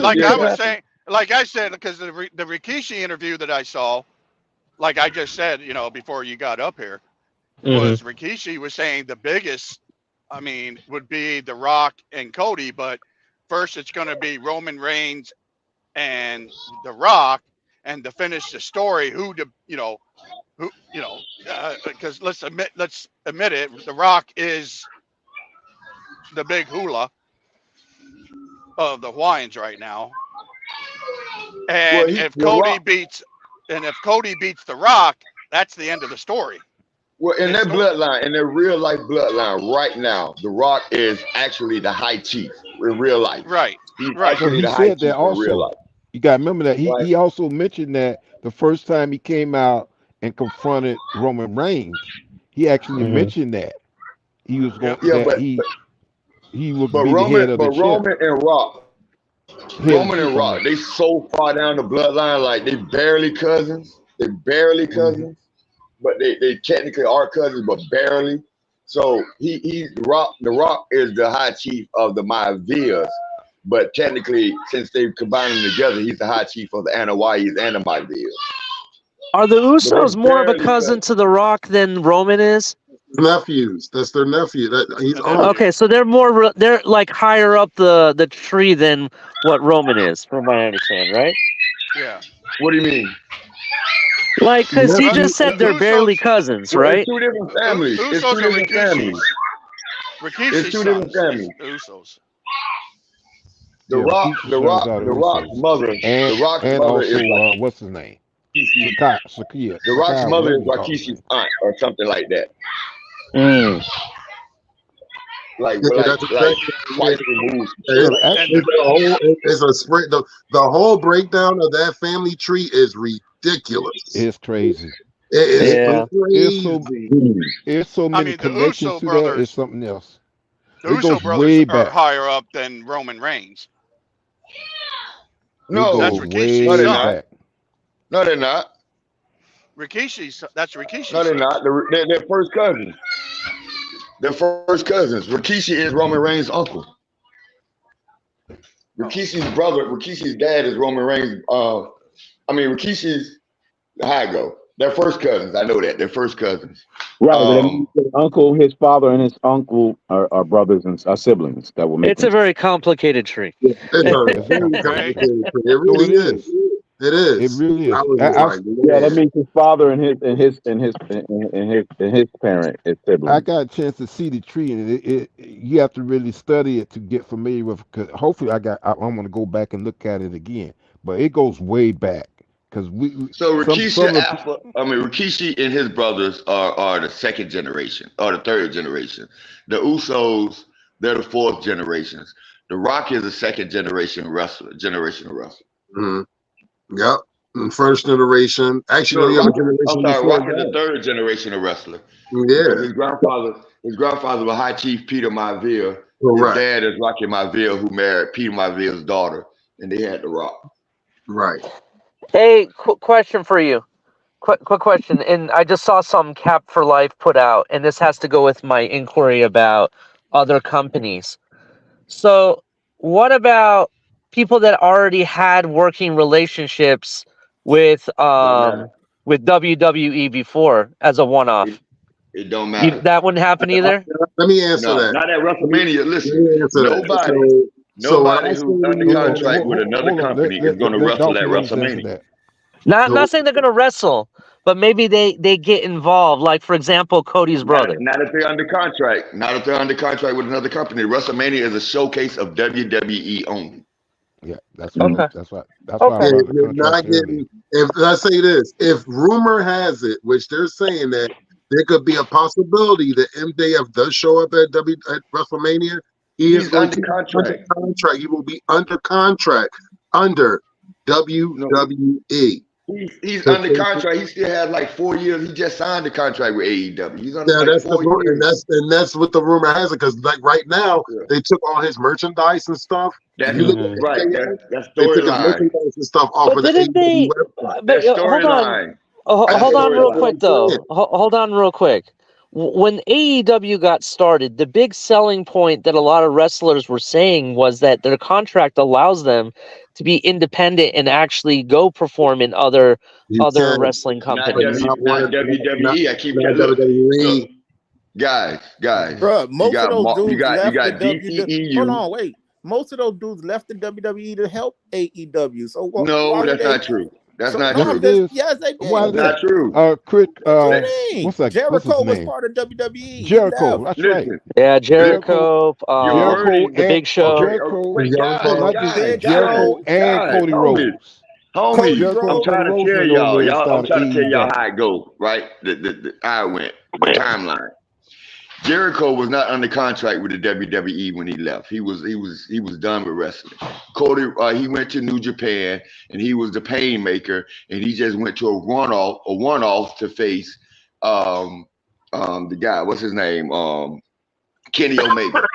like I said, because the Rikishi interview that I saw, like I just said, before you got up here, was Rikishi was saying the biggest, would be The Rock and Cody, but first it's going to be Roman Reigns and The Rock, and to finish the story, because let's admit it, The Rock is the big hula of the Hawaiians right now. And if Cody beats The Rock, that's the end of the story. Well, in their bloodline, in their real life bloodline, right now, The Rock is actually the high chief in real life. Right. He's Well, he said that also. You got to remember that he also mentioned that the first time he came out and confronted Roman Reigns, he actually mentioned that he was going. He would be the head of the chip. Roman and Rock, they so far down the bloodline, like they barely cousins. They barely cousins, but they technically are cousins, but barely. So The Rock is the high chief of the Mayavias, but technically, since they've combined them together, he's the high chief of the Anawais and the Mayavias. Are the Usos more of a cousin to The Rock than Roman is? Nephews. That's their nephew. He's okay, so they're like higher up the tree than what Roman is, from my understanding, right? Yeah. What do you mean? Like, because he just said they're barely cousins, right? It's 2 different families. It's 2 different families. It's 2 different families. The Usos. The Rock's mother. The Rock's mother is like, what's his name? The Rock's mother is Rikishi's aunt or something like that. Like twice removed. It's a spread. The whole breakdown of that family tree is ridiculous. It's crazy. It is crazy. It's so many connections to that. It's something else. The It Uso goes brothers way are back. higher up than Roman Reigns. It No, That's goes Rikishi's no, they're way son. not. back. No, they're not. That's No, Rikishi's they're son. not. They're first cousins. They're first cousins. Rikishi is Roman Reigns' uncle. Rikishi's brother, Rikishi's dad is Roman Reigns. Rikishi's how it go. They're first cousins. I know that. They're first cousins. Right, but it means his uncle, his father, and his uncle are brothers and are siblings. That will make It's a them. very complicated tree. It's a It's very Okay. complicated. It really No, it is. is. It It is. really I is. was just like, Yeah, that man. means his father and his parent is I siblings. got a chance to see the tree, and you have to really study it to get familiar with. Cause hopefully, I'm going to go back and look at it again. But it goes way back because So some of the Rikishi and his brothers are the second generation or the third generation. The Usos, they're the fourth generations. The Rock is a second generational wrestler. Mm-hmm. Yep. And first generation. Actually, No, the other I'm generation sorry, before Rock is the that. third generational wrestler. Yeah. Because his grandfather was High Chief Peter Maivia. His Correct. dad is Rocky Maivia, who married Peter Maivia's daughter, and they had the Rock. Right. Hey, quick question for you. Quick question. And I just saw some Cap for Life put out, and this has to go with my inquiry about other companies. So, what about people that already had working relationships with Don't matter. WWE before as a one-off? It don't matter. That wouldn't happen either. Let me answer No, that. not at Let me, WrestleMania. let Listen, me answer that. So when I nobody say who's to under no, you, contract with another hold on. company is going to Let wrestle at Dolphin Wings answer WrestleMania. that. Not saying they're gonna wrestle, but maybe they get involved. Like for example, Cody's brother. Not if they're under contract. Not if they're under contract with another company. WrestleMania is a showcase of WWE only. Yeah, that's why Okay. that's why I yeah, brought the you're contract not earlier. getting. If I say this, if rumor has it, which they're saying that there could be a possibility that MJF does show up at WrestleMania, He's going under to be under contract. contract. He will be under contract under WWE. He's under contract. He still has like 4 years. He just signed a contract with AEW. He's under Yeah, like that's the 4 years. and that's what the rumor has it because like right now they took all his merchandise and stuff. That's If you look at right. MJF, That's they took his storyline. merchandise and stuff off But of the didn't AEW they? website. But That's hold on. storyline. Hold on real storyline. quick though. Hold on real quick. When AEW got started, the big selling point that a lot of wrestlers were saying was that their contract allows them to be independent and actually go perform in other wrestling Not companies. WWE. I keep telling. Look, guys. Bro, most of those You dudes got left the DCEU. Hold on, wait. Most of those dudes left the WWE to help AEW. So No, why would that's they? not true. That's So, not no, true. I'm just yes, they did. Why That's not true. Quick. What you mean? What's his Jericho was name? part of WWE. He Jericho. left. That's right. Listen, Yeah, Jericho, you're wording the Big Show. Jericho. Wait, Not just Big Jericho Show, and Cody Rhodes. Homies, Jericho I'm and trying Cody to Rhodes tell went over there and y'all. I'm started trying to tell y'all AEW. how it goes, right? The timeline. Jericho was not under contract with the WWE when he left. He was done with wrestling. Cody, he went to New Japan and he was the Painmaker, and he just went to a one-off to face the guy. What's his name? Kenny Omega.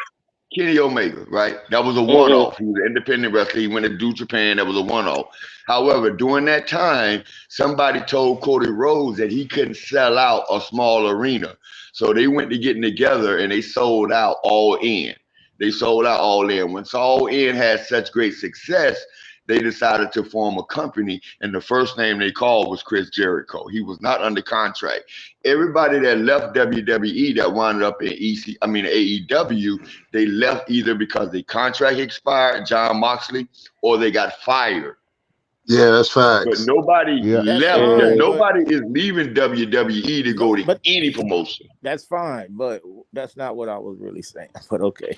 Kenny Omega, right? That was a one-off. He was an independent wrestler. He went to New Japan. That was a one-off. However, during that time, somebody told Cody Rhodes that he couldn't sell out a small arena. So they went to getting together and they sold out All In. When All In had such great success, they decided to form a company, and the first name they called was Chris Jericho. He was not under contract. Everybody that left WWE that wound up in AEW, they left either because their contract expired, John Moxley, or they got fired. Yeah, that's facts. But nobody left. Fine, nobody is leaving WWE to go to any promotion. That's fine, but that's not what I was really saying. But okay.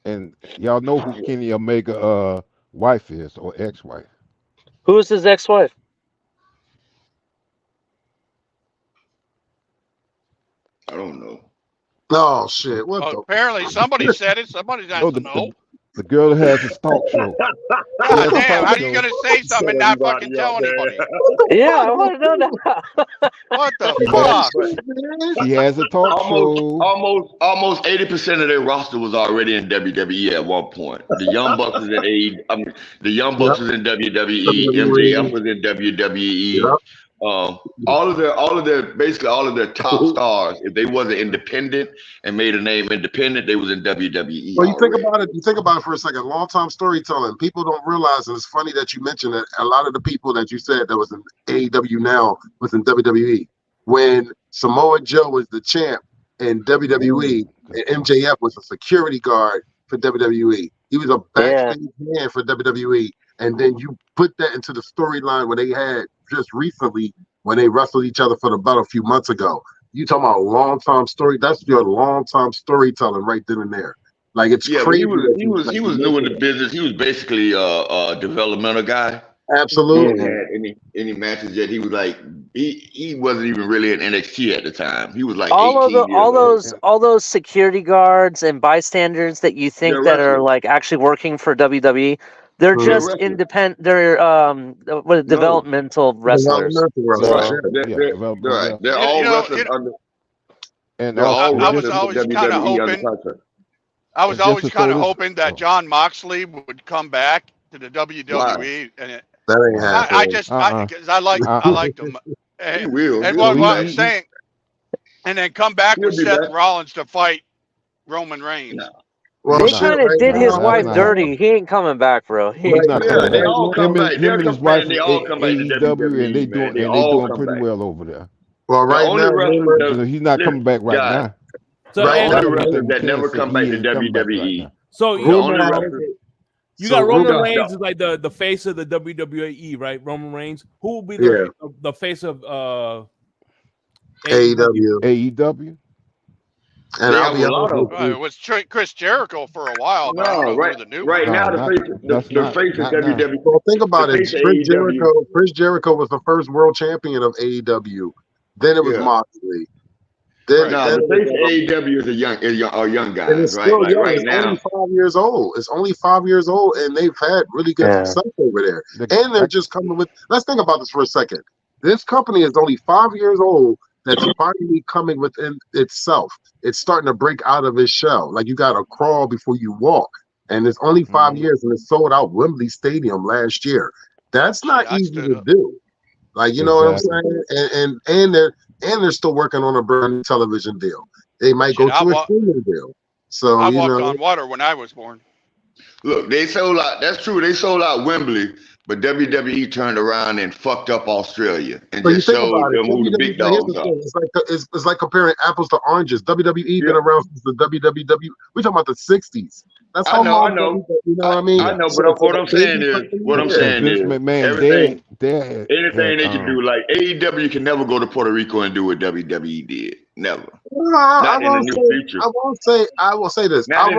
And y'all know who Kenny Omega wife is or ex-wife. Who is his ex-wife? I don't know. Oh shit! What the? Apparently, somebody said it. Somebody has to know. The girl has a talk show. She God has a damn, talk how are you show. gonna say something and not fucking tell anybody? Yeah, I want to know that. What the She has fuck? she has a talk show. Almost 80% of their roster was already in WWE at one point. The Young Bucks was in the Young Bucks was in WWE. MJF was in WWE. Basically all of their top stars, if they wasn't independent and made a name independent, they was in WWE Well, you think already. about it. You think about it for a second. Long-time storytelling. People don't realize, and it's funny that you mentioned that a lot of the people that you said that was in AEW now was in WWE. When Samoa Joe was the champ in WWE, and MJF was a security guard for WWE. He was a backstage man for WWE. And then you put that into the storyline when they had just recently when they wrestled each other for the belt a few months ago. You talking about a long-time story? That's your long-time storytelling right then and there. Like it's crazy. But he was new in the business. He was basically a developmental guy. Absolutely. He hadn't had any matches yet. He was like he wasn't even really in NXT at the time. He was like 18 years old. all those security guards and bystanders that you think that are like actually working for WWE, they're just independent. They're developmental wrestlers. They're all wrestlers under. And I was always kind of hoping. I was always kind of hoping that John Moxley would come back to the WWE, and that ain't happening. because I liked him. He will. And what I'm saying, and then come back with Seth Rollins to fight Roman Reigns. Well, they kind of did his wife dirty. He ain't coming back, bro. He's not coming back. They all come back. Him and his wife they all come back to WWE, and they doing pretty well over there. Well, right now, he's not coming back right now. So the only wrestlers that never come back to WWE. So the only wrestlers. You got Roman Reigns is like the face of the WWE, right? Roman Reigns. Who will be the face of AEW? AEW. And I'll be it was Chris Jericho for a while. No, right now the face of WWE. Well, think about it. Chris Jericho was the first world champion of AEW. Then it was Moxley. The face of AEW is a young guy, and it's right? still young. Right it's now, only 5 years old. It's only 5 years old, and they've had really good success over there. And they're just coming with. Let's think about this for a second. This company is only 5 years old. That's finally coming within itself. It's starting to break out of its shell. Like you got to crawl before you walk. And it's only 5 years, and it sold out Wembley Stadium last year. That's not easy to do. Like you know what I'm saying? And they're still working on a brand new television deal. They might go to a streaming deal. So I walked on water when I was born. Look, they sold out. That's true. They sold out Wembley, but WWE turned around and fucked up Australia and just showed them who the big dogs are. It's like comparing apples to oranges. WWE been around since the WWW. We're talking about the '60s. That's how long. I know. You know what I mean? I know, but what I'm saying is, everything they can do. Like AEW can never go to Puerto Rico and do what WWE did. Never. I will say this. I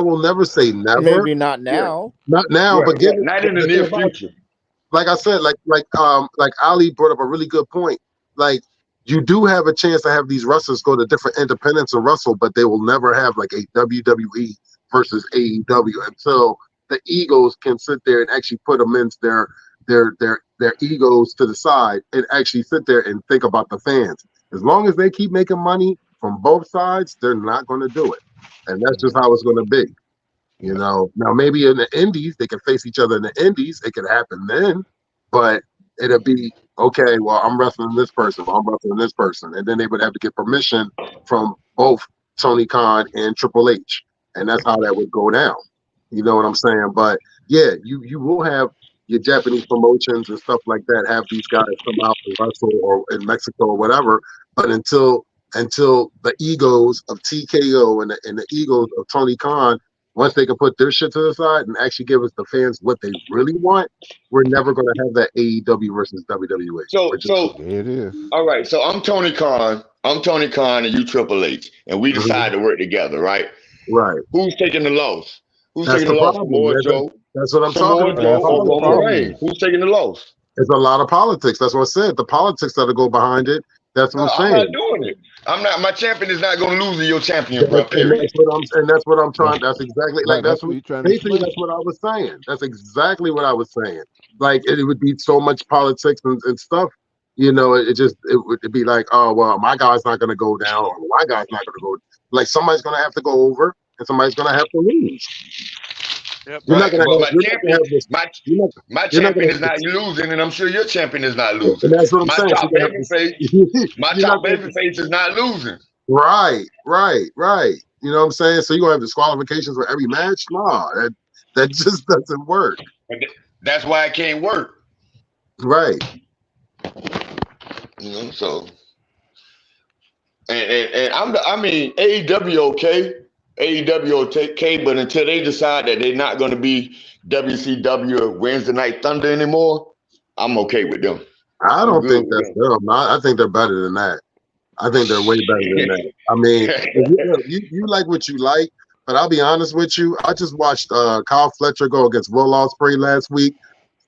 will never say never. Maybe not now. Not now, but not in the near future. Like I said, like Ali brought up a really good point. Like you do have a chance to have these wrestlers go to different independents and wrestle, but they will never have like a WWE versus AEW until the egos can sit there and actually put them in their egos to the side and actually sit there and think about the fans. As long as they keep making money from both sides, they're not going to do it. And that's just how it's going to be. You know, now maybe in the indies, they can face each other in the indies. It could happen then, but it'll be, okay, well, I'm wrestling this person, I'm wrestling this person. And then they would have to get permission from both Tony Khan and Triple H. And that's how that would go down. You know what I'm saying? But yeah, you will have your Japanese promotions and stuff like that have these guys come out and wrestle or in Mexico or whatever. But until the egos of TKO and the egos of Tony Khan, once they can put their shit to the side and actually give us the fans what they really want, we're never going to have that AEW versus WWE. So it is. All right. So I'm Tony Khan, and you Triple H, and we decide to work together, right? Right. Who's taking the loss? Who's taking the loss? Samoa Joe. That's what I'm talking about. Who's taking the loss? It's a lot of politics. That's what I said. The politics that'll go behind it. That's what No, I'm I'm not saying. doing it. I'm not. My champion is not going to lose to your champion, bro. And Period. that's what I'm trying. That's That's exactly right. That's that's what what you're trying to basically explain. that's what I was saying. That's exactly what I was saying. Like it would be so much politics and stuff. You know, it would be like, oh well, my guy's not going to go down, or my guy's not going to go. Like somebody's going to have to go over, and somebody's going to have to lose. Yep. You're not Right. going to But have. You're not going to have this. my You're not going champion to is have not this. losing, and I'm sure your champion is not And losing. that's what I'm My saying. So top you're going to baby have face, to. my You're not top going baby to. face is not losing. Right. You know what I'm saying? So you're gonna have disqualifications for every match? No, that just doesn't work. That's why it can't work. Right. You know, so and I mean AEW okay. AEW okay, but until they decide that they're not gonna be WCW or Wednesday Night Thunder anymore, I'm okay with them. I I'm don't good think with that's them. them. I think they're better than that. I think they're way better than that. I mean, you like what you like, but I'll be honest with you. I just watched Kyle Fletcher go against Will Ospreay last week.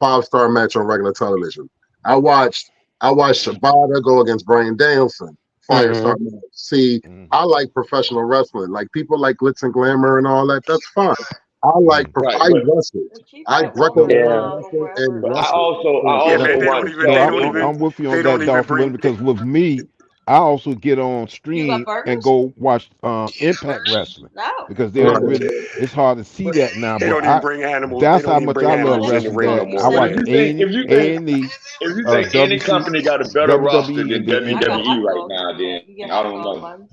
5-star match on regular television. I watched Shibata go against Bryan Danielson. 5-star match. See, I like professional wrestling. Like people like glitz and glamour and all that. That's fine. I like Right, I but wrestle. I Greco-Roman wrestle and but I wrestle. also Yeah, watch no, SmackDown. I'm with you on that, Dolphin Willie, because with me, I also get on stream and go watch Impact Wrestling because they don't really. It's hard to see that now, They but don't even bring animals. They that's don't how even much bring I love animals in the wrestling. ring no That more, I man. watch A&E, If you think any WC, company got a better roster WWE, than and then Impact. WWE right now, then I don't know.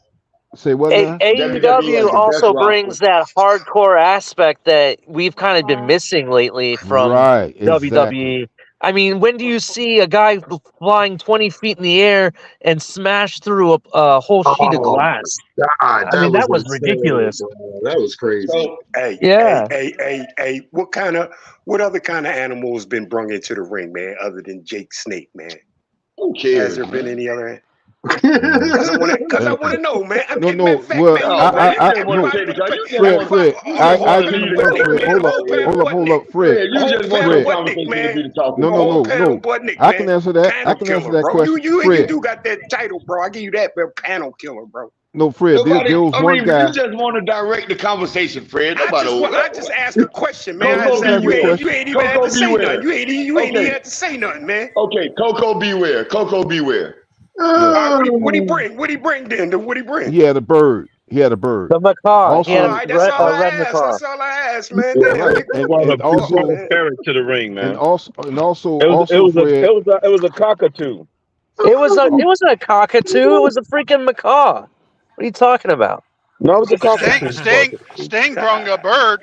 Say what now? WWE has AEW the best also roster. brings that hardcore aspect that we've kind of been missing lately from Right, exactly. WWE. I mean, when do you see a guy flying 20 feet in the air and smash through a whole sheet of Oh glass? God, I that mean, was that was insane, ridiculous. bro. That was crazy. So Yeah. Hey, what other kind of animals been brung into the ring, man, other than Jake Snake, man? who cares? Has there been Man? any other? Because I want to know, man. No. Matter of fact, Well, man, Oh man, you just want no. to take the car. You just Fred, want Fred, you just want I to agree leave with the you, Fred. conversation over with. Hold up, Fred. Fred, you just want the Fred. conversation to be the talking No, about. no. I can answer that. I can answer that bro. question, You Fred. do got that title, bro. I give you that, but panel killer, bro. No, Fred. Nobody. There was I one mean, guy. you just want to direct the conversation, Fred. I just ask a question, man. Coco Beware. You ain't even had to say nothing. You ain't even Okay. had to say nothing, man. Okay, Coco Beware. Coco Beware. What he bring? What he bring then? What he bring? He had a bird. The macaw. He had Also, a That's all I red asked. macaw. That's all I asked, man. Yeah, Damn, right, and also, Parrot to the ring, man. and also, It was Fred. it was a cockatoo. It wasn't a cockatoo. It was a freaking macaw. What are you talking about? No, it was a cockatoo. Sting brung a bird.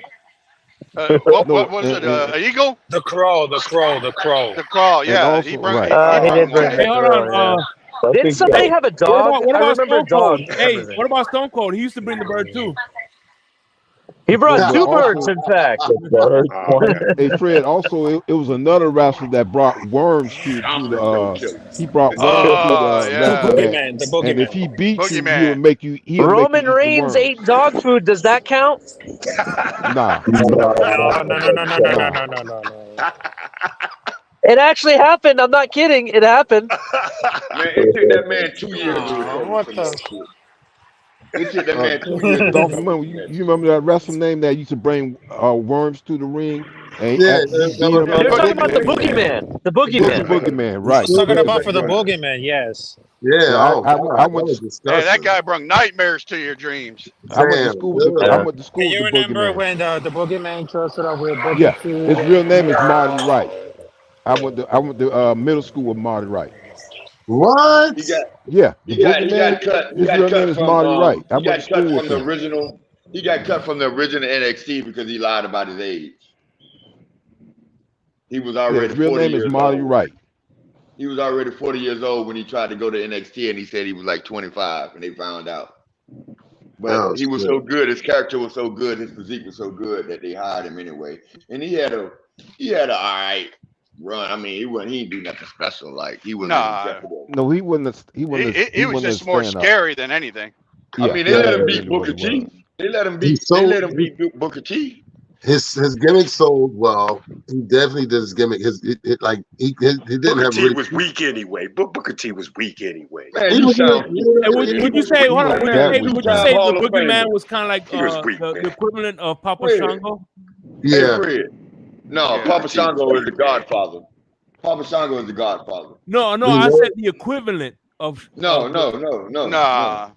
What was it? An eagle? The crow. The crow. And Yeah, he also, brung. right. He He brung did bring one. the Hey, hold crow. Yeah. on. Didn't somebody have a dog? What I about remember a Stone Cold? dog. Hey, what about Stone Cold? He used to bring the bird too. He brought But two birds, also, in fact. hey Fred. Also, it was another wrestler that brought worms to I'm the no the. killer. He brought worms to the Yeah. wrestling match. The And if boogeyman. he beat you, he'll Boogeyman. make you. He'll make you Roman eat the Reigns worms. ate dog food. Does that count? Nah. No. It actually happened. I'm not kidding. It happened. Man, it took that man 2 years to recover What from the? that shit. It took that man 2 years to Dolphin, recover remember, from that you remember that wrestler name that used to bring worms to the ring, and yeah. after he beat him You're up, talking about the Boogeyman. boogeyman. The the boogeyman. boogeyman, right? Talking about for the boogeyman, yes. Yeah. Oh I God, I that went was to Hey, that disgusting. guy brung nightmares to your dreams. Damn. school with the I went to school And with you the remember boogeyman. when the boogeyman trusted up with Yeah, Booker T? his real name is Marty Wright. I went to middle school with Marty Wright. What? He got Yeah, the he got boogeyman. cut. He His got real name cut is from Marty Wright. I he went to got cut school with from the him. original. He got cut from the original NXT because he lied about his age. He was Yeah, already his real 40 name is years Marty old. Wright. He was already 40 years old when he tried to go to NXT, and he said he was like 25, and they found out. But Oh he was shit. so good, his character was so good, his physique was so good that they hired him anyway. And he had a all right run. I mean, he didn't do nothing special. Like he wasn't Nah. No, he wasn't. He He was just more stand up. scary than anything. Yeah, I mean, they that's let him really beat what Booker it T. was. They let him He's beat so Booker T. His gimmick sold well. He definitely did his gimmick. He didn't Booker have T really. was weak anyway. But Booker T was weak anyway. Man, He you was sound And would you say? Hold on. that Would man, you two-time say Hall the of Boogeyman Famer. was kind of like He was weak, the man. equivalent of Papa Fred. Shango? Hey, Yeah. Fred. No, Yeah, Papa T was Shango is weak, the man. Godfather. Papa Shango is the Godfather. No, He I was. said the equivalent of. No. Nah.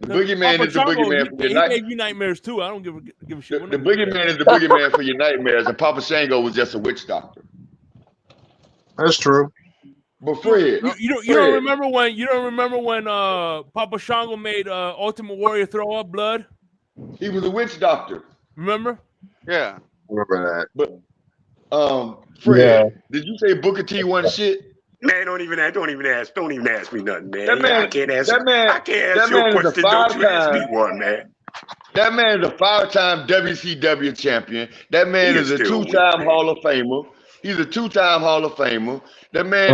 The boogeyman Papa is the Shango, boogeyman for your he night. gave you nightmares too. I don't give a shit. The boogeyman is the boogeyman for your nightmares, and Papa Shango was just a witch doctor. That's true. But Fred, You don't remember when Papa Shango made Ultimate Warrior throw up blood? He was a witch doctor. Remember? Yeah. Remember that. But Fred, Yeah. did you say Booker T won shit? Man, don't even ask me nothing, man. That man, I can't ask that man, I can't that ask you a man is a question. Don't you ask me five-time. one, man. That man is a 5-time WCW champion. That man He is is a still weak, 2-time man. Hall of Famer. He's a 2-time Hall of Famer. That man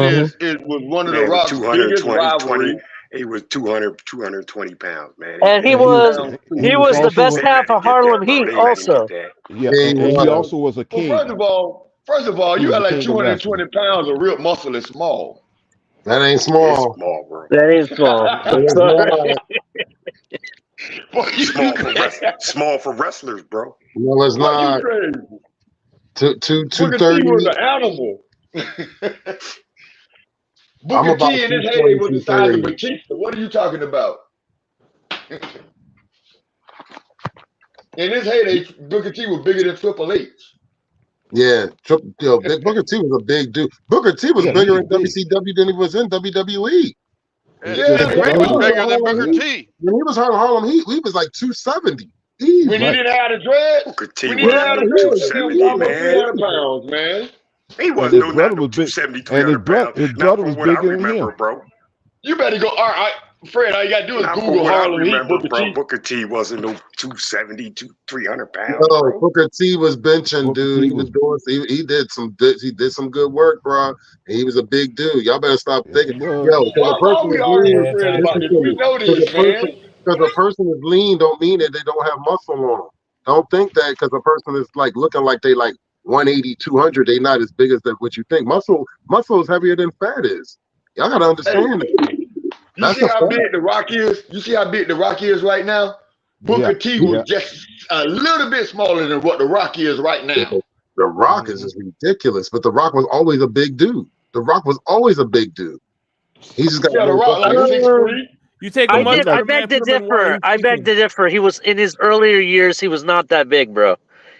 was one of the Man, Rock's biggest 20, rivalries. he was 220 pounds, man. And he was the also best half of Harlem Heat also. Yeah, He and he was. also was a Well, king. first of all, He you was got the like king of 220 pounds of real muscle is small. That ain't It's small. small, bro. That ain't small. I'm It's sorry. not. Small for wrestlers, bro. No, it's Boy, you not. crazy. Booker T 230. was an animal. I'm Booker about T in his heyday 220, was the size of 230. Batista. What are you talking about? In his heyday, Booker T was bigger than Triple H. Yeah, Booker T was a big dude. Booker T was bigger in WCW than he was in WWE. Vince McMahon was bigger than Booker T. When he was on Harlem Heat, he was like 270. When he didn't have the dread, Booker T when was he had the dread, he was 270, almost man. 300 pounds, man. He wasn't no 270, 300 pounds. His Not brother from was what I bigger than remember, him. bro. You better go. All right, Fred, all you got to do is Not from Google what I Harlem Heat, remember, Booker bro. T. Booker T wasn't no 270, 300 pounds, No, bro. Booker T was benching, dude. He was doing. He did some good work, bro. And he was a big dude. Y'all better stop thinking. Yo, because Why a person are we is arguing lean. with Fred about Listen this? to We me. know this, man. Because a person is lean don't mean that they don't have muscle on them. Don't think that because a person is like looking like they like 180, 200, they not as big as what you think. Muscle is heavier than fat is. Y'all gotta understand that. You see how big the Rock is? You see how big the Rock is right now? Booker T was just a little bit smaller than what the Rock is right now. The Rock is just ridiculous, but the Rock was always a big dude. The Rock was always a big dude. He just got the Rock like 6'3". You take I beg to differ. I beg to differ. He was in his earlier years. He was not that big, bro.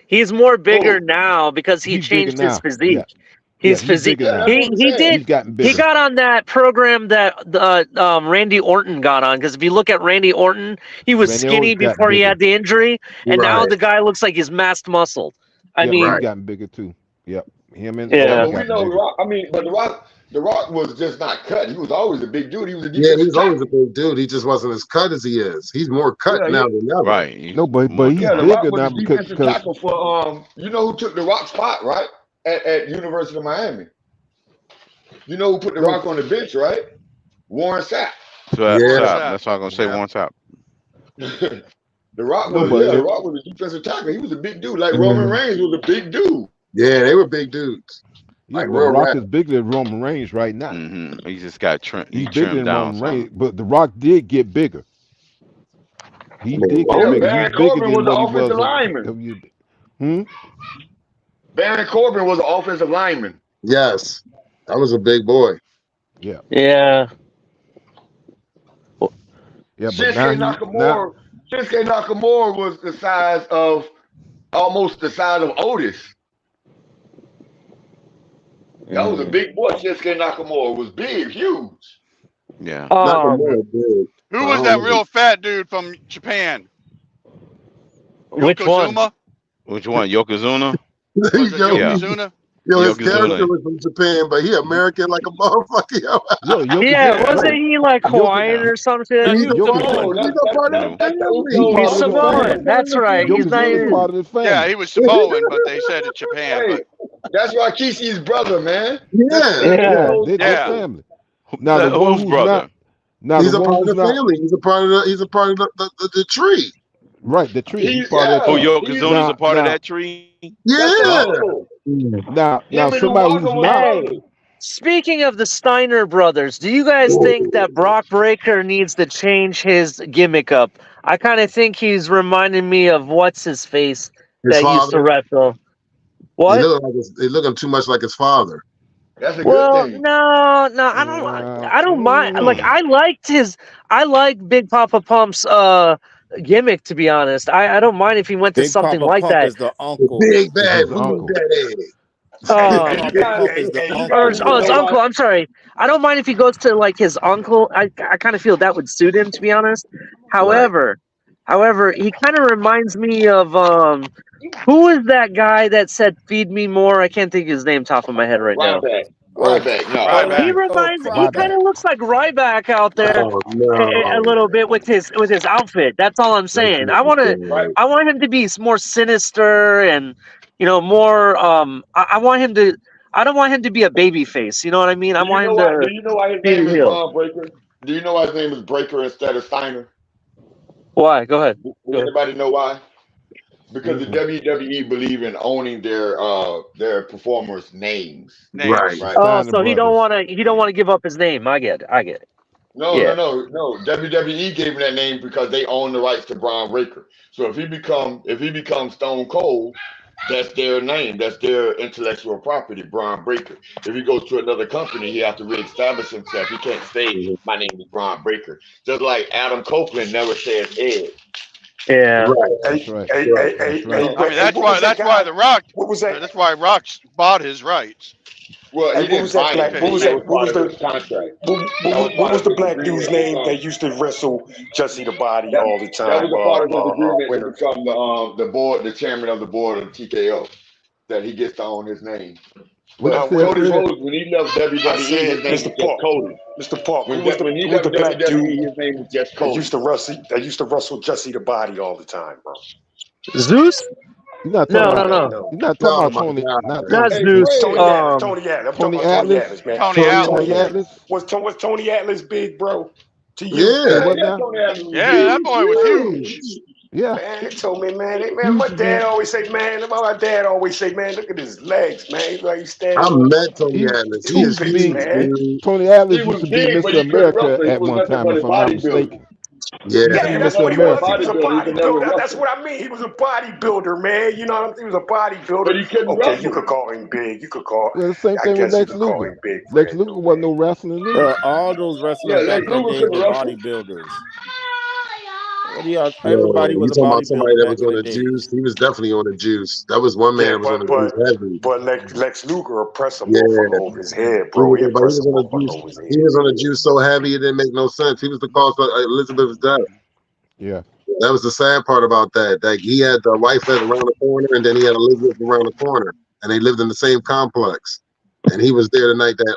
He's more bigger now because he changed his physique. Yeah. His physique. He did. He's gotten bigger. He got on that program that Randy Orton got on. Because if you look at Randy Orton, he was skinny before he had the injury, and now the guy looks like he's massed muscled. I mean, he's gotten bigger too. Yep. Him and But we know the Rock. I mean, but the Rock was just not cut. He was always a big dude. He was a he was always a big dude. He just wasn't as cut as he is. He's more cut now than ever. Right. No, but he's the bigger Rock was now the defensive tackle for you know who took the Rock spot, right? At University of Miami. You know who put the Rock on the bench, right? Warren Sapp. That's what I'm gonna say. Warren Sapp. The Rock was a defensive tackle. He was a big dude. Like Roman Reigns was a big dude. Yeah, they were big dudes. Yeah, but The Rock is bigger than Roman Reigns right now. He just got trimmed. He's bigger than Roman Reigns, but The Rock did get bigger. He did get bigger. Baron Corbin was the offensive lineman. Baron Corbin was an offensive lineman. Yes, that was a big boy. Yeah. Yeah. Yeah, but Shinsuke Nakamura was the size of almost the size of Otis. That was a big boy. Shinsuke Nakamura was big, huge. Yeah. Who was that real fat dude from Japan? Which one? Which one? Yokozuna? Was it Yokozuna? Yo, his character was from Japan, but he American like a motherfucker. Wasn't he like Hawaiian or something? He's a part of the family. He's Samoan. That's right. He's not even part of the family. Yeah, he was Samoan, but they said in Japan. Hey, that's Rakishi's brother, man. Yeah. They're family. Now whose brother? He's a part of the family. He's a part of the tree. Right, the tree. He's He's part of that Oh, tree. Yokozuna's a part of that tree. That's the Yeah. uncle. Now Him and somebody who's Iwasa was not. Hey, brothers. speaking of the Steiner brothers, do you guys think that Brock Breaker needs to change his gimmick up? I kind of think he's reminding me of what's his face His that used to father. wrestle. He What? looking too much like his father. That's a good Well, thing. no, I don't mind. Like, I like Big Papa Pump's gimmick. To be honest, I don't mind if he went to Big something Papa like Pump that. is the The uncle. big It's bad his voodoo uncle. daddy. Big And you Papa guys, Pump is the and you uncle. guys need to His know uncle. why. I'm sorry. I don't mind if he goes to like his uncle. I kind of feel that would suit him, to be honest. Right. However, he kind of reminds me of who is that guy that said "feed me more"? I can't think of his name top of my head right now. Ryback. Oh, Ryback. No. He Ryback. reminds. He kind Ryback. of looks like Ryback out there Oh a no. little bit with his outfit. That's all I'm That's saying. not the Right. thing. I want him to be more sinister and more. I want him to. I don't want him to be a baby face. You know what I mean? I Do you want know him why? Do to you know why his be name the is heel. Braun Breaker? Do you know why his name is Breaker instead of Steiner? Why? Go ahead. Does anybody know why? Because the Mm-mm. WWE believe in owning their performers' names. Right. Names. Right. Oh, Steiner so he don't brothers. want to. He don't want to give up his name. I get it. I get it. No, no, Yeah. no, no. WWE gave him that name because they own the rights to Braun Breaker. So if he becomes Stone Cold, that's their name. That's their intellectual property, Braun Breaker. If he goes to another company, he has to reestablish himself. He can't say my name is Braun Breaker. Just like Adam Copeland never says Ed. Yeah. Right. That's right. Right. That's right. I mean, that's why The Rock. That's why Rock bought his rights. Well, he didn't buy it. Because he That was part of his contract. What was the black dude's name that used to wrestle Jesse the Body all the time? That was a part of his agreement to Winter. become the chairman of the board of TKO. That he gets to own his name. What you But said, Cody Fred? Rhodes, when he left WWE, I said, his name was Mr. just Park. Cody. Mr. Park, When who was he the left black WWE, dude his name was just that Cody. used to wrestle Jesse the Body all the time, bro? Zeus? You're not talking No, about. no, no. No. You're not talking Oh about my Tony. God. Not Not Tony. Hey, Zeus. Fred. Tony Atlas. Tony Atlas. I'm Tony talking about Tony Atlas. Atlas, man. Tony Atlas. Tony Atlas. Was Tony Atlas big, bro? To you? Say Yeah. what Yeah, now? Tony Adams was Yeah, that big. boy was huge. Yeah. Man, they told me, man, Huge my to dad be. always say, man, look at his legs, man. He's like he's standing I on met Tony He Atlas. He two he is used to feet, be. huge, man. dude. Tony He Atlas used was to be big, but Mr. he couldn't America wrestle. He at was one nothing time, but if a I'm not bodybuilder. mistaken. Yeah. He used to Yeah, be that's Mr. what he was. He America. was a Bodybuilder. He could never bodybuilder. That's wrestle. what I mean. He was a bodybuilder, man. You know what I'm saying? He was a bodybuilder. But he couldn't Okay, you wrestle. could call him big. Well, the same I thing with guess you Lex could call Luger. him big for Lex that, Luger though, wasn't man. no wrestler neither. All those Yeah, wrestlers back Lex in the Luger day couldn't were wrestle. bodybuilders. What do y'all? No, Everybody you was a talking about somebody bodybuilder that back was in on the the day. juice? He was definitely on the juice. That was one man Yeah, that was on the juice heavy. but Lex Luger will press a Yeah. motherfucker over his head, He bro. was, He'll but he press a was on the motherfucker juice. over his He head. was on the juice so heavy it didn't make no sense. He was the cause of Elizabeth's death. Yeah. That was the sad part about that. That he had the wife around the corner, and then he had Elizabeth around the corner, and they lived in the same complex. And he was there the night that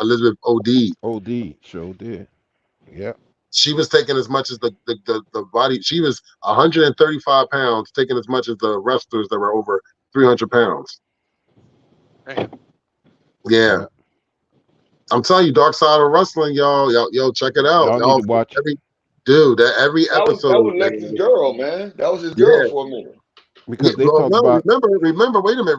Elizabeth OD'd. OD sure did. Yeah. She was taking as much as the body. She was 135 pounds, taking as much as the wrestlers that were over 300 pounds. Damn. Yeah. Yeah. I'm telling you, Dark Side of Wrestling, y'all, yo, check it out. Y'all need to watch it. Every That episode. was Lex's girl, man. That was his Yeah. girl for a minute. Yeah, because they well, talk no, about. remember, wait a minute.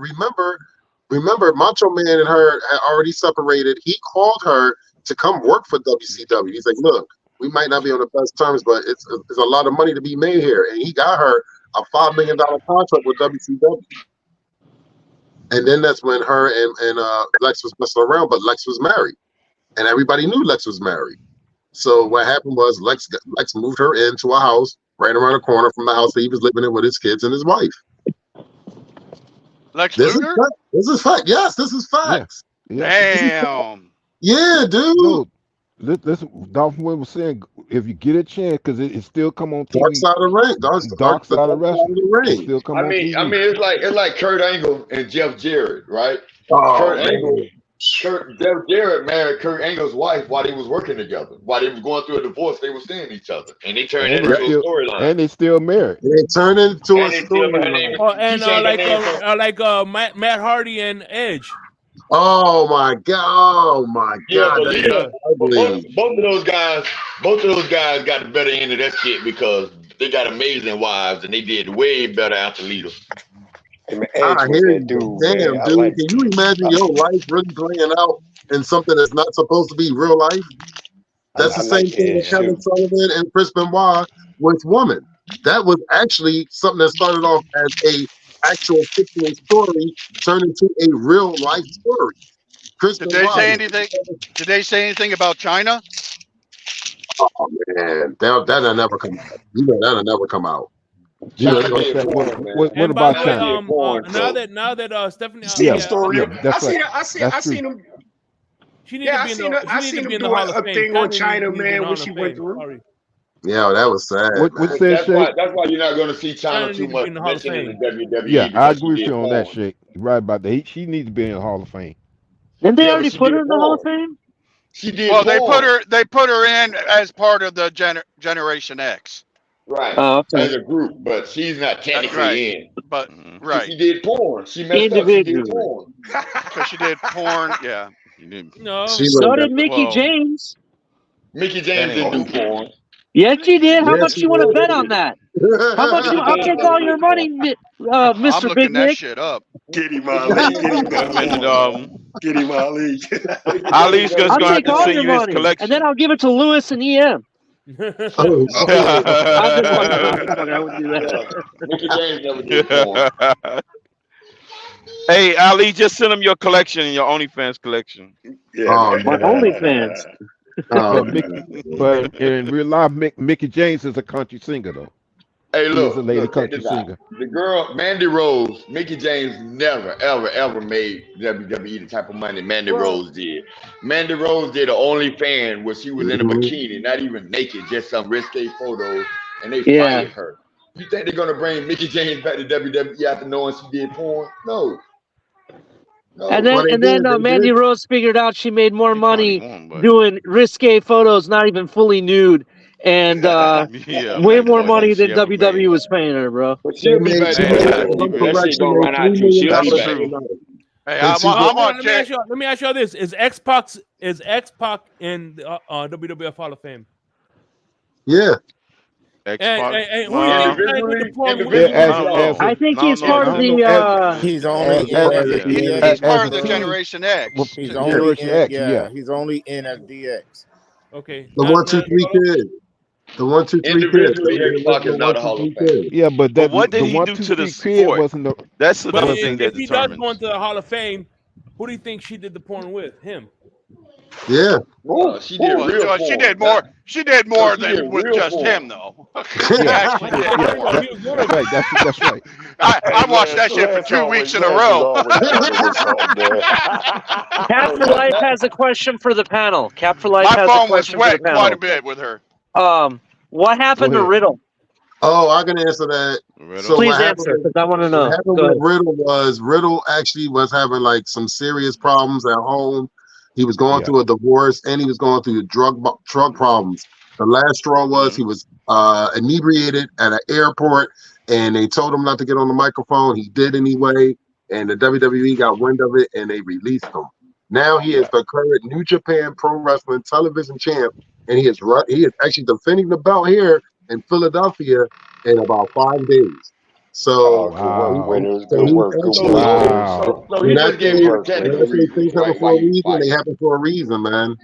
Remember, Macho Man and her had already separated. He called her to come work for WCW. He's like, look, we might not be on the best terms, but it's a lot of money to be made here. And he got her a $5 million contract with WCW. And then that's when her and Lex was messing around, but Lex was married. And everybody knew Lex was married. So what happened was Lex moved her into a house right around the corner from the house that he was living in with his kids and his wife. Lex This Luger? This is fact. Yes, this is facts. Yeah. Damn. Yeah, dude. No, listen, Dolphin Wayne was saying if you get a chance, because it still come on TV. Dark Side of the Ring. Dark Side of Wrestling. the Ring. It still come I on mean, TV. it's like Kurt Angle and Jeff Jarrett, right? Oh, Kurt man. Angle, Jeff Jarrett married Kurt Angle's wife while they was working together. While they was going through a divorce, they were seeing each other, and they turned And that they into a still storyline. and they still married. They turned into a And they still, her name storyline. is, Oh, she and changed her name from. Matt Hardy and Edge. Oh my god! Yeah, but That's Lita, ugly. both of those guys got the better end of that shit because they got amazing wives, and they did way better after Lita. Hey, man, I Edge was hear that you. dude, Damn, man. I dude. like. Can you imagine your life really playing out in something that's not supposed to be real life? That's I the same like thing with Edge Kevin too. Sullivan and Chris Benoit with Woman. That was actually something that started off as a actual fictional story turned into a real life story. Chris Did they Benoit say was anything? Did they say anything about China? oh man, that'll never come out. You know that'll never come out. You know, China What's did that? porn, man. What And by the about way, China China? did porn, now so that Stephanie, You seen the Yeah, story? yeah, that's right. she That's true. need to be in I she need seen to be him in the do Hall of a Fame. thing on China China, needs to be in the man, when Hall she of went Fame. through. Sorry, yeah, that was sad, What man. says that's Shay? why you're not going to see China China too need to be much in the Hall of mentioned in the Fame. Yeah, WWE I because she agree with did you on that, porn. Shay. You're right about that. She needs to be in the Hall of Fame. Didn't they Yeah, but already she put her did in the Hall of porn. Fame? She did Well, porn. they put her in as part of the Generation X. Right. Oh, okay. As a group, but she's not Right. technically in. But Mhm. But right. she did porn. She messed up. She did Individually. porn. So she did porn. Yeah. You didn't. No, She So was, did Mickey Well, James. Mickey that James ain't. didn't do porn. Yes, she did. How yeah, much she you want to bet did. on that? How much? Mickey I'll James take never all your did porn. money, I'm Mr. Big looking that Nick. shit up. Get him, Mickey Ali. James Get never him, did Wait a minute. Ali. porn. Get him, Ali. Mickey James Ali's never just I'll gonna did have take to all send your you his money, and then collection. I'll give it to Lewis and EM. Oh shit. I'm just fucking around. I'm just fucking. I wouldn't do that. Yeah. Mickey James never did porn. Hey, Ali, just send him your collection, your OnlyFans collection. Yeah, Oh man. My man. OnlyFans. Oh But in real life, Mickey James is a country singer, though. Hey, She is a lady look, check country this out. singer. The girl, Mandy Rose, Mickey James never, ever, ever made WWE the type of money Mandy Rose did. Mandy Rose did an OnlyFans where she was in a Mhm. bikini, not even naked, just some risque photos, and they Yeah. fired her. You think they're gonna bring Mickey James back to WWE after knowing she did porn? No, And no. Well, then they Mandy did. Rose figured out she made more He probably money won, but doing risque photos, not even fully nude, and yeah, way made more more than money she than ever WWE made. was paying her, bro. But she'll be back She Hey, to made, that, one WWE. That shit correction, gonna made run out $3 too. million She'll be that's back. true. tonight. Hey, And she I'm let on me check. ask y'all this: Is X-Pac in the WWF Hall of Fame? yeah. X-Pac. And who do you think played with the porn with Yeah, Mickey I as don't James? know. I think I don't he's know part as of I don't a. know the. He's only in as as a He's DX. part a of the team Generation X. He's for only Generation in, X. yeah, Yeah, he's only in as DX. Okay, The not 1, 2, 3 kid. The 1, 2, 3 kid. Individually, The X-Pac is original 1, not a 2, Hall of 3 Famer. kid. yeah, but But that what did the he one, do two, to the three kid sport? wasn't the That's But another thing if that he does go determines. into the Hall of Fame, who do you think she did the porn with? Him. Yeah. She did Well, real she porn. did more. She did more She did than with real just porn. him, though. She yeah, actually did. No, he was one of them. right. That's right. I watched that shit for 2 weeks in a row. always coming with something, boy. Cap for Life has a question for the panel. Cap for Life My has a phone was question for the wet quite a panel. bit with her. What Go happened to ahead. Riddle? Oh, I can answer that. Riddle? So Please answer, because I want to what know. happened Go with ahead. Riddle was Riddle actually was having like some serious problems at home. He was going Yeah. through a divorce and he was going through drug problems. The last straw was he was inebriated at an airport and they told him not to get on the microphone. He did anyway, and the WWE got wind of it and they released him. Now he is the current New Japan Pro Wrestling television champ, and he is actually defending the belt here in Philadelphia in about 5 days. So, Good work, Wow. winners. Good he's work. Good actually work, Wow. winners. So when he I just gave Good you the work, when technical I say winners. things reasons happen why for a he was reason, they fired. happen for a reason, man.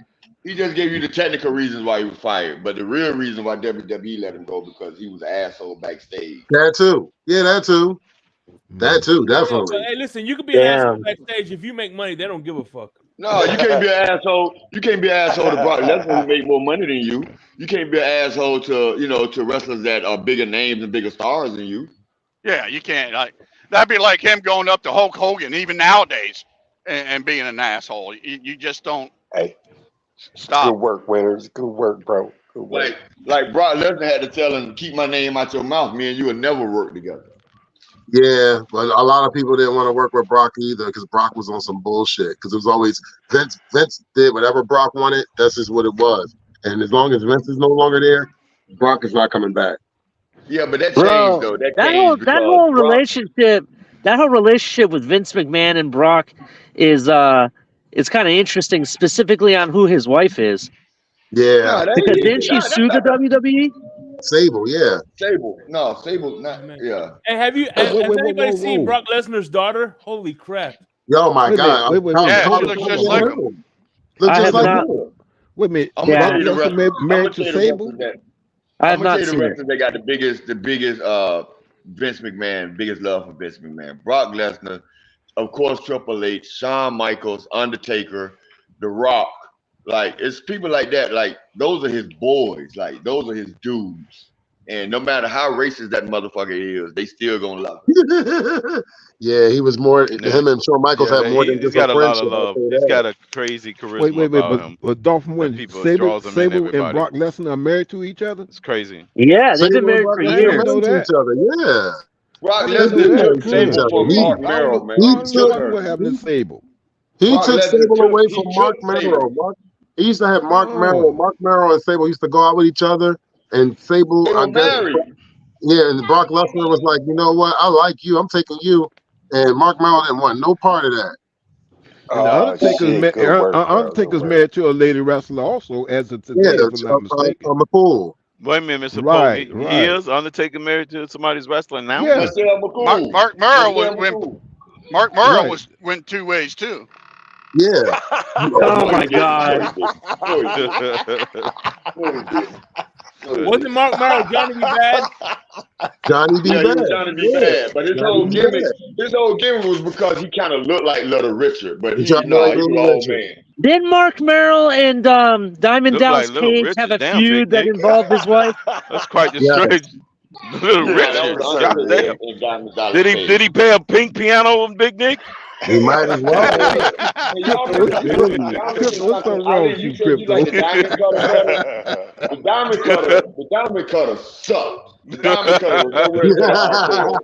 He just gave you the technical reasons why he was fired, but the real reason why WWE let him go because he was an asshole backstage. That too. Yeah, that too. That too, Yeah, but definitely. hey, listen, you could be an asshole backstage. If you make money, they don't give a fuck. No, you can't be an asshole. You can't be an asshole to Brock Lesnar who make more money than you. You can't be an asshole to wrestlers that are bigger names and bigger stars than you. Yeah, you can't. That'd be like him going up to Hulk Hogan, even nowadays, and being an asshole. You just don't Hey, stop. good work, winners. Good work, bro. Good work. Like Brock Lesnar had to tell him, keep my name out your mouth. Me and you will never work together. Yeah, but a lot of people didn't want to work with Brock either because Brock was on some bullshit. Because it was always Vince. Vince did whatever Brock wanted. That's just what it was. And as long as Vince is no longer there, Brock is not coming back. Yeah, but that changed Bro, though. That that changed because whole Brock. relationship with Vince McMahon and Brock is kind of interesting, specifically on who his wife is. Yeah, No, that Because ain't didn't she sue the WWE? Sable, yeah. Sable. No, Sable not. Man. Yeah. Hey, has anybody seen Brock Lesnar's daughter? Holy crap! Yo, my Wait a minute, God. wait, Yeah, How she the looks fuck just is like that? him. Look I just have like not. him. wait a minute. I'm gonna Yeah. tell you the rest. Married I'm to gonna tell you the rest Sable? of that. I have I'm gonna tell not you the seen rest it. of they got the biggest Vince McMahon, biggest love for Vince McMahon. Brock Lesnar, of course, Triple H, Shawn Michaels, Undertaker, The Rock. Like it's people like that. Like those are his boys. Like those are his dudes. And no matter how racist that motherfucker is, they still gonna love him. Yeah, he was more. Him and Shawn Michaels had more than He's just a got a lot of friendship. I'll love. say He's that. got a crazy Wait, charisma about him but Dolphin that Wins, people Sable draws him in. and Everybody, Brock Lesnar are married to each other? it's crazy. Yeah, they've been Sable and married Brock for I Lesnar didn't years. know married to that. each other. Yeah. Brock I didn't know Lesnar Yeah, that. took they to each Sable Good. other. from I Mark don't Merrill, know. man. He I He don't know took took her. what happened to Sable. he Brock took Lesnar Sable away he from Mark took Merrill. Sable. He used to have Oh, Mark Merrill and Sable used to go out with each other, and Sable, They I were guess, married. yeah, and Brock Lesnar was like, you know what, I like you, I'm taking you, and Mark Merrill didn't want no part of that. and the Oh shit! Good work, bro. Good Undertaker's work. married to a lady wrestler also as of Yeah, today, if I'm not mistaken. McCool. Wait a minute, Mr. Poe. Right, He right. is Undertaker married to somebody's wrestling now? Yeah, Michelle Mark McCool. Mark Merrill Michelle went McCool. Mark Merrill right. went two ways too. Yeah. Oh, Oh no, my he didn't. No, God. he didn't. No, he didn't. No, he didn't. No, he Wasn't didn't. Mark Merrill Johnny B. Bad? Johnny B. Yeah, he Bad. was trying to be Yeah. bad, but his Johnny whole B. gimmick, Bad. was because he kind of looked like Little Richard, but He he tried to like he was Little all Richard. man. Did Mark Merrill and Diamond Look like Dallas Little Page have Richard. a Damn, Big feud that Nick. involved his wife? That's quite the Yeah. stretch. Little Yeah, that Richard. was Yes, Undertaker sir. Goddamn. and Diamond Dallas Did Page. he play a pink piano on Big Nick? He might as well. Hey, y'all Crypto, what's something. something wrong Ali, with you you, said you like Crypto? the diamond cutter better. The diamond cutter sucked. The diamond cutter was nowhere near hardcore.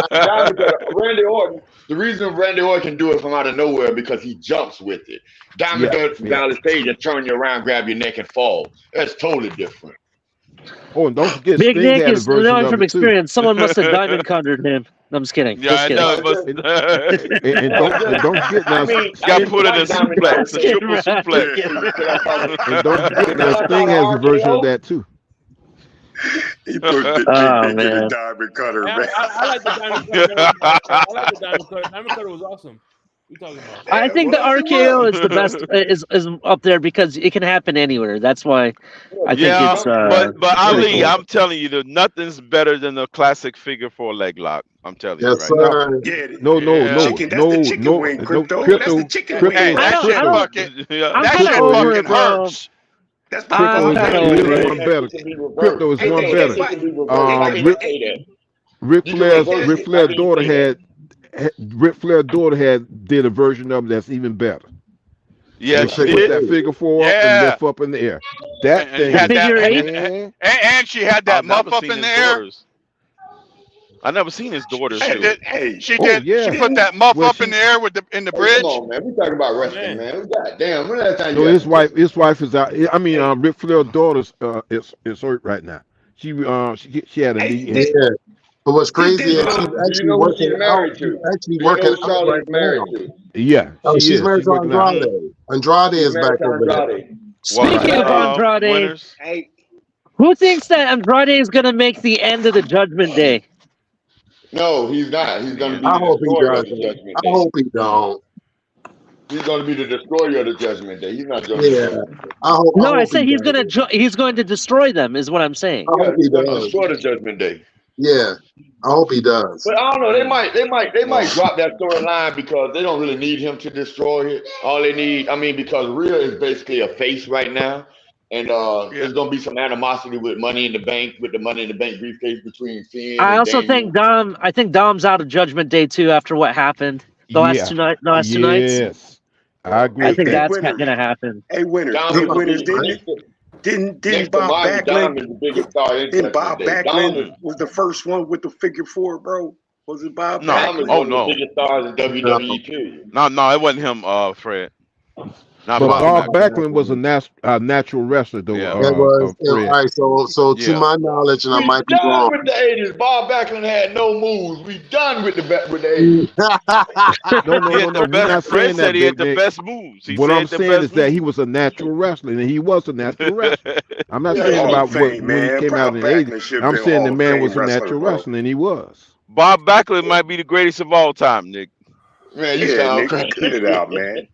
The diamond cutter, Randy Orton. The reason Randy Orton can do it from out of nowhere because he jumps with it. Diamond cutter from Dallas Page and turn you around, grab your neck, and fall. That's totally different. Oh, and don't forget, Big Sting Nick had a is version knowing of from it too. experience. Someone must have diamond cuttered him. No, I'm just kidding. Yeah, Just I kidding. know. But And don't forget now, got put in a Diamond suplex, Dallas a Page. triple suplex. and don't forget now, Sting has a version of that too. He put Big Oh, Nick in the man. diamond cutter, I man. like the diamond cutter. I like the diamond cutter. Diamond cutter was awesome. What you talking about? I think the RKO is the best. Is up there because it can happen anywhere. That's why I think Yeah, it's. but Ali, cool. I'm telling you, nothing's better than the classic figure 4 leg lock. I'm telling you Yes, right now. sir. Yeah, No, chicken. That's the chicken wing, Crypto. That's Crypto, the chicken Crypto, wing. That shit I don't- fucking Yeah. I'm that kinda shit over fucking it, bro. hurts. That's Crypto is kinda one over it. better. Crypto is one hey, better. hey, Ric You can reverse it. Flair's I daughter mean, say had Ric Flair's daughter did a version of it that's even better. Yeah, And she she put did. that figure 4 up and Yeah. lift up in the air. That And thing had is Figure eight? man. And she had that I've never muff up seen in his the air. daughters. I never seen his daughters She do did. it. hey, She Oh did. yeah. She put that muff Well, up in the air with in the Hey, bridge. come on, man. We talking about wrestling, Man. man. God damn. When last time No, you his wife is out. I mean, Ric Flair's daughter's is hurt right now. She had a hey, knee Yeah. injury. But what's crazy Do is she's you actually know who working she's out. married She's to? actually Do you know working who out Charlotte right is married now. to? Yeah, Oh, she she's is. married She's to working out. Andrade. Andrade She's is married back to over there. Andrade. Speaking of Andrade, Winners. hey, who thinks that Andrade is going to make the end of the Judgment Day? No, he's not. He's going to be I the hope he destroyer of the doesn't. Judgment I Day. hope he don't. He's going to be the destroyer of the Judgment Day. He's not joining Yeah. the Judgment Day. I hope No, I he said he's does. going to destroy them. Is what I'm saying. I Yeah, hope he he's going to does. destroy the Judgment Day. Yeah. I hope he does. But I don't know. They might No. drop that storyline because they don't really need him to destroy it. All they need, because Rhea is basically a face right now, and there's gonna be some animosity with Money in the Bank, with the Money in the Bank briefcase between Finn I and also Daniel. think I think Dom's out of Judgment Day too after what happened the last two nights. Yes. I agree I with think that. that's going to happen. hey, winners, Dom hey, is winners, the didn't next to Bob Monty, Dom is Backlund? the biggest star in Didn't Bob Judgment Day. Dom Backlund was the first one with the figure 4, bro? Was it Bob No. Dom is Backlund? one of the biggest stars in WWE. Period. No, it wasn't him, Fred. Not But Bob Bob Backlund. Backlund was a natural wrestler, though. Yeah. It was all Fred. right. So to Yeah. my knowledge, and I We might be done wrong. with the 80s. Bob Backlund had no moves. We done with the 80s. No. He had the We're best. not Fred saying said that, he had Big the Nick. best moves. He What I'm said the saying best is that he moves. was a natural wrestler, and he was a natural wrestler. I'm not Yeah, saying Hall about of Fame, when he man. came out Bob in the 80s. Backlund should have I'm been saying the Hall of man Fame was a wrestler, natural bro. wrestler, and he was. Bob Backlund might be the greatest of all time, Nick. Man, you Yeah, sound nigga, cut crazy. it out, man.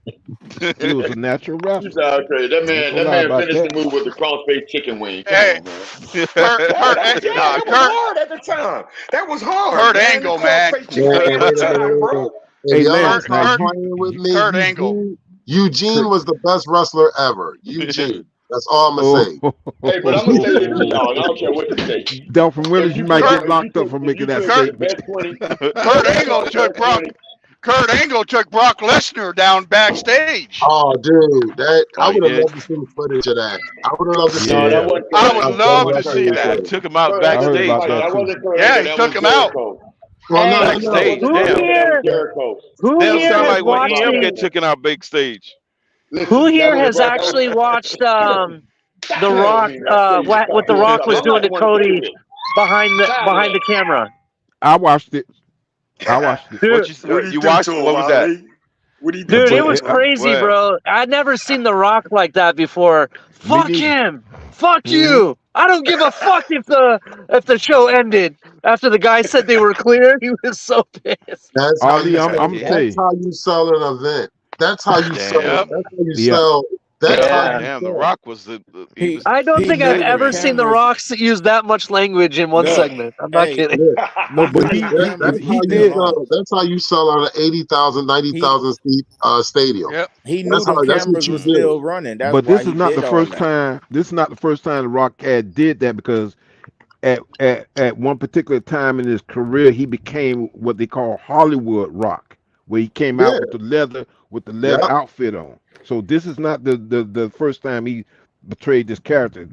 He was a natural You wrestler. sound crazy. That I ain't man, gonna that lie man about finished that. the move with the cross-face chicken wing. Come Hey, on, man. That was hard at the time. That was hard, Kurt man. Angle, The man. crossface chicken Man, wing at the wait a time, minute. bro. If Hey, y'all don't Lance, now stop playing with me, Kurt Angle. Eugene Kurt, was the best wrestler ever. Eugene. That's all I'm gonna say. Hey, but I'm gonna say this to y'all, and I don't care what you say. Dolphin Willis, you might get Kurt, locked up for making that The statement. best 20, Kurt Angle took Brock. Kurt Angle took Brock Lesnar down backstage. Oh, dude, Oh, I he would have did. loved to see footage of that. I would have loved to see No, that Yeah, wasn't I Kurt would Angle. That love to wasn't Kurt see Angle. that. He took him out That I heard wasn't, backstage, about that that dog. too. wasn't Kurt Yeah, Angle. he That took was him out. Jericho. Well, no, Hey, no, no. Backstage, That who wasn't damn. Kurt Angle. That was here? Jericho. Who Damn, here sound has like when watched EM the? get taken out backstage. Who Listen, that here was has Brock. That was, actually watched The man, Rock? man, I tell you to What stop The doing Rock something. was I'm doing not the to one to tell you Cody this. behind Tired of the that. camera? I watched it. I watched it. What Dude, you watched? What was that? What do you do dude, to it But him, was Tommy? crazy, Well, bro. I'd never seen The Rock like that before. me Fuck neither. him. Fuck Hmm. you. I don't give a fuck if the show ended after the guy said they were clear. He was so pissed. That's how you Ali, I'm sell. gonna tell That's you. how you sell an event. That's how you sell it. damn, Yep. That's how you Yeah. sell. That's how Yeah. you damn. The sell. Rock was he was I don't He think I've knew the ever angry. seen The cameras. Rock use that much language in one No. segment. I'm not Hey, kidding. Yeah. No, he but knew the That's cameras he was how you still did. on. sell. That's how you sell on an 80,000, He 90,000 seat stadium. Yep. he knew That's them how. That's what cameras you was do. still running. That's But why this he is not did the all first that. time. This is not the first time the Rock did that, because at one particular time in his career, he became what they call Hollywood Rock, where he came Yeah. out with the leather Yep. outfit on. So this is not the first time he betrayed this character.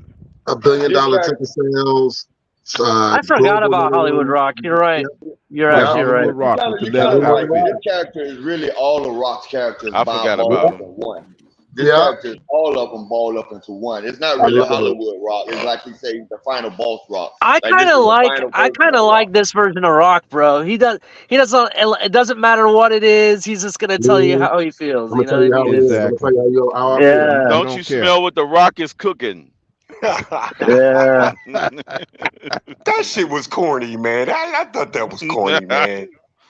$1 billion This guy, ticket sales. I forgot Global about Hollywood name. Rock. You're right. Yep. You're Right, actually Yep. right. Hollywood Rock with the you leather kind of right. outfit. This character is really all the Rock's characters I bound forgot all about up him. in one. This Yep. character is all of them ball up into one. It's not I really love it. Hollywood Rock. It's like he say the final boss Rock. I Like this kind is of the like final I version kind of of like Rock. this version of Rock, bro. He doesn't. It doesn't matter what it is. He's just gonna tell you Mhm. how he feels. I'm You gonna know tell what I you how mean? it is. I'm gonna Exactly. tell you how I feel. Yeah, He Don't you don't care. smell what the Rock is cooking? yeah. That shit was corny, man. I thought that was corny, man.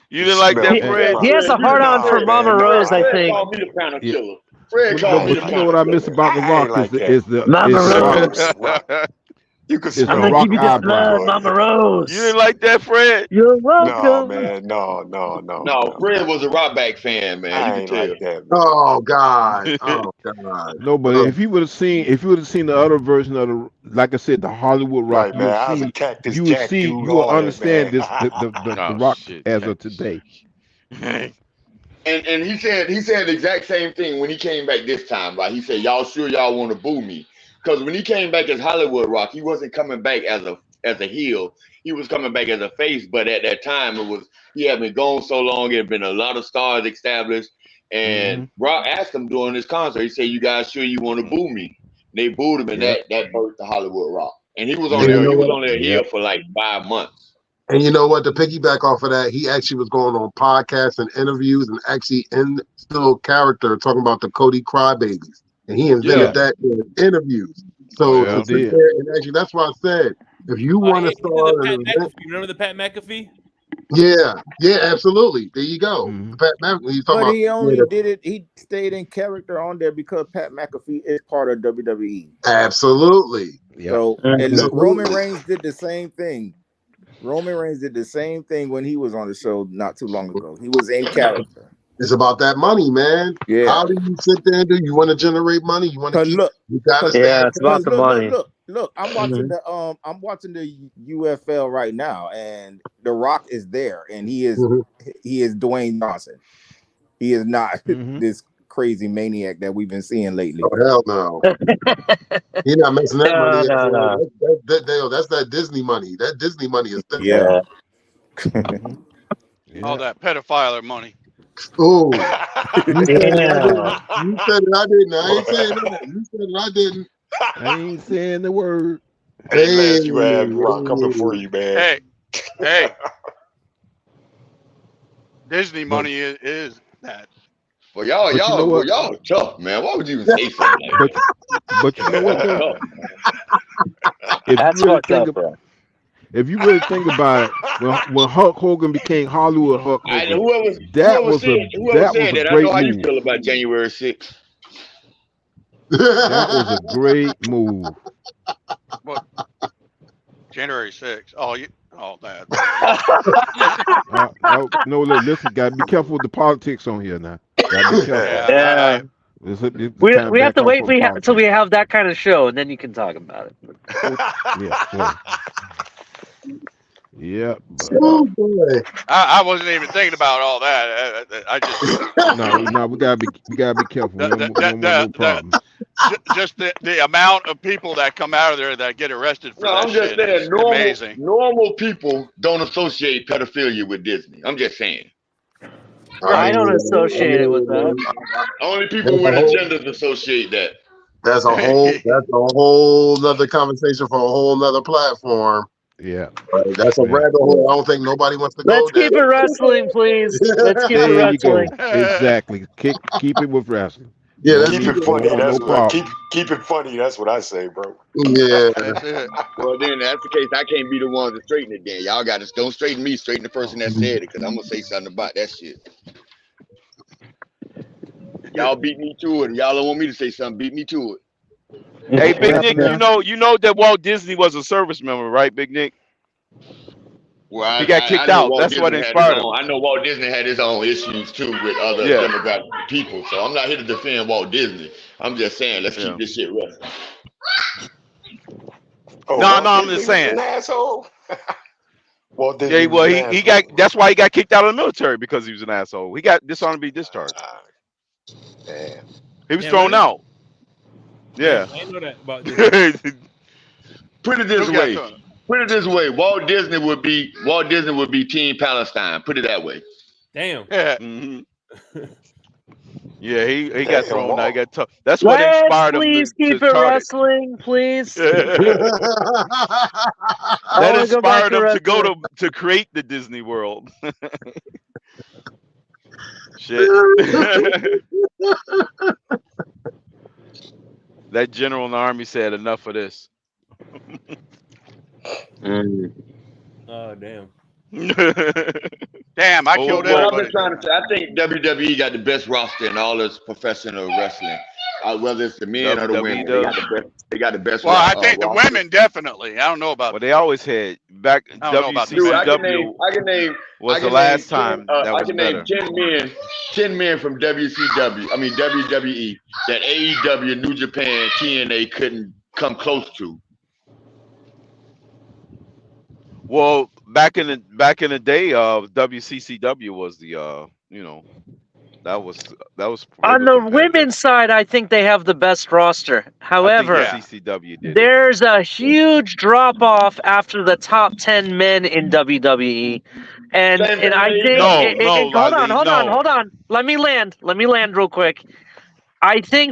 You didn't like that, He, Smell Fred? he has a hard on for Nah, Mama man. Rose, I Fred think. called me the Pound Yeah. Killer. Fred No, called me but the you know Pound what I Killer. miss about the I ain't Rock like that. is the Mama Rock Rose. You could is I'm the smell gonna it Rock give you from this where you eyebrow. love, was. Mama You Rose. didn't like that, Fred? You're No, welcome. man. No. No, Fred was a Rockback fan, man. You I can ain't tell. like that, man. Oh God. Oh God. No, but Oh, if you would have seen the other version of like I said, the Hollywood Rock, Right, man. I was a Cactus Jack dude, you will all that, understand man. this the Oh Rock shit, as of Cactus today. Jack. And he said the exact same thing when he came back this time. Like he said, y'all sure y'all want to boo me? Because when he came back as Hollywood Rock, he wasn't coming back as a heel. He was coming back as a face. But at that time, he had been gone so long. It had been a lot of stars established. Hmm. And Rock asked him during this concert. He said, "You guys sure you want to boo me?" And they booed him, and Yep. that birthed the Hollywood Rock. And he was and on you there. know He was what? only a heel Yep. for like 5 months. And you know what? To piggyback off of that, he actually was going on podcasts and interviews and actually in still character talking about the Cody Crybabies. And he invented Yeah. that in interviews. Oh So Sure to yeah. sit did. there and actually, that's why I said, if you want to He did the start Pat an event, McAfee. Remember the Pat McAfee? yeah, absolutely. There you go. Hmm. Pat McAfee, he's talking But about, he only did it. He stayed in character on there because Pat McAfee is part of WWE. absolutely. Yep. So, Mhm. and look, Roman Absolutely. Reigns did the same thing. Roman Reigns did the same thing when he was on the show not too long ago. He was in character. It's about that money, man. Yeah. How do you sit there and do? You want to generate money? You want to Cause keep? look, You gotta stay. Yeah, it's about cause the look, money. I'm watching the UFL right now, and The Rock is there, and he is Dwayne Johnson. He is not Hmm. this crazy maniac that we've been seeing lately. Oh hell no! You're not mixing that money up. No. That's that Disney money. That Disney money is different. Yeah. Yeah. All that pedophiler money. Oh, you said it. I didn't. Yeah. You said it. I didn't. I ain't saying that. You said it. I didn't. I ain't saying the word. Hey, Hey, Lance, you have Rock coming for you, man. Hey, Disney But money is that. Well, y'all, but you know y'all, well, what? y'all tough, man. Why would you even say something like But that? you know what Y'all though? tough, If you That's really fucked think up, of, bro. if you really think about it, when Hulk Hogan became Hollywood Hulk I Hogan, whoever said that was said a that, I know great how you move. feel about January 6th. That was a great move. What? January 6th. Oh, that. No, listen, gotta be careful with the politics on here now. Gotta be careful. Yeah, Yeah. It's We kind of have back to off wait on till we politics. have that kind of show, and then you can talk about it. Yeah, so yeah, but oh boy. I wasn't even thinking about all that. I just, no, we gotta be careful. We don't want no problems. just the amount of people that come out of there that get arrested for No, that I'm just shit saying is amazing. normal people don't associate pedophilia with Disney. I'm just saying. I I don't mean, associate it with that. Only people that's a with whole. agendas associate that. That's a whole. That's a whole nother conversation for a whole nother platform. Yeah, That's a yeah. rabbit hole. I don't think nobody wants to go Let's down. keep it wrestling, please. Let's keep it There you wrestling. go. Exactly. Keep it with wrestling. We Yeah, don't let's Keep keep it need. We funny. don't it. want no That's what problems. keep it funny. That's what I say, bro. Yeah. That's it. Well, then that's the case. I can't be the one to straighten it. Then y'all got to don't straighten me. Straighten the person that said it, because I'm gonna say something about that shit. Y'all beat me to it. Y'all don't want me to say something. Beat me to it. Hey, What Big happened Nick, now? you know that Walt Disney was a service member, right, Big Nick? Well, He got I kicked know out. Walt That's what Disney had his inspired him. own. I know Walt Disney had his own issues too with other Yeah, demographic people. So I'm not here to defend Walt Disney. I'm just saying let's keep yeah. this shit real. Oh, No, Walt I'm Disney just was an saying. asshole. Walt Yeah, Disney was well, an he got. asshole. That's why he got kicked out of the military, because he was an asshole. He got dishonorably discharged. Damn. He was Damn, thrown really? out. Damn, Yeah. I didn't know that about Disney. Put it this Who got way. to? Put it this way. Walt Disney would be Team Palestine. Put it that way. Damn. Yeah. hmm Yeah, he got Damn, thrown out. He Walt. got tough. That's what Let's inspired him please to keep it start it. wrestling, please. I That want to go back inspired to him to go wrestling. to create the Disney World. Shit. That general in the army said, enough of this. Oh, damn. Damn, I Oh killed What boy. I've been everybody, trying didn't to say, I think WWE got the best roster in all of professional wrestling. Whether it's the men or the WWE women, they got does. the best. They got the best Well, I think the roster. women definitely. I don't know about Well, they always had back. I don't know about the Dude, men. Was I the can name last time that I was can name better. 10 men from WCW. I mean WWE that AEW, New Japan, TNA couldn't come close to. Well, back in the day, WCCW was the that was they On were the competitive. women's side, I think they have the best roster. I think the However, Yeah. CCW did it. there's a huge drop off after the top 10 men in WWE. And Same thing I in think No, AEW. no, hold on, Lali, no. hold on. Let me land real quick. I think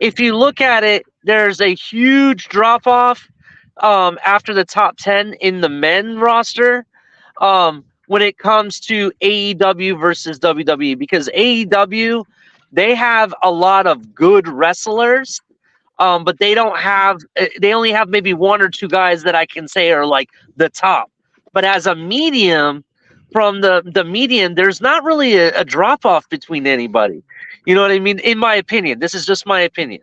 if you look at it, there's a huge drop off after the top 10 in the men roster when it comes to AEW versus WWE, because AEW, they have a lot of good wrestlers, but they don't have. They only have maybe one or two guys that I can say are like the top. But as a medium, from the median, there's not really a drop off between anybody. You know what I mean? In my opinion, this is just my opinion.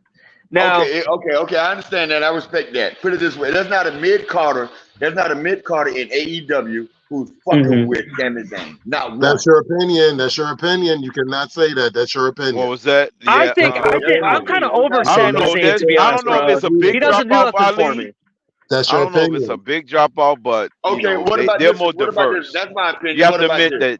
Now, Okay. I understand that. I respect that. Put it this way: there's not a mid Carter. There's not a mid Carter in AEW who's fucking with Sami Zayn. Not one. That's your opinion. That's your opinion. You cannot say that. That's your What opinion. was that? I Yeah. think I'm kind of over I don't Sami know. Zayn, to be I honest, don't know if bro. it's a He big doesn't drop do off, nothing for Ali. me. That's I your don't know if it's a opinion. big drop off, but Okay, what about they're this? more What about this? diverse. That's my You opinion. have What to about admit this? that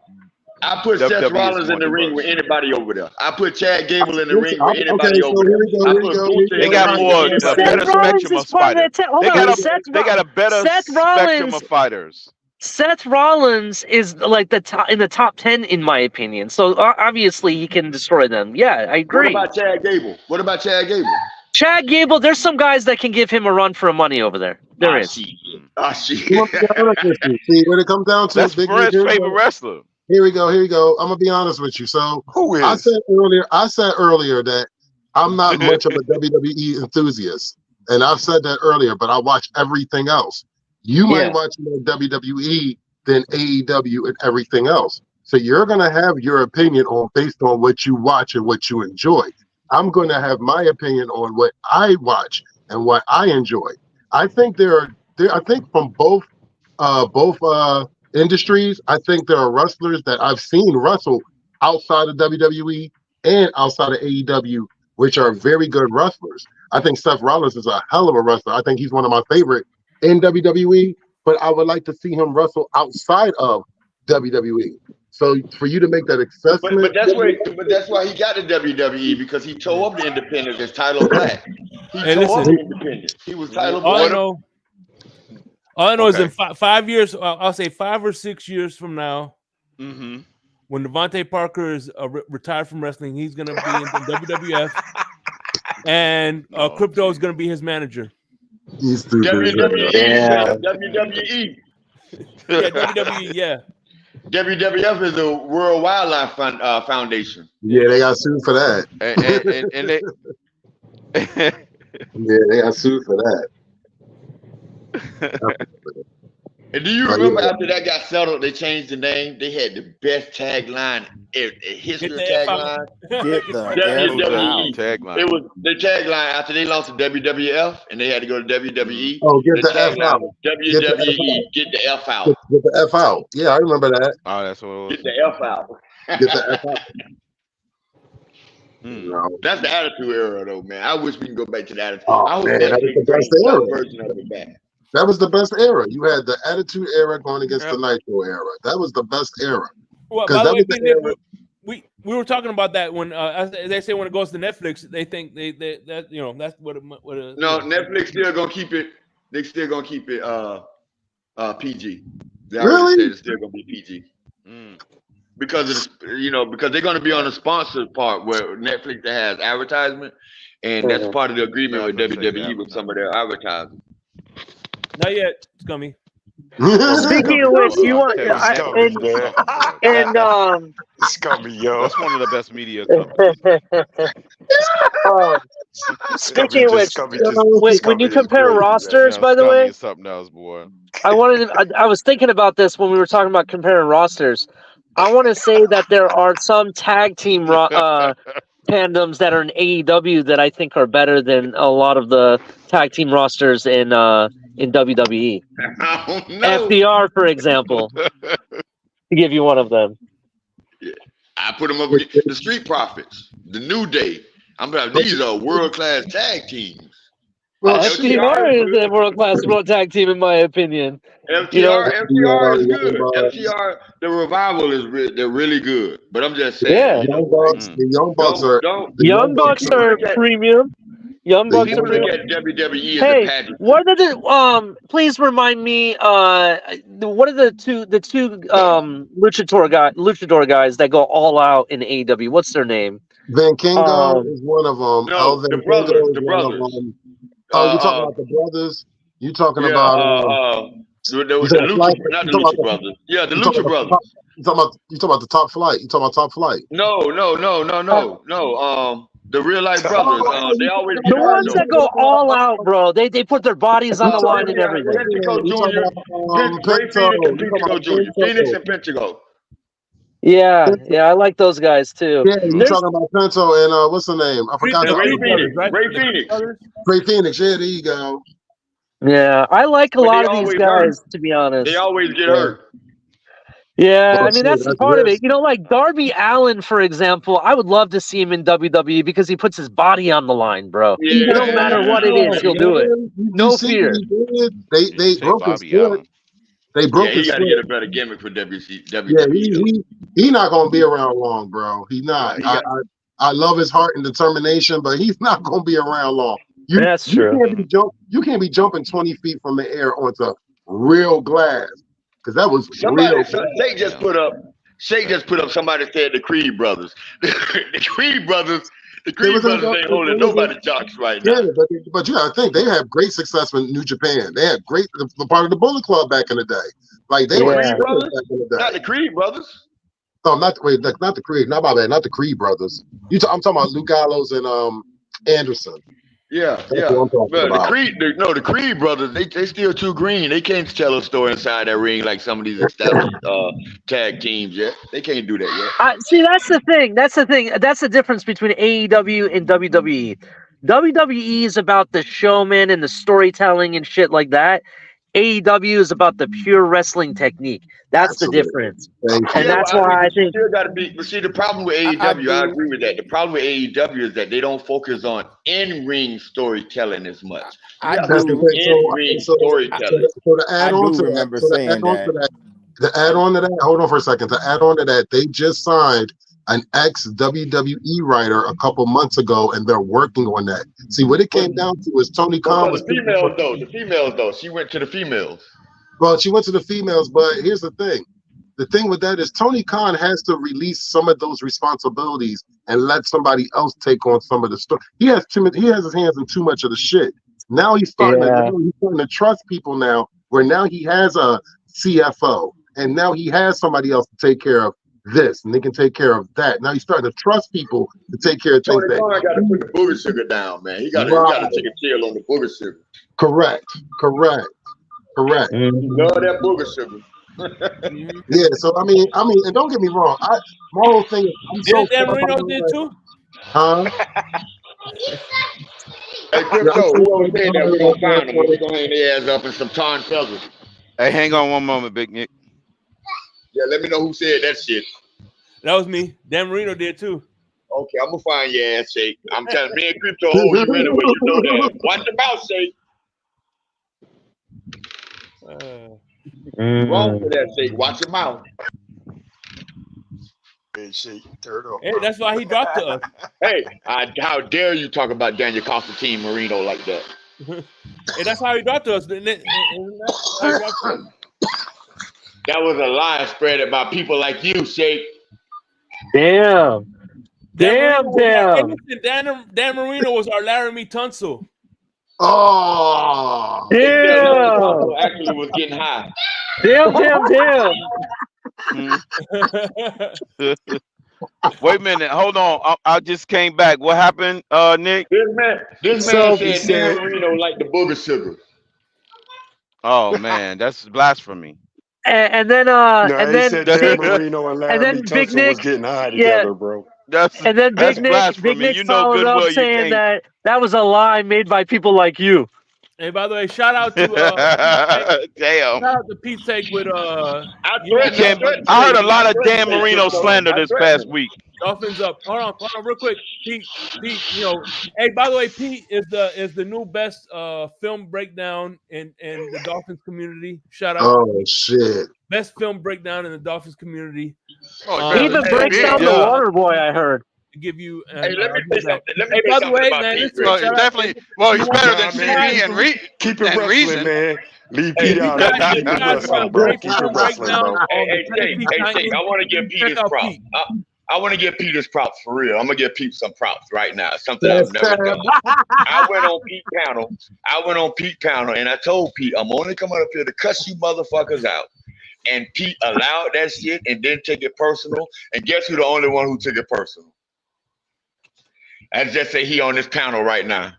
I put Seth WWE is Rollins in more the ring with diverse. anybody over there. I put Chad Gable in the Listen, ring with okay, anybody so over here there. we go. I Here we put go. Here Gunther we They in go. the got ring Here with more we a anybody Seth better over there. Rollins spectrum is of part of that. fighters. Hold They on, got go. a they got a better Seth spectrum of Rollins. fighters. Seth Rollins is like the top in the top 10 in my opinion. So obviously he can destroy them. Yeah, I agree. What about Chad Gable? What about Chad Gable? Chad Gable, there's some guys that can give him a run for money over there. There is. See. You want me to be honest with you? See, when it comes down to That's Big Fred's League, favorite wrestler. Here we go. I'm gonna be honest with you. So Who is? I said earlier that I'm not much of a WWE enthusiast, and I've said that earlier. But I watch everything else. You might watch more WWE than AEW and everything else. So you're gonna have your opinion on based on what you watch and what you enjoy. I'm gonna have my opinion on what I watch and what I enjoy. I think I think from both industries, I think there are wrestlers that I've seen wrestle outside of WWE and outside of AEW, which are very good wrestlers. I think Seth Rollins is a hell of a wrestler. I think he's one of my favorite in WWE, but I would like to see him wrestle outside of WWE. So for you to make that assessment, but that's why he got the WWE, because he tore up the independent as Tyler Black. He tore up the independent. He was Tyler Black. All I know is in 5 years, I'll say 5 or 6 years from now, when Devontae Parker is retired from wrestling, he's going to be in the WWF, and Crypto is going to be his manager. He's WWE. Yeah, WWE, yeah. WWF is the World Wildlife Foundation. Yeah, they got sued for that. And they yeah, they got sued for that. And do you remember after that got settled, they changed the name? They had the best tagline in history of tagline. WWE. Tagline. It was the tagline after they lost to WWF and they had to go to WWE. Oh, get the F out. WWE, get the F out. Get the F out. Yeah, I remember that. Oh, that's what it was. Get the F out. Get the F out. No. That's the Attitude Era, though, man. I wish we can go back to the Attitude. Oh, man, that was the best era. Version of it back. That was the best era. You had the Attitude Era going against the Nitro Era. That was the best era. Well, by the way, we were talking about that when they say when it goes to Netflix, they think that you know that's what no, Netflix still gonna keep it. They still gonna keep it PG. They already said it's still gonna be PG. Because it's because they're gonna be on the sponsored part where Netflix has advertisement, and that's part of the agreement with WWE with some of their advertising. Not yet, Scummy. Speaking of which, you want Scummy, yo. That's one of the best media companies. Speaking of which, when you compare rosters, by the way, something else, boy. I was thinking about this when we were talking about comparing rosters. I want to say that there are some tag team tandems that are in AEW that I think are better than a lot of the tag team rosters in WWE. FDR, for example, to give you one of them. Yeah, I put them up with the Street Profits, the New Day. These are world-class tag teams. Well, FDR is a world-class tag team, in my opinion. FTR is good. FTR, the Revival they're really good. But I'm just saying. Yeah. The Young Bucks are premium. Young Bucks are look at WWE as hey, a pageant. what are the please remind me what are the two luchador guys that go all out in AEW? What's their name? Van Kingo is one of them. No, the brothers. Oh, you talking about the brothers? You talking about the Lucha Brothers. Yeah, the Lucha Brothers. You talking about the Top Flight? You talking about Top Flight? No. The real life brothers. They always the ones that go all out, bro. They put their bodies on the line and everything. Phoenix and Pentago. Yeah, I like those guys too. Yeah, you're talking about Pinto and what's the name? I forgot. Ray Phoenix. Yeah, there you go. Yeah, I like a lot of these guys, to be honest. They always get hurt. Yeah, I mean that's part of it. You know, like Darby Allin, for example, I would love to see him in WWE because he puts his body on the line, bro. Yeah. No matter what it is, he'll do it. No fear. They broke his foot. They broke his foot. He got to get a better gimmick for WWE. Yeah, he's not gonna be around long, bro. He's not. I love his heart and determination, but he's not gonna be around long. That's true. You can't be jumping 20 feet from the air onto real glass. because that was Somebody, real. Shake just put up. Shake just put up. Somebody said the Creed brothers. The Creed brothers. The Creed brothers ain't holding nobody jocks right Yeah, now. but you gotta think they had great success in New Japan. They had great the part of the Bullet Club back in the day. Like they were Creed brothers, back in the day. not the Creed brothers. No, not the Creed. Not my bad. Not the Creed brothers. I'm talking about Luke Gallows and Anderson. Yeah, That's what I'm talking But about. the Creed brothers, they still too green. They can't tell a story inside that ring like some of these established tag teams yet. They can't do that yet. See, that's the thing. That's the difference between AEW and WWE. WWE is about the showman and the storytelling and shit like that. AEW is about the pure wrestling technique. That's the difference. And that's why I think still gotta be. But see, the problem with AEW, I agree with that. The problem with AEW is that they don't focus on in-ring storytelling as much. In-ring storytelling. So to add on to that, hold on for a second. To add on to that, they just signed an ex-WWE writer a couple months ago, and they're working on that. See, what it came down to is Tony Khan was the females though. She went to the females. Well, she went to the females, but here's the thing. The thing with that is Tony Khan has to release some of those responsibilities and let somebody else take on some of the stuff. He has his hands in too much of the shit. Now he's starting to trust people now, where now he has a CFO, and now he has somebody else to take care of this, and they can take care of that. Now he's starting to trust people to take care of things. Tony Khan got to put the booger sugar down, man. He got to take a chill on the booger sugar. Correct. Love that booger sugar. Yeah, so I mean, and don't get me wrong. My whole thing is, Dan Marino did too. Huh? Hey, Crypto, whoever said that, we're gonna find them. We're gonna hang their ass up in some tarn feathers. Hey, hang on one moment, Big Nick. Yeah, let me know who said that shit. That was me. Dan Marino did too. Okay, I'm gonna find your ass, Shake. I'm telling me and Crypto hold you anyway. You know that. Watch your mouth, Shake. Wrong for that, Shake. Watch your mouth. Hey, Shake, turtle. Hey, that's why he dropped to us. Hey, how dare you talk about Daniel Constantine Marino like that? Hey, that's how he dropped to us. That was a lie spread by people like you, Shake. Damn. Hey, listen, Dan Marino was our Laramie Tunsil. Oh, yeah. Actually was getting high. Damn. Wait a minute, hold on. I just came back. What happened, Nick? This man said Dan Marino like the booger sugar. Oh man, that's blasphemy. And then he said Dan Marino and Larry Tunsil was getting high together, bro. And then Big Nick followed up saying that was a lie made by people like you. Hey, by the way, shout out to damn. Shout out to Pete Take with I heard a lot of Dan Marino slander this past week. Dolphins up. Hold on, real quick. Pete, you know. Hey, by the way, Pete is the new best film breakdown in the Dolphins community. Shout out. Oh shit. Best film breakdown in the Dolphins community. He even breaks down the Water Boy, I heard. Give you. Hey, let me say something. Hey, by the way, man, he's definitely. Well, he's better than CB and Keep it wrestling, Reason. Man. Leave Pete out. Keep it wrestling, bro. Keep it wrestling, bro. Hey, I want to give Pete his props. I want to give Pete his props for real. I'm gonna give Pete some props right now. Something I've never done. I went on Pete panel, and I told Pete I'm only coming up here to cuss you motherfuckers out. And Pete allowed that shit and didn't take it personal. And guess who the only one who took it personal? I just say he on this panel right now.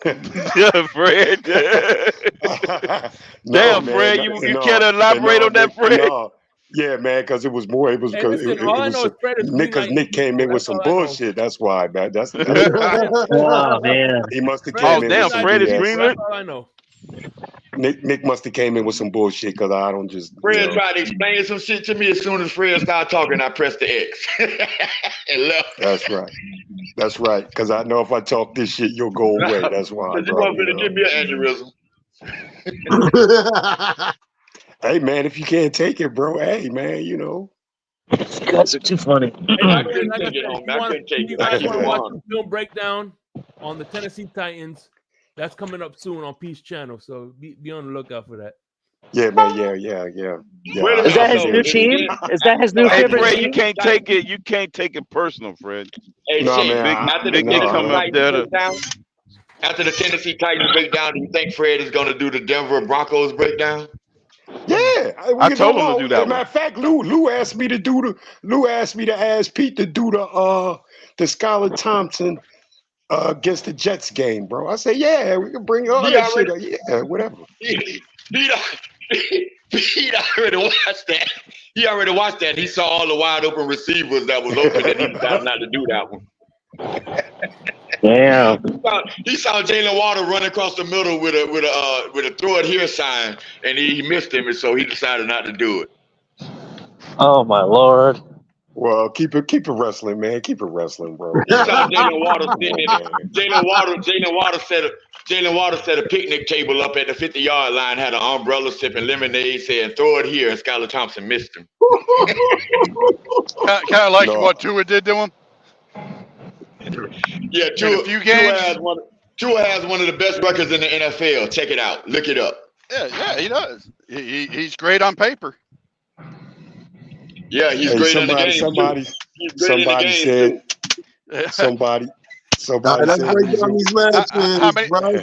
Yeah, Fred. Damn, Fred, you can't elaborate on that, Fred? No. Yeah, man, because it was more. It was because Nick came in with some bullshit. That's why, man. That's oh man. He must have came in. Damn, Fred is greenlit. That's all I know. Nick must have came in with some bullshit because I don't just. Fred tried to explain some shit to me. As soon as Fred started talking, I pressed the X and left. That's right. That's right. Because I know if I talk this shit, you'll go away. That's why. You want me to give me an aneurysm? Hey man, if you can't take it, bro. Hey man, you know. You guys are too funny. I couldn't take it on. I couldn't take You guys want to watch the film breakdown on the Tennessee Titans? That's coming up soon on Peace Channel, so be on the lookout for that. Yeah, man. Yeah. Wait a Is that minute. his So, new team? Is that his new Hey, favorite Fred, you team? can't take it. You can't take it personal, Fred. hey, No, Shane, man. after the Big Nick Tennessee come up Titans there to. breakdown, after the Tennessee Titans breakdown, do you think Fred is going to do the Denver Broncos breakdown? Yeah, I you know told him to what? do As that a matter one. of fact, Lou asked me to do Lou asked me to ask Pete to do the Skylar Thompson against the Jets game, bro. I said, yeah, we can bring all He that shit already, up. Yeah, whatever. he already watched that. He already watched that. He saw all the wide open receivers that was open, and he decided not to do that one. Damn. He saw Jalen Water running across the middle with a throw it here sign, and he missed him, and so he decided not to do it. Oh my lord. Well, keep it wrestling, man. Keep it wrestling, bro. He saw Jalen Water Come sitting. on, man. Jalen Water set a picnic table up at the 50-yard line, had an umbrella sipping lemonade, saying "Throw it here," and Skylar Thompson missed him. Kind of like No. what Tua did to him Yeah, in a few games. Tua has one of the best records in the NFL. Check it out. Look it up. Yeah, he does. He's great on paper. Yeah, he's Hey, great in the game too. He's great in the somebody game said too. somebody Let's said break down these matches.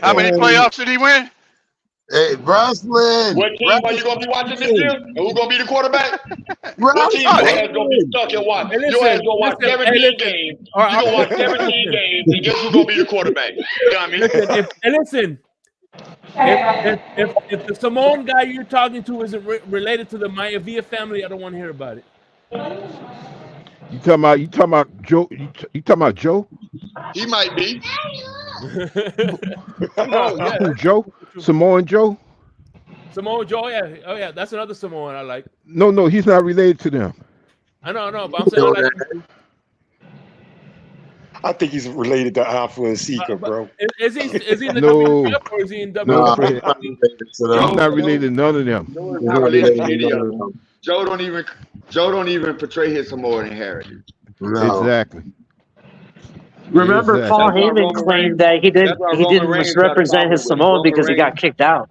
How many playoffs did he win? Hey, wrestling. What team are you gonna be watching this year? And who's gonna be the quarterback? What team Wrestling. your ass gonna be stuck and watch? Your ass gonna watch 17 games. You gonna watch 17 games, and guess who's gonna be the quarterback? You know what I mean? Listen, if the Samoan guy you're talking to isn't related to the Maivia family, I don't want to hear about it. You talking about Joe? You talking about Joe? He might be. Who, Joe? Samoan Joe? Samoan Joe, yeah. Oh yeah, that's another Samoan I like. No, he's not related to them. I know, but I'm saying I like him. I think he's related to Alpha and Seeker, bro. Is he in the No. WWF or is he in WWE? No, he's not related to none of them. Joe is not related to any of them. Joe don't even portray his Samoan heritage. No. Exactly. Remember, Exactly. Paul Heyman claimed that he didn't misrepresent his Samoan because he got kicked out.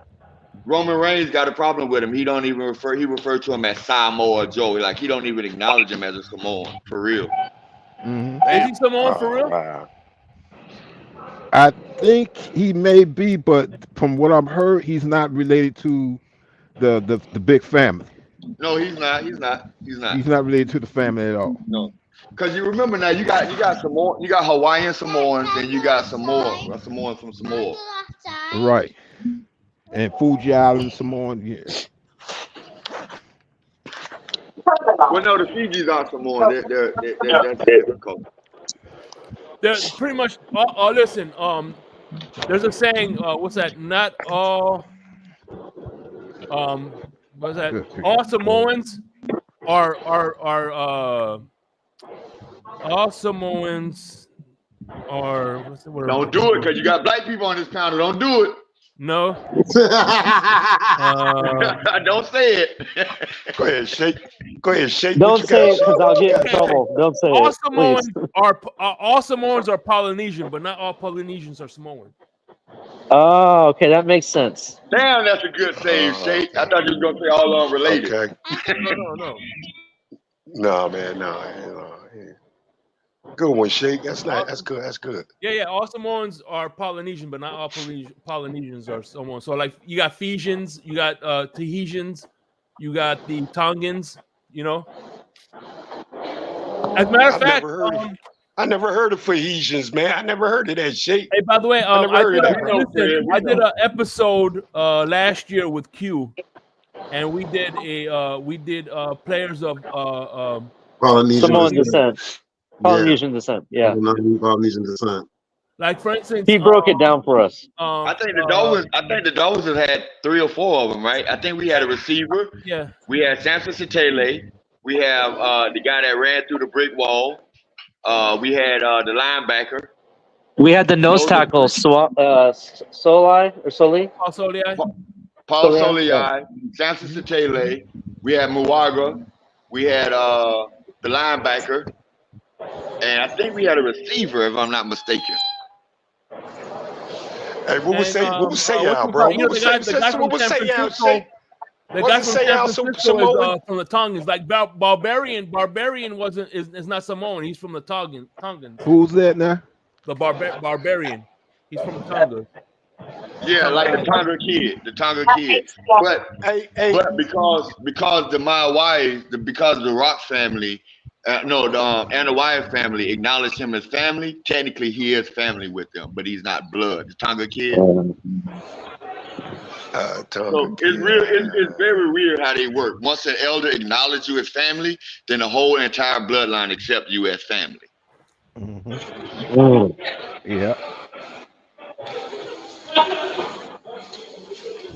Roman Reigns got a problem with him. He don't even refer. He referred to him as Samoa Joe. Like he don't even acknowledge him as a Samoan for real. Mm-hmm. Is he Samoan for real? Wow. I think he may be, but from what I've heard, he's not related to the big family. No, he's not. He's not. He's not related to the family at all. No, because you remember now, you got Samoan, you got Hawaiian Samoans, and you got Samoans from Samoa. Right. And Fuji Island Samoan, yeah. Well, no, the Fijis aren't Samoan. They're different culture. They're pretty much. Listen. There's a saying. What's that? Not all. What's that? All Samoans are all Samoans are. What's the word? Don't do it, because you got black people on this panel. Don't do it. No. Don't say it. Go ahead, shake. Don't say it because I'll get in trouble. Don't say All it. Samoans Please. all Samoans are Polynesian, but not all Polynesians are Samoan. Oh, okay, that makes sense. Damn, that's a good save, Shake. I thought you were gonna say all unrelated. Okay. No. No, man, no. Good one, Shake. That's good. Yeah. All Samoans are Polynesian, but not all Polynesians are Samoan. So, like, you got Fijians, you got Tahitians, you got the Tongans. You know. As a matter of fact, I never heard of Tahitians, man. I never heard of that shit. Hey, by the way, I did an episode last year with Q, and we did players of Samoan descent. Polynesian descent, yeah. Polynesian descent. Like, for instance, he broke it down for us. I think the Dolphins have had 3 or 4 of them, right? I think we had a receiver. Yeah. We had Samson Satele. We have the guy that ran through the brick wall. We had the linebacker. We had the nose tackle, Soli. Paul Soliai, Samson Satele. We had Muwaga. We had the linebacker. And I think we had a receiver, if I'm not mistaken. Hey, what was say out, bro? What was say out, Shake? The What's guy it from say, San Al Francisco is Samoan? from the Tongans. Like Barbarian is not Samoan. He's from the Tongans. Who's that now? The Barbarian. He's from Tonga. Yeah, Tonga like the Island. Tonga kid, But Hey, because the Maya Wise, because the Rock family, no, the Anna Wyatt family acknowledged him as family. Technically, he is family with them, but he's not blood. The Tonga kid. Tonga So it's kid. real. It's very weird how they work. Once an elder acknowledges you as family, then the whole entire bloodline accepts you as family. Mm-hmm. Yeah.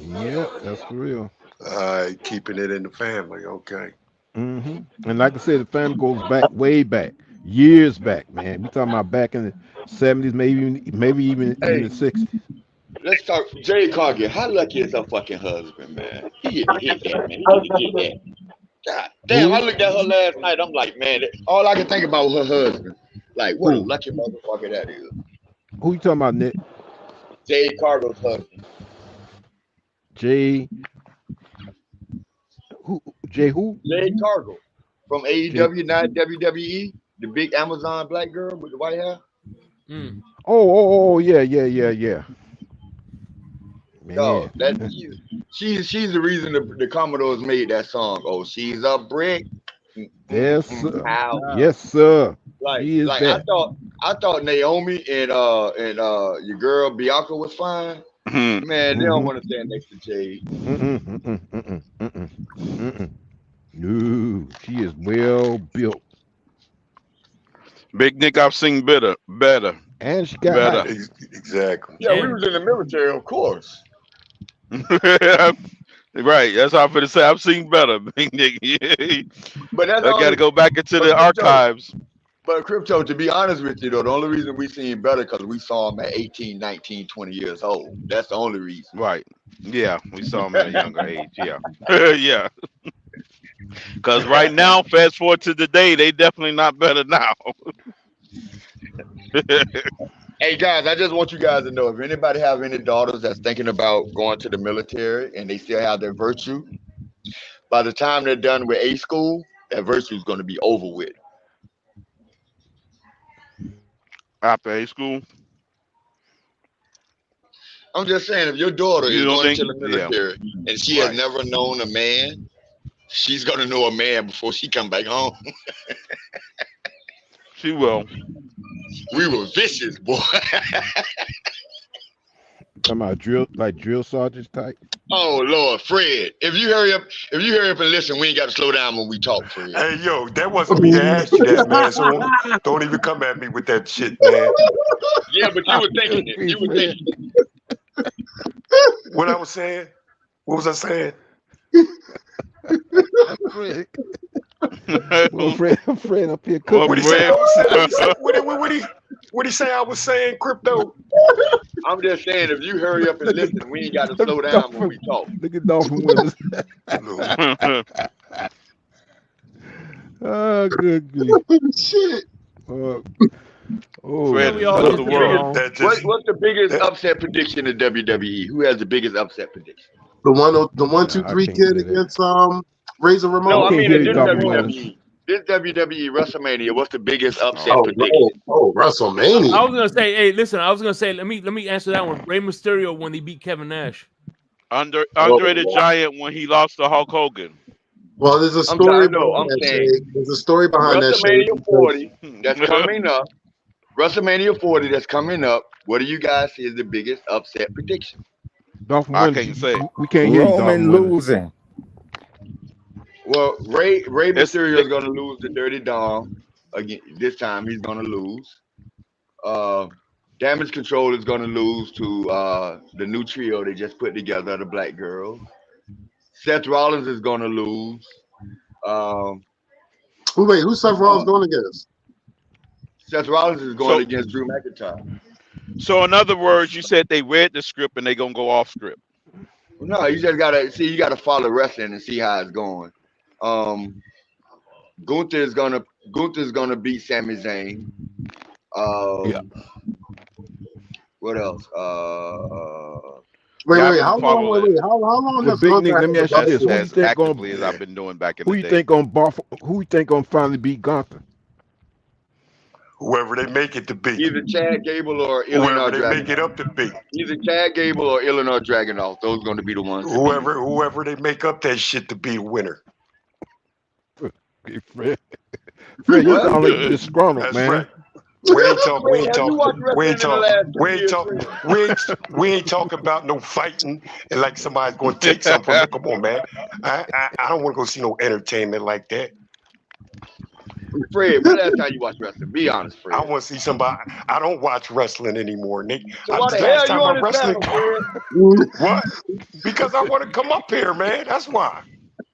Yeah, that's for real. Keeping it in the family. Okay. Hmm. And like I said, the family goes back way back, years back, man. We talking about back in the 70s, maybe even in Hey, the 60s. let's talk. Jay Cargill, how lucky is her fucking husband, man? He get to hit that, man. He get to get that. God damn, I Who? looked at her last night. I'm like, man, all I can think about was her husband. Like, what a Who? lucky motherfucker that is. Who you talking about, Nick? Jay Cargill's husband. Jay? Who? Jay who? Jay Cargill from Jay? AEW, not WWE. The big Amazon black girl with the white hair. Mm. Oh, yeah. No, Man. that she's the reason the Commodores made that song. Oh, she's a brick. Yes, sir. How? Yes, sir. Like, She is like that. I thought Naomi and your girl Bianca was fine. Hmm. Man, they don't Mm-hmm. want to stand next to Jade. No, she is well built, Big Nick, I've seen better. and she got height. Exactly. Yeah, we was in the military, of course. Right, that's how I'm gonna say. I've seen better, Big Nick. But that's I got to only. go back into But the archives. Crypto, to be honest with you, though, the only reason we seen better because we saw him at 18, 19, 20 years old. That's the only reason. Right. Yeah, we saw him at a younger age. Yeah. Yeah. Because right now, fast forward to today, they definitely not better now. Hey guys, I just want you guys to know if anybody have any daughters that's thinking about going to the military and they still have their virtue, by the time they're done with A school, that virtue is going to be over with. After A school, I'm just saying, if your daughter you is don't going think? into the Yeah. military and she has Right. never known a man, she's going to know a man before she come back home. She will. We were vicious, boy. Talking about drill sergeant type. Oh Lord, Fred! If you hurry up and listen, we ain't got to slow down when we talk, Fred. Hey, yo, that wasn't me to ask you that, man. So don't even come at me with that shit, man. Yeah, but you were thinking it. You were thinking it. What I was saying? What was I saying? Fred. Well, Fred up here Well, cooking. What he say? What he say? I was saying, Crypto. I'm just saying, if you hurry up and listen, we ain't got to slow down when we talk. Look at Dolphin Winters. Oh, good grief. Shit. Oh, Fred we is all another just world. get What's the biggest upset prediction in WWE? Who has the biggest upset prediction? The one, I 2, can't 3 say kid that. against Razor Ramon. No, I can't mean hear in you, this Dolphin Winters. WWE. This WWE WrestleMania, what's the biggest upset Oh, prediction? WrestleMania. I was gonna say, hey, listen, I was gonna say, let me answer that one. Rey Mysterio when he beat Kevin Nash. Andre Oh, the Giant when he lost to Hulk Hogan. Well, there's a I'm story sorry, no, behind I'm that, saying Shay. There's a story behind that, Shay. WrestleMania 40 that's coming up. WrestleMania 40 that's coming up. What do you guys see as the biggest upset prediction? Dolphin I Winters, can't say. we can't hear you, Dolphin Roman Winters. losing. Well, Ray It's Mysterio is going to lose to Dirty Dom again. This time he's going to lose. Damage Control is going to lose to the new trio they just put together, the Black Girls. Seth Rollins is going to lose. Who's Seth Rollins going against? Seth Rollins is going so. against Drew McIntyre. So in other words, you said they read the script and they gonna go off script. No, you just gotta see. You gotta follow wrestling and see how it's going. Gunther's gonna beat Sami Zayn. Yeah. What else? Wait, Yeah, I've wait. been How long? Wait, following wait. How long Well, has Big Nick, Hunter let had me the ask you belt this: for? who you as think actively going as I've been doing back in who the you day. think on who you think gonna finally beat Gunther? Whoever they make it to be. Either Chad Gable or Whoever Illinois they make it Dragunov. up to be. Either Chad Gable or Illinois Dragunov. Those are going to be the ones that beat him. Whoever they make up that shit to be the winner. Hey, Fred, Fred, you What? sound like you disgruntled, That's man. right. We ain't talking. We Fred, ain't have you talking. watched We wrestling ain't in the talking. last 2 We ain't years, talking. Fred? We ain't talking about no fighting and like somebody's going to take something from me. Come on, man. I don't want to go see no entertainment like that. Fred, when last time you watched wrestling? Be honest, I Fred. want to see somebody. I don't watch wrestling anymore, Nick. So why The the last hell you time I on this wrestling. panel, Fred? What? Because I want to come up here, man. That's why.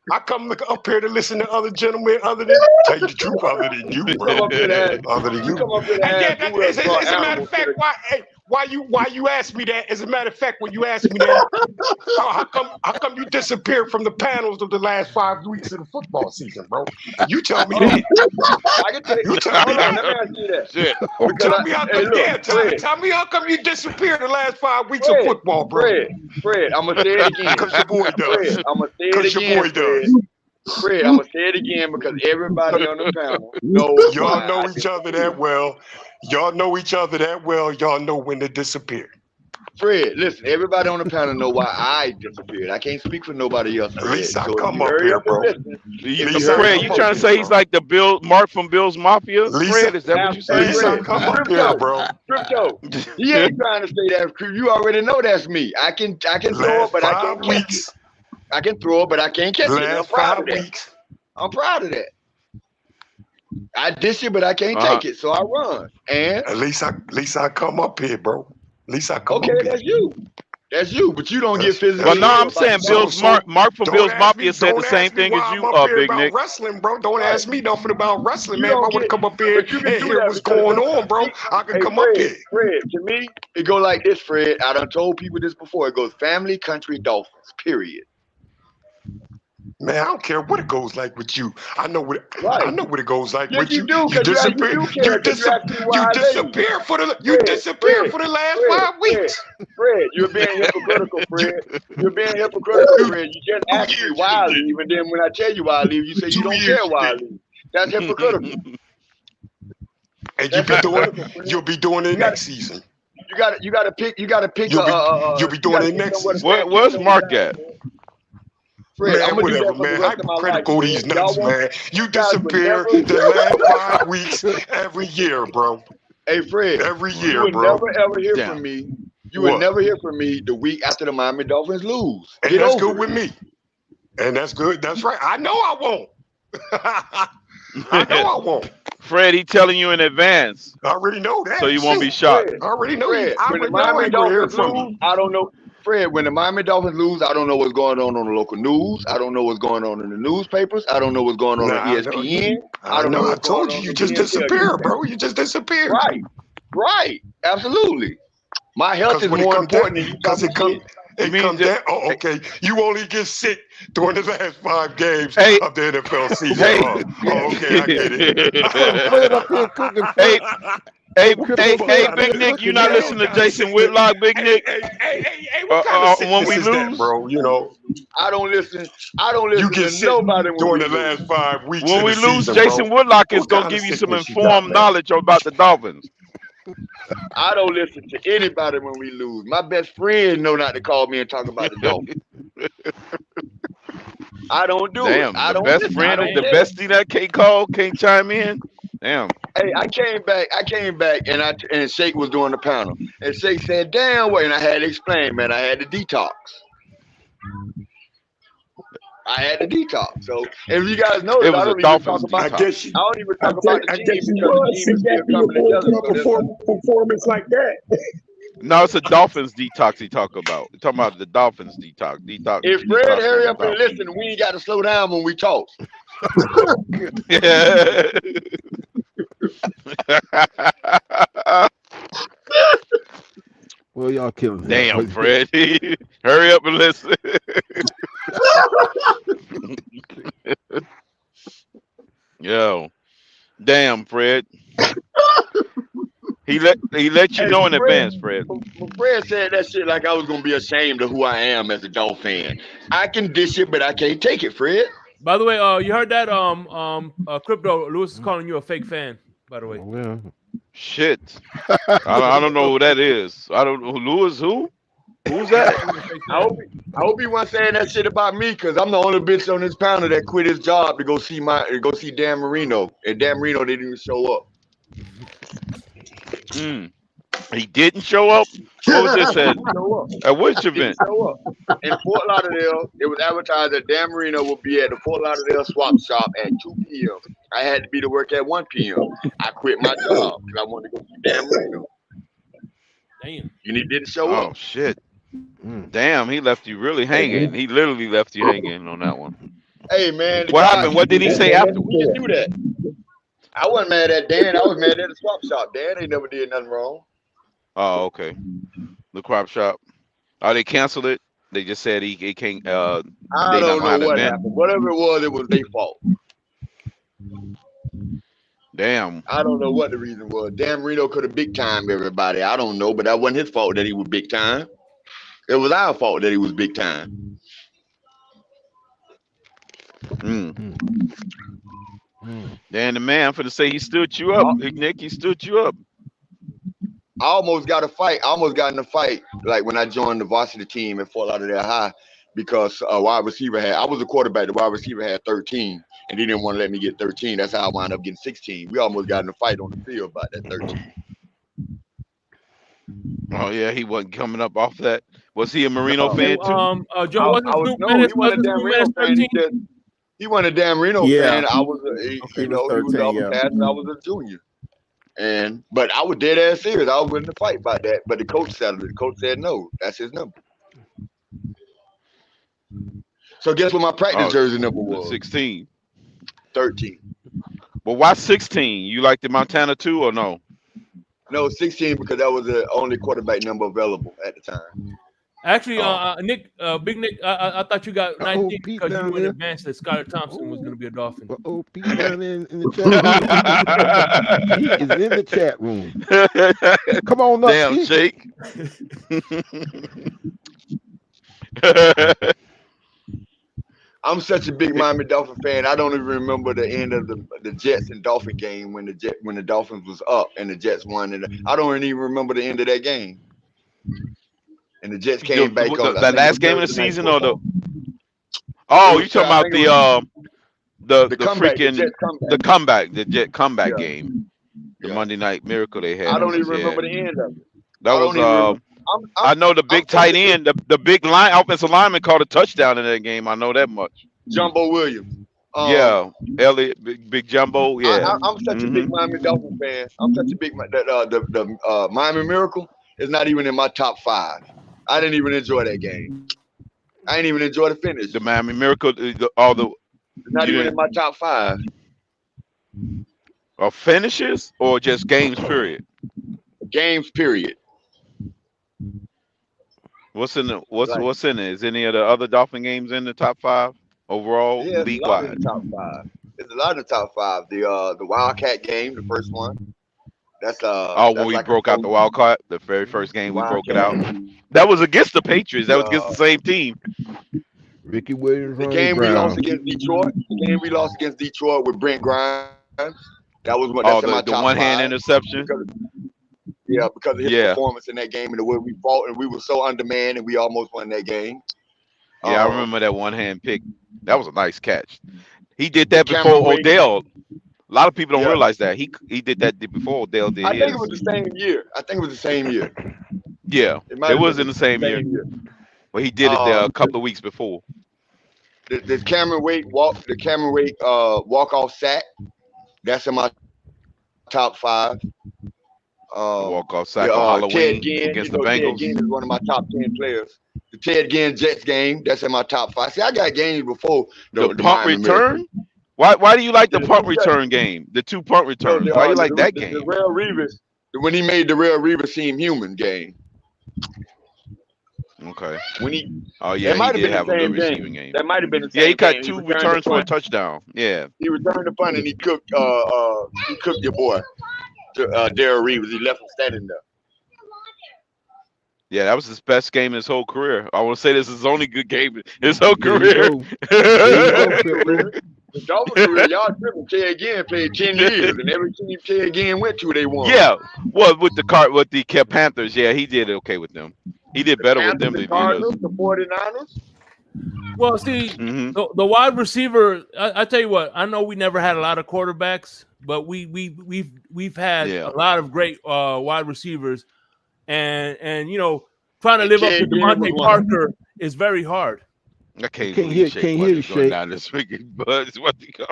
I come up here to listen to other gentlemen other than, tell you the truth, other than you, You bro. come up here to ask. Other than You you. come up here to And yeah, ask who else brought as a matter of animals to fact, the. why you asked me that? As a matter of fact, when you asked me that, how come you disappeared from the panels of the last 5 weeks of the football season, bro? You tell me that. I can tell you. You tell me Hold on, that. let me ask you that. Shit. Because Tell me how hey, come, look, yeah, Fred, tell me how come you disappeared the last 5 weeks of Fred, football, bro? Fred, I'm gonna say it again. Because your boy Fred, does. I'm gonna say it Because your again, boy Fred. does. Fred, I'm gonna say it again because everybody on the panel knows Y'all why know I each other disappeared. that well. Y'all know each other that well. Y'all know when to disappear. Fred, listen, everybody on the panel know why I disappeared. I can't speak for nobody else, At Fred. least I So if come you up hurry here, up and bro. listen, if you Lisa, I hurry Fred, up you come and up trying to here, say bro. he's like the Bill Mark from Bill's Mafia? Fred, Lisa, is that what you hey, saying? Lisa, I Fred, come up here, Crypto, bro. he ain't trying to say that. You already know that's me. I can throw it, Last but I 5 can't catch it. weeks. I can throw it, but I can't catch it. And I'm Last proud 5 of that. weeks. I'm proud of that. I dish it, but I can't Uh-huh. take it, so I run. And At least I come up here, bro. At least I come okay, up here. that's you. That's you, but you don't get That's Well, physically no, ill I'm about the saying dog. Mark from don't Bill's ask me. Mafia said the Don't same ask me thing as why I'm you, up here Big about Nick. wrestling, bro. Don't Right. ask me nothing about wrestling, You man. If I don't want to get, come up here but you can and do hear that what's because going on, bro, see, I can hey come up here. Fred, to me, it goes like this, Fred. I done told people this before. It goes family, country, Dolphins, period. Man, I don't care what it goes like with you. I know what Right. it goes like Yes, with you you. do, You because you disappear. do care, because you asked me why You I lay. disappear for the Fred, for the last Fred, 5 weeks. Fred, you're being hypocritical, Fred. You're being hypocritical, Fred. You just asked me why I leave, and then when I tell you why I leave, you say you don't care why I leave. That's hypocritical. And That's hypocritical, Fred. you'll be doing it next season. You gotta pick You'll be doing it next somewhere to season. stand 10 Where's toes Mark down, at? Fred, I'm Man, gonna do whatever, that for the man. rest of my life, Hypocritical Fred. these nuts, man. You guys would disappear never. the last 5 weeks every year, bro. Hey, Fred, Every you year, would bro. never ever hear Damn. from me. You would What? never hear from me the week after the Miami Dolphins lose. And Get that's over good it. with me. And that's good. That's right. I know I won't. I know I won't. Fred, he telling you in advance, I already know that. so you won't be Shit. shocked. Fred, I already know you. Fred, I when the already know I Miami ain't gonna hear Dolphins from lose, you. I don't know. Fred, when the Miami Dolphins lose, I don't know what's going on the local news. I don't know what's going on in the newspapers. I don't know what's going on Nah, on I know. ESPN. I don't know know. I what's going told you. on You in just TFTG. disappeared, bro. You just disappeared. Right, absolutely. My health is When it more come down, important than you because talking shit. it come down. Oh, okay. You only get sick during the last 5 games Hey, of the NFL season. hey, Oh, okay, I get it. Fred up here cooking, hey, Fred. Hey, Crypto Fred up Big here Nick, you cooking, not man. listening to Jason Whitlock, Big Nick? What kind of When sickness we is that, lose, bro? You know, I don't listen you get to sick nobody when during we the lose. last 5 weeks when of we the lose, season, Jason bro. Whitlock is What gonna kind of give you some sickness you got, informed man? knowledge about the Dolphins. I don't listen to anybody when we lose. My best friend know not to call me and talk about the Dolphins. I don't do it. Damn, I the don't best listen. I friend, don't the care. bestie that can't call, can't chime in. Damn. Hey, I came back, and Shake was doing the panel, and Shake said, "Damn way," and I had to explain, man. I had to detox. So, and you guys know It that I was a don't even Dolphins talk about. detox. I don't even talk about the I team guess you because the was team sick is still after your coming boy together. put up a performance like that. No, it's a Dolphins detox he talk about. He talking about the Dolphins detox. If Fred Detox on hurry the up and Dolphins. listen, we ain't got to slow down when we talk. Yeah. Well, y'all killing me. Damn, Fred. Hurry up and listen. Yo. Damn, Fred. He let you Hey, know but in Fred, advance, Fred. but Fred said that shit like I was gonna be ashamed of who I am as a Dolphin fan. I can dish it, but I can't take it, Fred. By the way, you heard that? Crypto Lewis is calling you a fake fan. By the way, Well, Shit. I don't know who that is. I don't know. Lewis who? Who's that? calling you a fake I fan. hope he wasn't saying that shit about me because I'm the only bitch on this panel that quit his job to go see Dan Marino, and Dan Marino didn't even show up. He didn't show up? What was this at? Show up. At which Didn't event? show up. In Fort Lauderdale, it was advertised that Dan Marino would be at the Fort Lauderdale swap shop at 2 p.m. I had to be to work at 1 p.m. I quit my job because I wanted to go see Dan Marino. Damn. And he didn't show Oh up. shit. Damn, he left you really hanging. He literally left you hanging on that one. Hey man, What happened? What did he say afterwards? We can do that. I wasn't mad at Dan. I was mad at the swap shop. Dan ain't never did nothing wrong. Oh, okay. The crop shop. Oh, they canceled it. They just said he can't. I They not don't gonna have know the what event. happened. Whatever it was their fault. Damn. I don't know what the reason was. Dan Marino could have big time everybody. I don't know, but that wasn't his fault that he was big time. It was our fault that he was big time. Dan the man for to say he stood you up, Nick. He stood you up. I almost got a fight. I almost got in a fight like when I joined the varsity team at Fort Lauderdale High because wide receiver I was a quarterback. The wide receiver had 13, and he didn't want to let me get 13. That's how I wound up getting 16. We almost got in a fight on the field about that 13. Oh yeah, he wasn't coming up off that. Was he a Marino No. fan too? Joe wasn't Snoop Menace, he wasn't a Dan Marino fan. 13. He wasn't a Dan Marino Yeah. fan. I was, He was he was 13, upper yeah. class, and I was a junior. But I was dead ass serious. I was willing to fight about that. But the coach settled it. The coach said no. That's his number. So guess what my practice jersey number was? 16. 13. But why 16? You like the Montana too or no? No, 16 because that was the only quarterback number available at the time. Actually, Nick, Big Nick, I thought you got 19 because you went there. advanced that Skylar Thompson was going to be a Dolphin. Oh, Pete down in the chat room. He is in the chat room. Come on up, Damn, Pete. Shake. I'm such a big Miami Dolphin fan. I don't even remember the end of the Jets and Dolphin game when the Dolphins was up and the Jets won. And I don't even remember the end of that game. And the Jets came back on the last game of the season or the? Oh, you talking about the comeback, freaking the comeback. the Jet comeback game, the Monday Night Miracle they had. I don't even remember the end of it. That was I know the big tight end, the big offensive lineman caught a touchdown in that game. I know that much. Jumbo Williams. Yeah, Elliott, big Jumbo. Yeah, I'm such a big Miami Dolphin fan. I'm such a big the Miami Miracle is not even in my top 5. I didn't even enjoy that game. I didn't even enjoy the finish. The Miami Miracle, not even in my top 5. Or finishes or just games period. Games period. What's in it? Is any of the other Dolphin games in the top 5 overall, Yeah, league wide? Top 5. There's a lot in the top 5. The Wildcat game, the first one. That's when we broke out the Wildcat, the very first game we broke it out. That was against the Patriots. That was against the same team. Ricky Williams. The game we lost against Detroit. The game we lost against Detroit with Brent Grimes. That was what. That's in my the top one-hand 5. interception. Because of his performance in that game and the way we fought, and we were so undermanned, and we almost won that game. Yeah, I remember that one-hand pick. That was a nice catch. He did that before Odell. A lot of people don't realize that he did that before Odell did. I think it was the same year. Yeah, it was in the same year. But he did it there a couple of weeks before. The Cameron Wake walk-off sack. That's in my top 5. Walk-off sack on Halloween against the Bengals. Ted Ginn is one of my top 10 players. The Ted Ginn Jets game, that's in my top 5. See, I got games before the punt return. Why do you like the punt return game? The 2 punt returns. Why do you like that game? The Rail Reeves, when he made the Rail Reeves seem human game. Okay. When he he did have a good receiving game. That might have been the same he got game. 2 returns for a touchdown. Yeah. He returned the punt and he cooked your boy. Darrell Reeves. He left him standing there. Yeah, that was his best game in his whole career. I want to say this is his only good game in his whole There you career. go. There you go, Dolphins Crypto. career. The Dolphins career, y'all tripping. T.F.T.G played 10 years, and every team T.F.T.G went to, they won. Yeah, well, with the Panthers, yeah, he did okay with them. He did better with them The than he did us. Cardinals, the 49ers. Well, see, Mhm. the wide receiver. I tell you what. I know we never had a lot of quarterbacks, but we've had Yeah. a lot of great wide receivers, and you know, trying to And live up to Ted Ginn was Devontae one. Parker is very hard. I can't Can't believe hear Shake you, Money's going Shake. down this weekend, but it's what they call.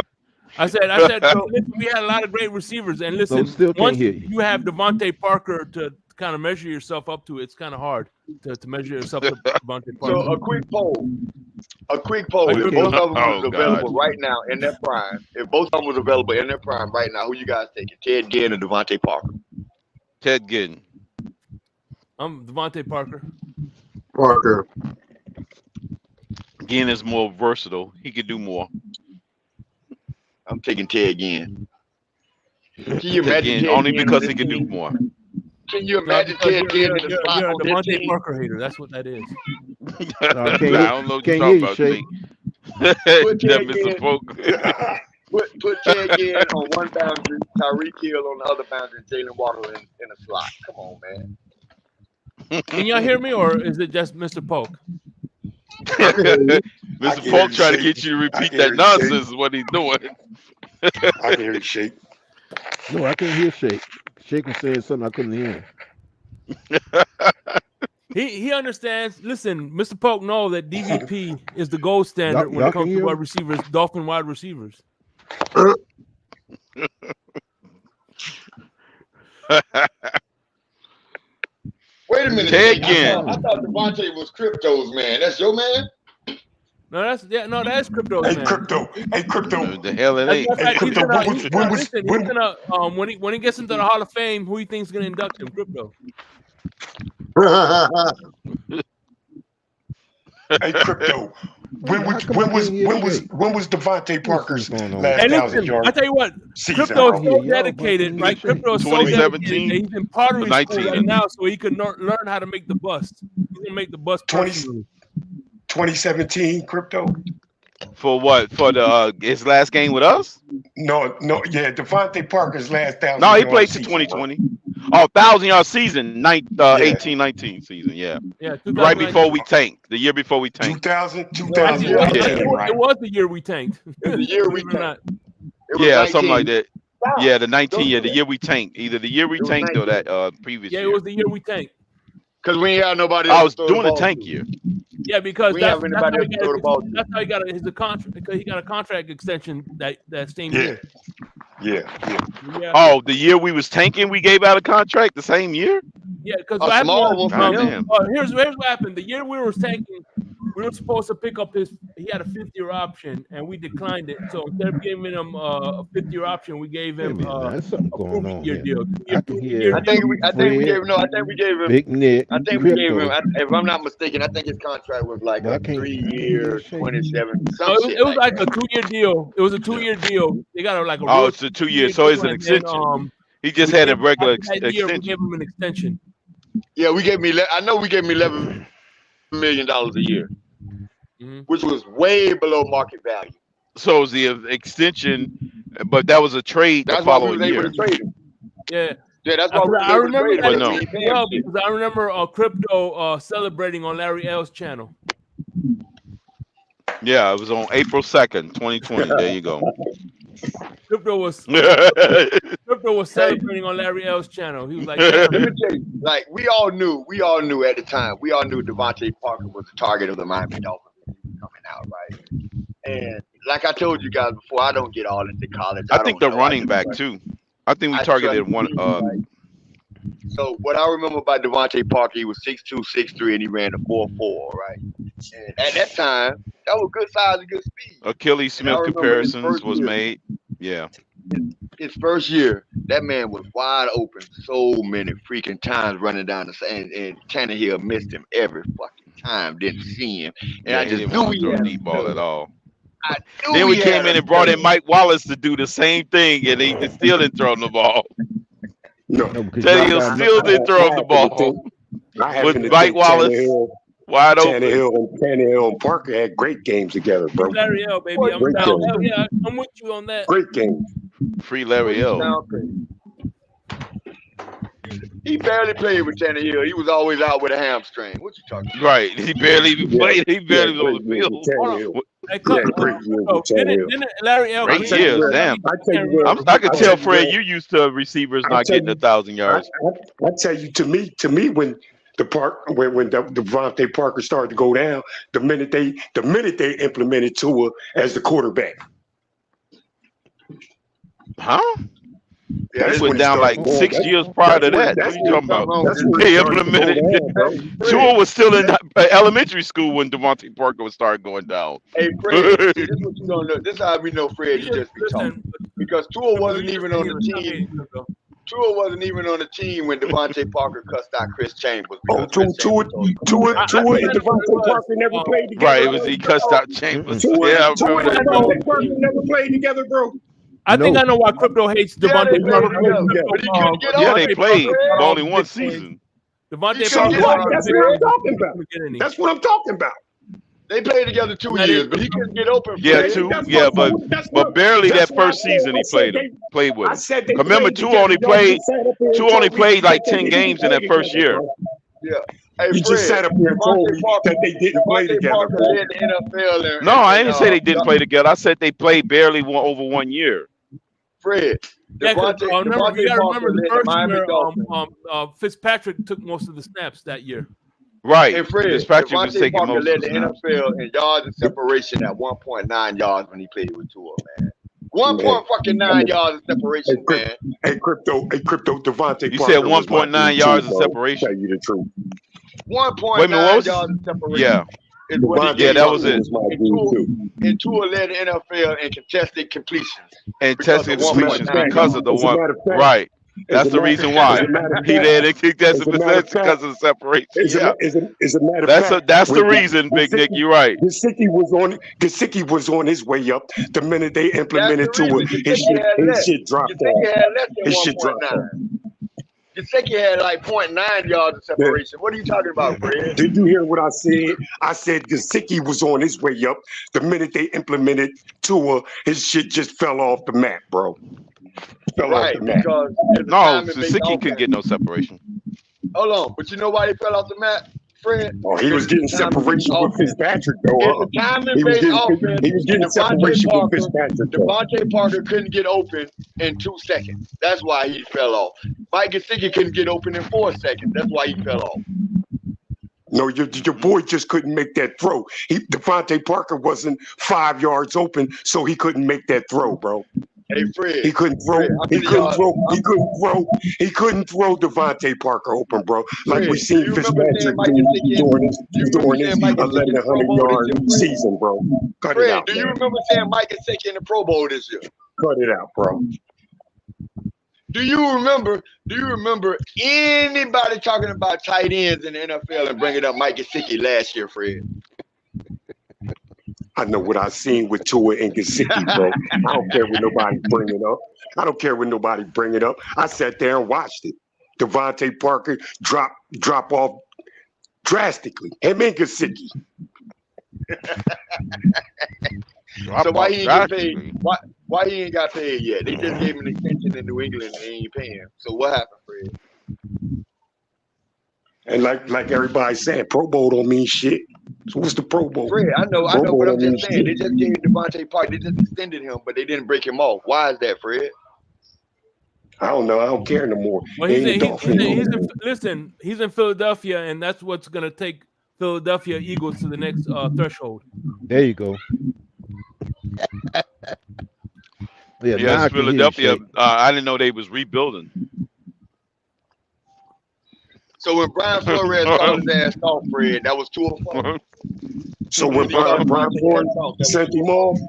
I said, listen, we had a lot of great receivers, and listen, still can't once hear you. you have Devontae Parker to kind of measure yourself up to, it's kind of hard to measure yourself to Devontae Parker. So a quick poll. If both of them was available right now in their prime, if both of them was available in their prime right now, who you guys taking? Ted Ginn or Devontae Parker? Ted Ginn. I'm Devontae Parker. Parker. Ginn is more versatile. He could do more. I'm taking Ted Ginn. Can you Ted imagine Ginn, Ted only Ginn because on he this could do team? more. Can you imagine Ted Ginn in the slot You're a on this Devontae team? Parker hater. That's what that is. I Can't don't know what you're hear talking you, about, Shake. Put that Ted Mr. Ginn. Folk. Put Ted Ginn on one boundary, Tyreek Hill on the other boundary, Jalen Waddle in a slot. Come on, man. Can y'all hear me, or is it just Mr. Polk? Mr. Folk trying to get you to repeat that nonsense is what he's doing. I can hear you, Shake. No, I can't hear Shake. Shake was saying something I couldn't hear. He understands. Listen, Mr. Polk knows that DVP is the gold standard when y'all it comes can to hear wide him? receivers, Dolphin wide receivers. Wait a minute. Ted Shake. Ginn. I thought Devontae was Crypto's man. That's your man? No, that's Crypto's Hey, man. Crypto. Hey, Crypto. What the hell it As a ain't? matter of fact, Crypto, when he gets into the Hall of Fame, who he thinks is gonna induct him? Crypto. Hey, Crypto. When was Devontae Parker's last Hey, 1,000 listen, yard I tell you what, season? Crypto is so dedicated, right? Crypto is so dedicated 2017 that he's in pottery or school 19, right now, so he could learn how to make the bust. He's gonna make the bust 2017 Crypto? For what? For the his last game with us? No, yeah, Devontae Parker's last 1,000 No, he yard played to season, 2020. Oh, 1,000-yard season, 18-19 season, yeah. Yeah, Right before we tanked. The year before we tanked. 2000, It was the year we tanked. It was the year we Believe it or not. Yeah, something like that. Yeah, the 19 year, the year we tanked. Either the year we It was tanked or 19. that previous Yeah, year. it was the year we tanked. Because we ain't had nobody I else was to throw doing the ball tank to. year. Yeah, because We that's have anybody else to throw the ball to. that's how he got his contract. Because he got a contract extension that same Yeah. year. Yeah. Oh, the year we was tanking, we gave out a contract the same year? Yeah, because A small one for him. here's what happened. The year we were tanking, we were supposed to pick up he had a 5th-year option, and we declined it. So instead of giving him a 5th-year option, we gave him There's something going on year here. deal. I can hear I think we gave him. Big Nick, I think we gave Crypto. him. If I'm not mistaken, I think his contract was like Well, I a can't 3-year, shake. 27. No, Some shit it was like that. a 2-year deal. It was a 2-year deal. They got a Oh, real it's a 2 years, so it's an deal, and then, extension. He just had a regular after that year, we extension. gave him an extension. Yeah, we gave me. I know we gave him $11 million a year, which was way below market value. So it was the extension, but that was a trade That's the why we following was able year. to trade him. Yeah. Yeah, that's why we was I able to remember trade that him. But no. We well because I remember Crypto celebrating on Larry L's channel. Yeah, it was on April 2nd, 2020. There you go. Crypto was celebrating on Larry L's channel. He was like, Let me tell you, like we all knew at the time, Devontae Parker was the target of the Miami Dolphins coming out, right? And like I told you guys before, I don't get all into college. I think the running back too. I think we targeted one. So what I remember about Devontae Parker, he was 6'2", 6'3", and he ran a 4.4, right? And at that time, that was good size and good speed. Achilles Smith comparisons was made. Yeah. His first year, that man was wide open so many freaking times running down the side, and Tannehill missed him every fucking time. Didn't see him, and Yeah, I he just didn't knew want to he throw a had deep ball at all. I knew Then we he came had in a and brought in ability. Mike Wallace to do the same thing, and he still didn't throw him the ball. No, because y'all Tannehill got still did throw him the ball I happen with to Mike think Wallace wide open. Tannehill and Parker had great games together, bro. Larry L, baby. I'm Great down. games. Hell yeah, I'm with you on that. Great games. Free Larry L. He barely played with Tannehill. He was always out with a hamstring. What you talking about? Right. He barely even played. He barely was on the field. Hey, great years with Tannehill. didn't Larry L. Great years, damn. I could tell, Fred, you used to receivers not getting 1,000 yards. I tell you, to me, when Devontae Parker started to go down, the minute they implemented Tua as the quarterback. Huh? Yeah, he went down like 6 years prior to that. What are you talking about? They implemented. Tua was still in elementary school when Devontae Parker was started going down. Hey, Fred, see, this is what you don't know. This is how we know Fred, you just be talking. Because Tua wasn't even on the team. Tua wasn't even on the team when Devontae Parker cussed out Chris Chambers. Oh, Tua and Devontae Parker never played together. Right, it was he cussed out Chambers. Tua and Devontae Parker never played together, bro. I think I know why Crypto hates Devontae Parker. Yeah, they played, but only one season. Devontae Parker. That's what I'm talking about. That's what I'm talking about. They played together 2 years, but he couldn't get open. Yeah, but barely that first season he played with him. Remember, Tua only played like 10 games in that first year. Yeah. Hey, you just sat up here and told me that they didn't play together. No, I didn't say they didn't play together. I said they played barely over 1 year. Fred. Yeah, you gotta remember the first year, Fitzpatrick took most of the snaps that year. Right. And Fred, Fitzpatrick was taking Parker most led of the the snaps. NFL in yards and separation at 1.9 yards when he played with Tua, man. 1.9 yards of separation, man. Hey, Crypto, Devontae. You said 1.9 yards of separation. Tell you the truth. 1.9 yards of separation. Yeah. Yeah, that was it. And Tua led the NFL in contested completions. And contested completions because of the one. Right. That's the reason why he led in contested completions because of the separation. As a matter of fact, that's the reason, Big Nick. You're right. Gesicki was on his way up. The minute they implemented Tua, his shit dropped off. His shit dropped off. Gesicki had like 0.9 yards of separation. What are you talking about, Fred? Did you hear what I said? I said Gesicki was on his way up. The minute they implemented Tua, his shit just fell off the map, bro. Fell off the map. Because Gesicki couldn't get no separation. Hold on, but you know why he fell off the map, Fred? Oh, he was getting separation with Fitzpatrick, though. He was getting separation with Fitzpatrick. Devontae Parker couldn't get open in 2 seconds. That's why he fell off. Mike Gesicki couldn't get open in 4 seconds. That's why he fell off. No, your boy just couldn't make that throw. Devontae Parker wasn't 5 yards open, so he couldn't make that throw, bro. Hey, Fred. He couldn't throw. He couldn't throw Devontae Parker open, bro. Like we seen Fitzpatrick during his 1,100-yard season, bro. Cut it out. Do you remember saying Mike Gesicki in the Pro Bowl this year? Cut it out, bro. Do you remember anybody talking about tight ends in the NFL and bringing up Mike Gesicki last year, Fred? I know what I seen with Tua and Gesicki, bro. I don't care when nobody bring it up. I sat there and watched it. Devontae Parker drop off drastically. Him and Gesicki. So why he ain't get paid? Why he ain't got paid yet? They just gave him an extension in New England and they ain't paying him. So what happened, Fred? And like everybody's saying, Pro Bowl don't mean shit. So what's the Pro Bowl? Fred, I know, but I'm just saying, they just gave Devontae Parker, they just extended him, but they didn't break him off. Why is that, Fred? I don't know. I don't care no more. Well, listen, he's in Philadelphia, and that's what's going to take Philadelphia Eagles to the next threshold. There you go. Yes, Philadelphia. I didn't know they was rebuilding. So when Brian Flores called his ass off, Fred, that was 2-4. So when Brian Flores sent him off,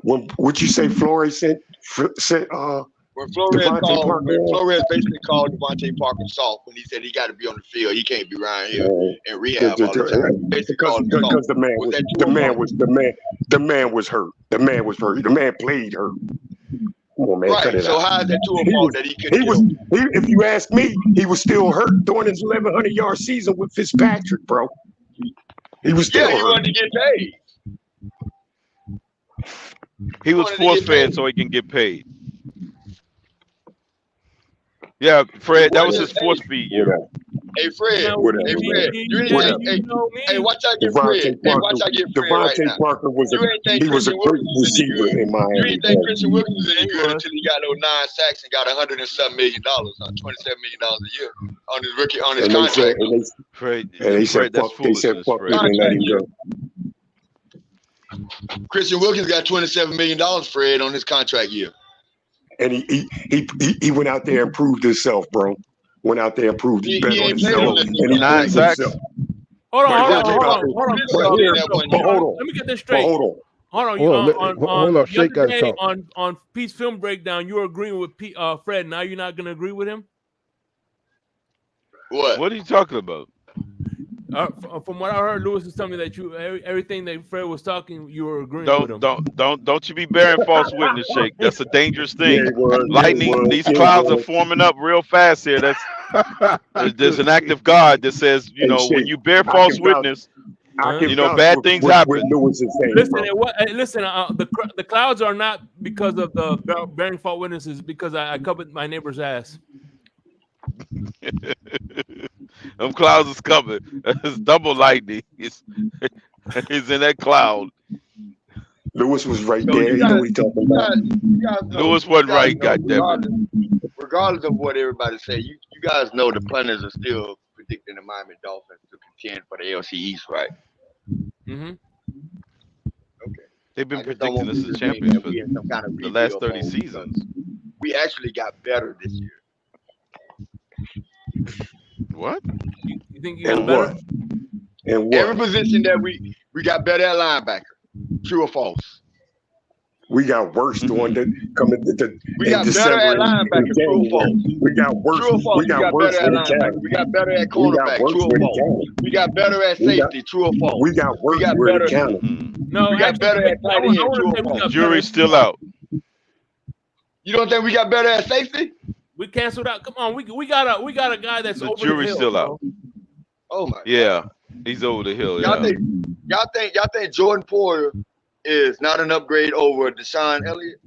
what'd you say Flores sent when Flores basically called Devontae Parker soft when he said he got to be on the field, he can't be around here in rehab all the time. Because the man was hurt. The man was hurt. The man played hurt. Come on, man, cut Right. it So out. how is that Tua He fault was, that he couldn't he get was, open? if you ask me, he was still hurt during his 1,100-yard season with Fitzpatrick, bro. He was Yeah, still he hurt. wanted to get paid. He was wanted to force get fed paid. so he can get paid. Yeah, Fred, that was his force feed year. Whatever. Hey Fred, Now, Whatever. hey Fred, you ain't Whatever. think, you know hey, me. watch I get Devontae Fred. Hey, Parker, watch I get Fred right Devontae now. Parker You ain't think he was a Christian great Wilkins was any receiver good. in You Miami. ain't think Bro. Christian Wilkins was any He good was. until he got those 9 sacks and got $107 million, $27 million a year on his rookie on his And they said, contract. Fred, and they said, Fred, that's fuck, they said, foolishness, fuck Fred. it and let Contract him year. go. Christian Wilkins got $27 million, Fred, on his contract year. And he went out there and proved himself, bro. Went out there and proved he He bet on ain't played himself, on and this he 9 proved sacks. himself. Hold on, But hold here's on, the hold about on, this. hold on. This But all here, in that one but year. hold on, Let me get this but straight. hold on. Hold on, Hold on, the Shake other got to day talk. on Pete's film breakdown, you were agreeing with Fred. Now you're not gonna agree with him. What? What are you talking about? From what I heard, Lewis is telling me that everything that Fred was talking, you were agreeing with him. Don't you be bearing false witness, Shake. That's a dangerous Yeah, thing. it was. Lightning, these clouds are forming up real fast here. There's an active God that says, Hey, when shit, you bear I false can vouch. witness, I can vouch bad things what happen. Lewis is saying, Listen, bro. listen. The clouds are not because of the bearing false witnesses. Because I covered my neighbor's ass. Them clouds is coming. It's double lightning. It's in that cloud. Lewis was right So there. He know what he talking about. you guys know, Lewis wasn't right, goddammit. regardless of what everybody say, you guys know the punters are still predicting the Miami Dolphins to contend for the AFC East, right? Mm-hmm. Okay. They've been I just don't predicting want us people as to think champions that for we in some kind of the last rebuild 30 mode, because seasons. we actually got better this year. What? You think you got And better? what? And what? Every position that we got better at linebacker. True or false? We got worse during the coming We in got better December at and linebacker. True or false? January. We got worse. True or false? We got worse better at with the linebacker. talent. We got better at We got cornerback. worse True or with the false? talent. We got better at We got safety. True or false? we got We worse got with the better. talent. No, We got actually, better at tight I end. want True to say or we false? got Jury's better. still out. You don't think we got better at safety? We canceled out. Come on, we got a guy that's The over the jury's hill. still Bro. out. Oh my Yeah, God. he's over the hill. Y'all Yeah. think Jordan Poyer is not an upgrade over Deshaun Elliott?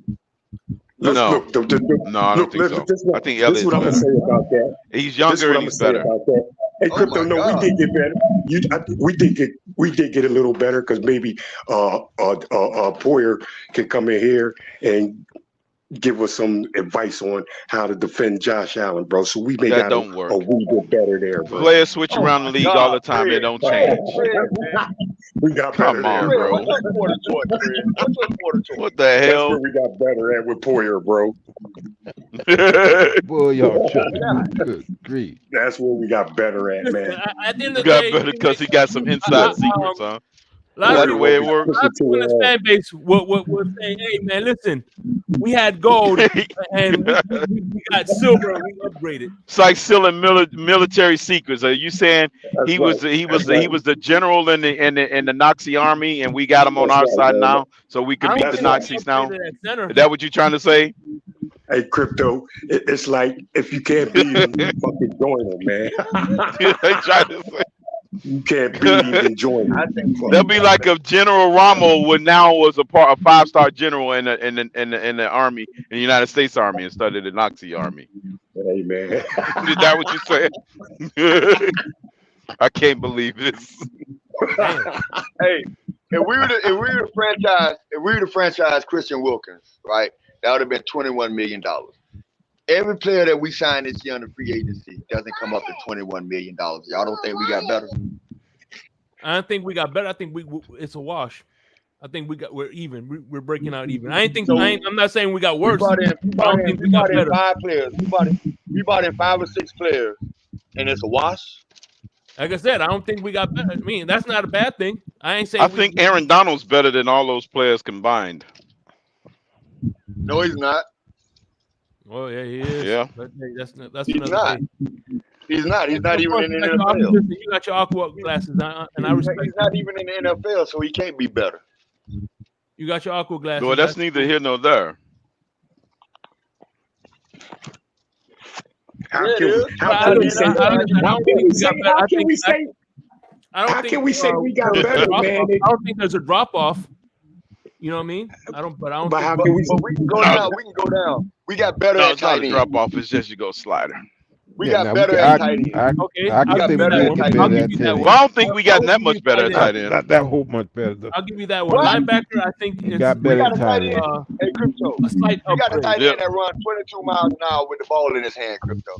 No, I don't think so. I think This is what Elliott's I'm gonna better. say about that. He's This is younger what and I'm he's gonna say better. about that. Hey, Oh Crypto, my no, we God. did get better. We did get a little better because maybe Poyer can come in here and give us some advice on how to defend Josh Allen, bro. So we may That got don't a work. wee bit better there, bro. Players switch Oh around the my league all God, the time. It Fred. don't Fred, change. man. We got better Come there, on, Fred, bro. what's your quarter torch, Fred? What's your quarter torch? What the That's where hell? we got better at with Poyer, bro. Boy, y'all tripping. Good grief. That's where we got better at, Listen, man. at the end You of the got day, better because he got some inside secrets, huh? a lot of That the people, way it a works? lot of people in this fan base were saying, "Hey, man, listen, we had gold and we got silver and we upgraded." It's like stealing military secrets. Are you saying That's he right. was That's right. the general in the Nazi army and we got him on That's our right, side man. now, so we I can don't beat That's the think right. we Nazis now? upgraded at center. Is that what you're trying to say? Hey, Crypto, it's like if you can't beat him, you fucking join him, man. They try to say. You can't beat him, then join him. I think That'd be like if General Rommel would now was a 5-star general in the army, in the United States Army, instead of the Nazi army. Hey, man. Is that what you said? I can't believe this. Hey, if we were the franchise Christian Wilkins, right? That would have been $21 million. Every player that we signed this year on the free agency doesn't come up to $21 million. Y'all don't think we got better? I don't think we got better. I think it's a wash. I think we're even. We're breaking out even. I'm not saying we got worse. We bought in 5 players. We bought in 5 or 6 players, and it's a wash. Like I said, I don't think we got better. I mean, that's not a bad thing. I ain't saying. I think Aaron Donald's better than all those players combined. No, he's not. Oh yeah, he is. Yeah, that's He's another not. thing. He's not. He's not even in the NFL. You got your aqua glasses, and I respect. He's not even in the NFL, so he can't be better. You got your aqua glasses. well, that's neither here nor there. How Yeah, it can is. how I can don't we think say how can we say how can we say how can we say we got there's a better, drop man? off. I don't think there's a drop off. You know what I mean? I don't But think. how can we But we can go No, down. We can go down. We got better no, at it's not tight a end. drop off. It's just you go slider. We Yeah, got now better at tight end. Okay, I We can I'll got think give you we better that get at one. tight I'll better end. give at you tight that Well, one. end. I don't think we got I'll that give you much better at tight end. tight end. Not that whole much better though. I'll give you that one. What? Linebacker, I think We it's got We better got at a tight tight end. end. Hey, Crypto. a slight We got a upgrade. tight Yep. end that runs 22 miles an hour with the ball in his hand, Crypto.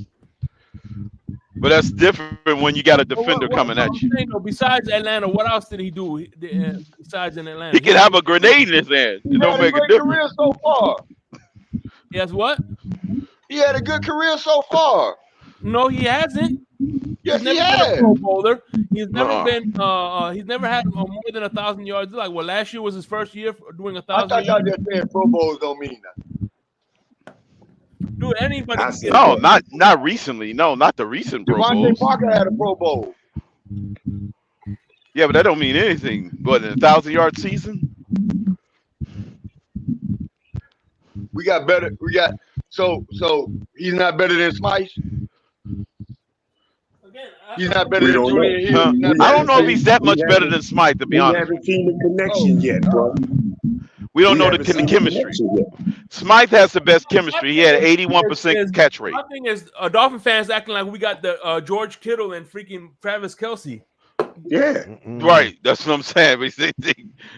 But that's different when you got a defender What coming at I'm you. saying though, besides Atlanta, what else did he do? Besides in Atlanta, He could have a grenade in his hand. He's It don't had a make a great difference. career so far. He has what? He had a good career so far. No, he hasn't. Yes, He's he never been a has. Pro Bowler. He's never Uh-uh. been. He's never had more than 1,000 yards. Like, well, last year was his first year doing I 1,000 thought y'all yards. just said Pro Bowls don't mean nothing. Dude, anybody I can said get. No, not recently. No, not the recent Pro Devontae Bowls. Parker had a Pro Bowl. Yeah, but that don't mean anything. What, in a 1,000-yard season? We got better. We got so he's not better than Smythe. He's not better We than don't Julian know. Hill. Huh? He's not We I better don't than know if haven't he's seen that we much better haven't than Smythe, to be we honest. haven't seen the Oh, connection yet, bro. We don't We know the haven't seen the chemistry. connection yet. Smythe has the best chemistry. He had an My 81% catch rate. thing is, Dolphin fans acting like we got the George Kittle and freaking Travis Kelce. Yeah. Right, that's what I'm saying. But they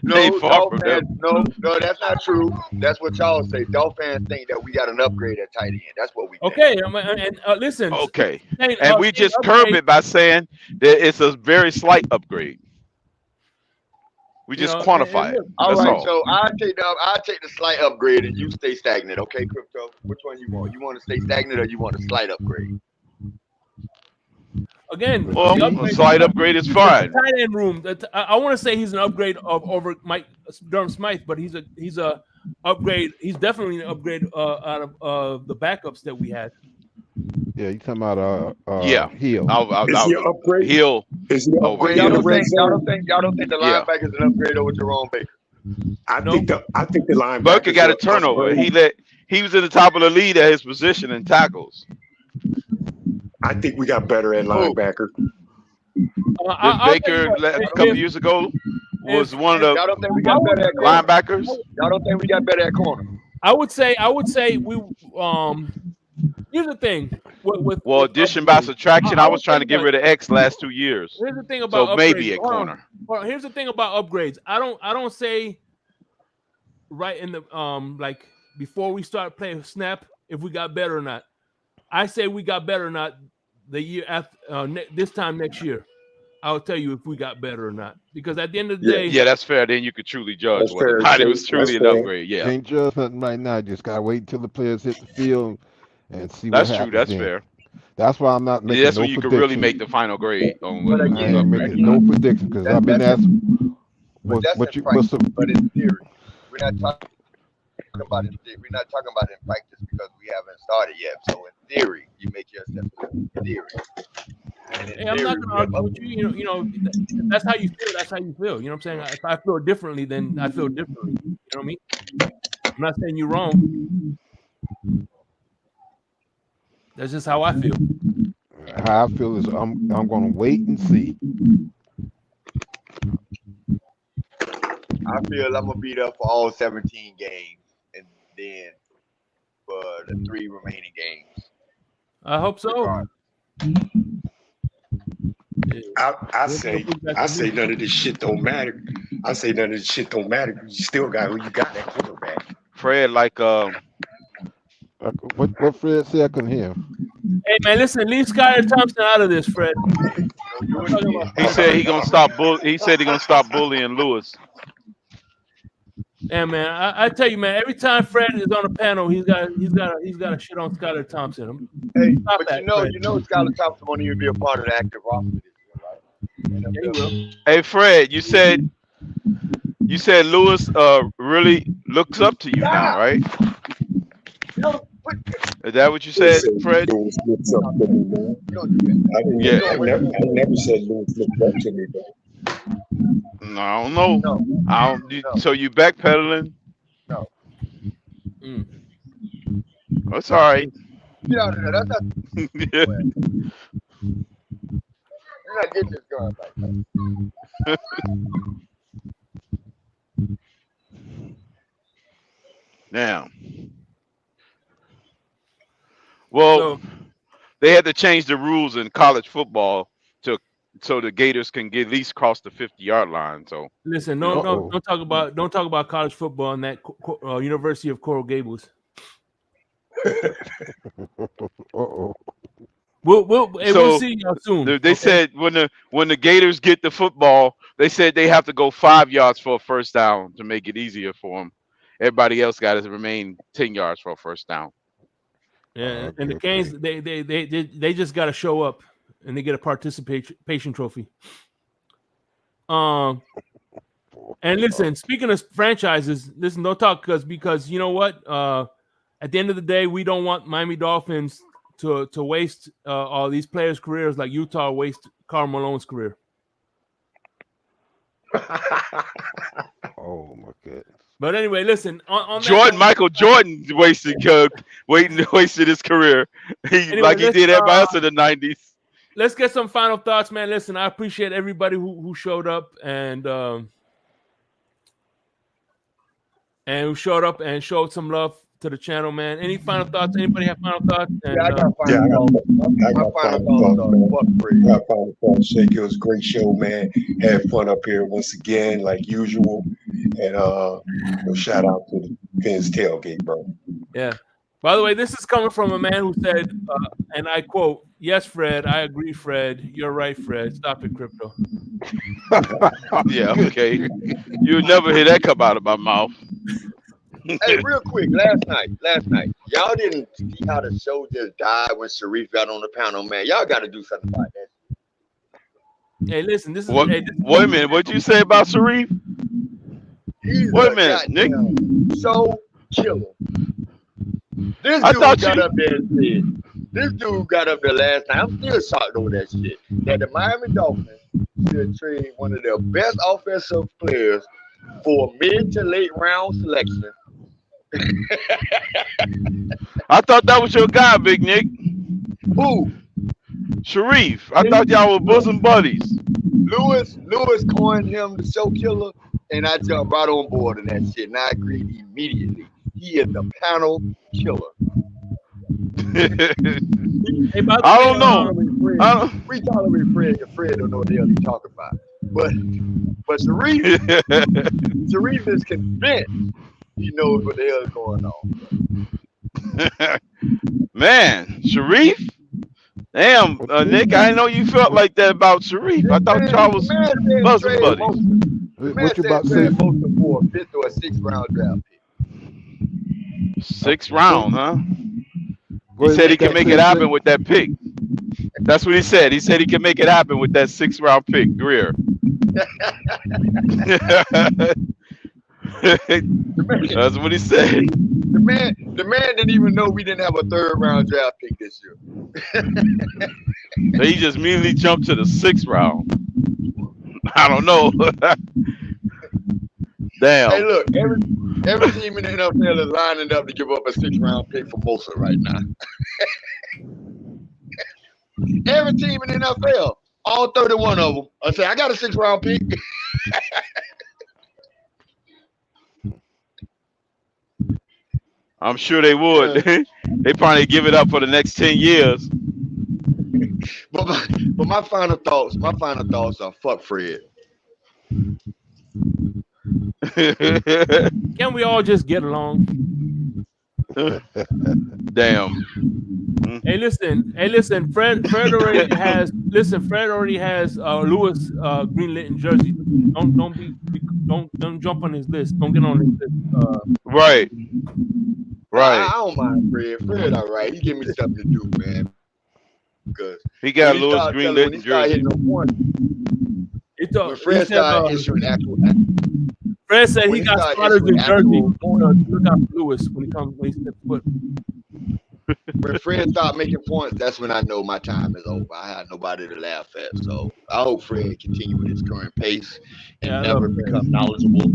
No, far Dolph from fans, them. no, that's not true. That's what y'all say. Dolph fans think that we got an upgrade at tight end. That's what we think. Okay, and listen. Okay, saying, and we saying just curb upgrade, it by saying that it's a very slight upgrade. We you just know, quantify it. look, All That's right, all. so I take the slight upgrade and you stay stagnant, okay, Crypto? Which one you want? You want to stay stagnant or you want a slight upgrade? again, Well, the a upgrade, slight upgrade is fine. The tight end room. I want to say he's an upgrade over Mike Durham Smythe, but he's a upgrade. He's definitely an upgrade out of the backups that we had. Yeah, you talking about Yeah, Hill. Is he an upgrade? Hill Is he an over upgrade Y'all in the Hill. don't red think y'all zone? don't think y'all don't think the Yeah. linebacker's an upgrade over Jerome Baker? I No. think the linebackers Burker got are a turnover. upgrade. He was in the top of the lead at his position in tackles. I think we got better at linebacker. I'll tell you Baker what, a couple years ago was one of Y'all the don't think we got better at corner? linebackers. Y'all don't think we got better at corner? I would say we here's the thing with Well, addition by upgrades. subtraction, I was would trying say to get what, rid of X last 2 years. here's the thing about So maybe upgrades. at Hold on. corner. Well, here's the thing about upgrades. I don't say right in the like before we start playing snap if we got better or not. I say we got better or not the year after this time next year. I'll tell you if we got better or not. Because at the end of the day, Yeah, that's fair. Then you could truly judge That's whether or fair, not it Jake. was truly That's an fair. upgrade. Yeah, Can't judge nothing right now. Just gotta wait until the players hit the field and see that's what true. happens. That's then. fair. That's why I'm not making That's no when you could predictions. really make the final grade on But whether it I was again, ain't upgrade or making not. no predictions because I've been asked But that's what's in practice. the But in theory, we're not talking about it. We're not talking about it in practice because we haven't started yet. So in theory, you make your assessment. In theory. And in hey, I'm not theory, gonna we have argue with you. You know, that's how you feel. That's how you feel. You know what I'm saying? If I feel differently, then I feel differently. You know what I mean? I'm not saying you're wrong. That's just how I feel. how I feel is I'm gonna wait and see. I feel I'm gonna be there for all 17 games, and then for the 3 remaining games. I hope so. I say none of this shit don't matter. I say none of this shit don't matter. You still got who you got at quarterback. Fred, like What Fred said, I couldn't hear. Hey man, listen, leave Skyler Thompson out of this, Fred. he said he gonna stop he said he gonna stop bullying Lewis. Yeah, man. I tell you, man. Every time Fred is on the panel, he's got a shit on Skyler Thompson. Hey, Stop but that, you Fred. know, Skylar Thompson won't even be a part of the active roster this year, right? Yeah, he will. Hey Fred, you said Lewis really looks up to you now, right? Is that what you said, Fred? Lewis looks up to me, man. I never said Lewis looked up to me, bro. No, I don't know. So you backpedaling? No. That's all right. Get out of there. That's not. You're not getting this gun back. Now, well, they had to change the rules in college football to so the Gators can get at least cross the 50-yard line. So listen, don't talk about college football and that University of Coral Gables. We'll see y'all soon. They said when the Gators get the football, they said they have to go 5 yards for a first down to make it easier for them. Everybody else got to remain 10 yards for a first down. Yeah, and the Canes they just got to show up and they get a participation trophy. And listen, speaking of franchises, listen, don't talk because you know what? At the end of the day, we don't want Miami Dolphins to waste all these players' careers like Utah waste Karl Malone's career. Oh my goodness! But anyway, listen. On Michael Jordan wasted his career like he did everybody else in the 90s. Let's get some final thoughts, man. Listen, I appreciate everybody who showed up and who showed up and showed some love to the channel, man. Any final thoughts? Anybody have final thoughts? And, I got final thoughts. Shake, it was a great show, man. Had fun up here once again, like usual. And shout out to the Finn's Tailgate, bro. Yeah. By the way, this is coming from a man who said, and I quote, "Yes, Fred, I agree, Fred. You're right, Fred. Stop it, crypto." Yeah, okay. You'll never hear that come out of my mouth. Hey, real quick, last night, y'all didn't see how the show just died when Sharif got on the panel, man. Y'all got to do something about that. Hey, listen, this is wait a minute. What'd you say about Sharif? Wait a minute, Nick. So killer. This dude got up there and said, this dude got up there last night. I'm still shocked over that shit. That the Miami Dolphins should trade one of their best offensive players for mid to late round selection. I thought that was your guy, Big Nick. Who? Sharif. I thought y'all were bosom buddies. Lewis coined him the show killer, and I jumped right on board in that shit, and I agreed immediately. He is the panel killer. I don't know. We tolerate Fred, because Fred don't know what the hell he's talking about. But Sharif is convinced he knows what the hell is going on. Man, Sharif? Damn, Nick, I didn't know you felt like that about Sharif. I thought y'all was bosom buddies. What you about to say? For a 5th or a 6th round draft pick. 6th round, huh? He said he can make it happen with that pick. That's what he said. He said he can make it happen with that 6th round pick, Greer. That's what he said. The man didn't even know we didn't have a 3rd round draft pick this year. He just immediately jumped to the 6th round. I don't know. Damn. Hey, look, every team in the NFL is lining up to give up a 6th round pick for Mosa right now. Every team in the NFL, all 31 of them, I say, I got a 6th round pick. I'm sure they would. They probably give it up for the next 10 years. But my final thoughts are fuck Fred. Can we all just get along? Damn. Hey, listen. Fred already has. Listen, Fred already has Lewis greenlit in Jersey. Don't jump on his list. Don't get on his list. Right. I don't mind Fred. Fred, all right. He give me something to do, man. Because he got Lewis greenlit in Jersey. Fred said he got spotters in Jersey. Look out for Lewis when he steps foot. When Fred start making points, that's when I know my time is over. I have nobody to laugh at. So I hope Fred continue with his current pace and never become knowledgeable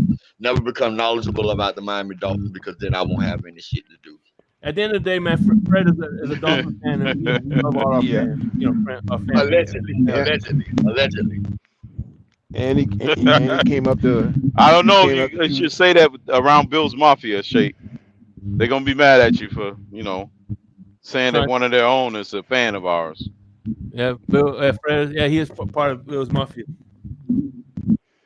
about the Miami Dolphins, because then I won't have any shit to do. At the end of the day, man, Fred is a Dolphin fan, and we love all our fans. Our fans. Allegedly. Yeah. Allegedly. And he came up to. I don't know. Came up You to should say that around Bill's Mafia, Shake. They're gonna be mad at you for saying that one of their own is a fan of ours. Yeah, Bill, Fred. Yeah, he is part of Bill's Mafia.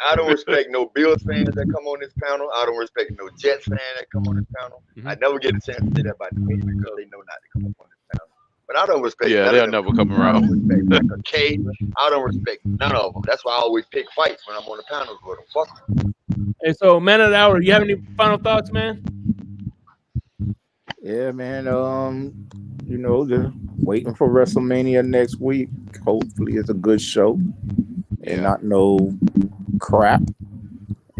I don't respect no Bills fans that come on this panel. I don't respect no Jets fans that come on this panel. I never get a chance to say that about the media because they know not to come up on this panel. But I don't respect. Yeah, they'll never come I around. don't respect Michael K. I don't respect none of them. That's why I always pick fights when I'm on the panels with them. Fuck them. Hey, so man of the hour, you have any final thoughts, man? Yeah, man. Just waiting for WrestleMania next week. Hopefully, it's a good show and not no crap.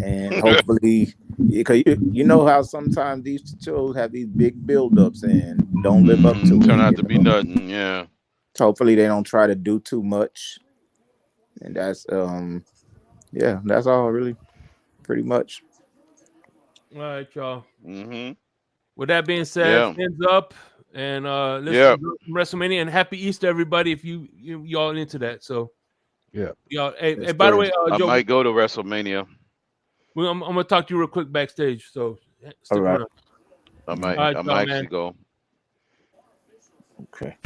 And hopefully, because you know how sometimes these shows have these big build-ups and don't live up to it. Turn out to be nothing. Yeah. Hopefully, they don't try to do too much. And that's that's all really, pretty much. All right, y'all. Mm-hmm. With that being said, fins up and let's go WrestleMania and happy Easter, everybody. If you all into that, so y'all. Hey, by the way, I Joe, might go to WrestleMania. I'm gonna talk to you real quick backstage. So stick right. around. I might. All right, I might actually go. Okay.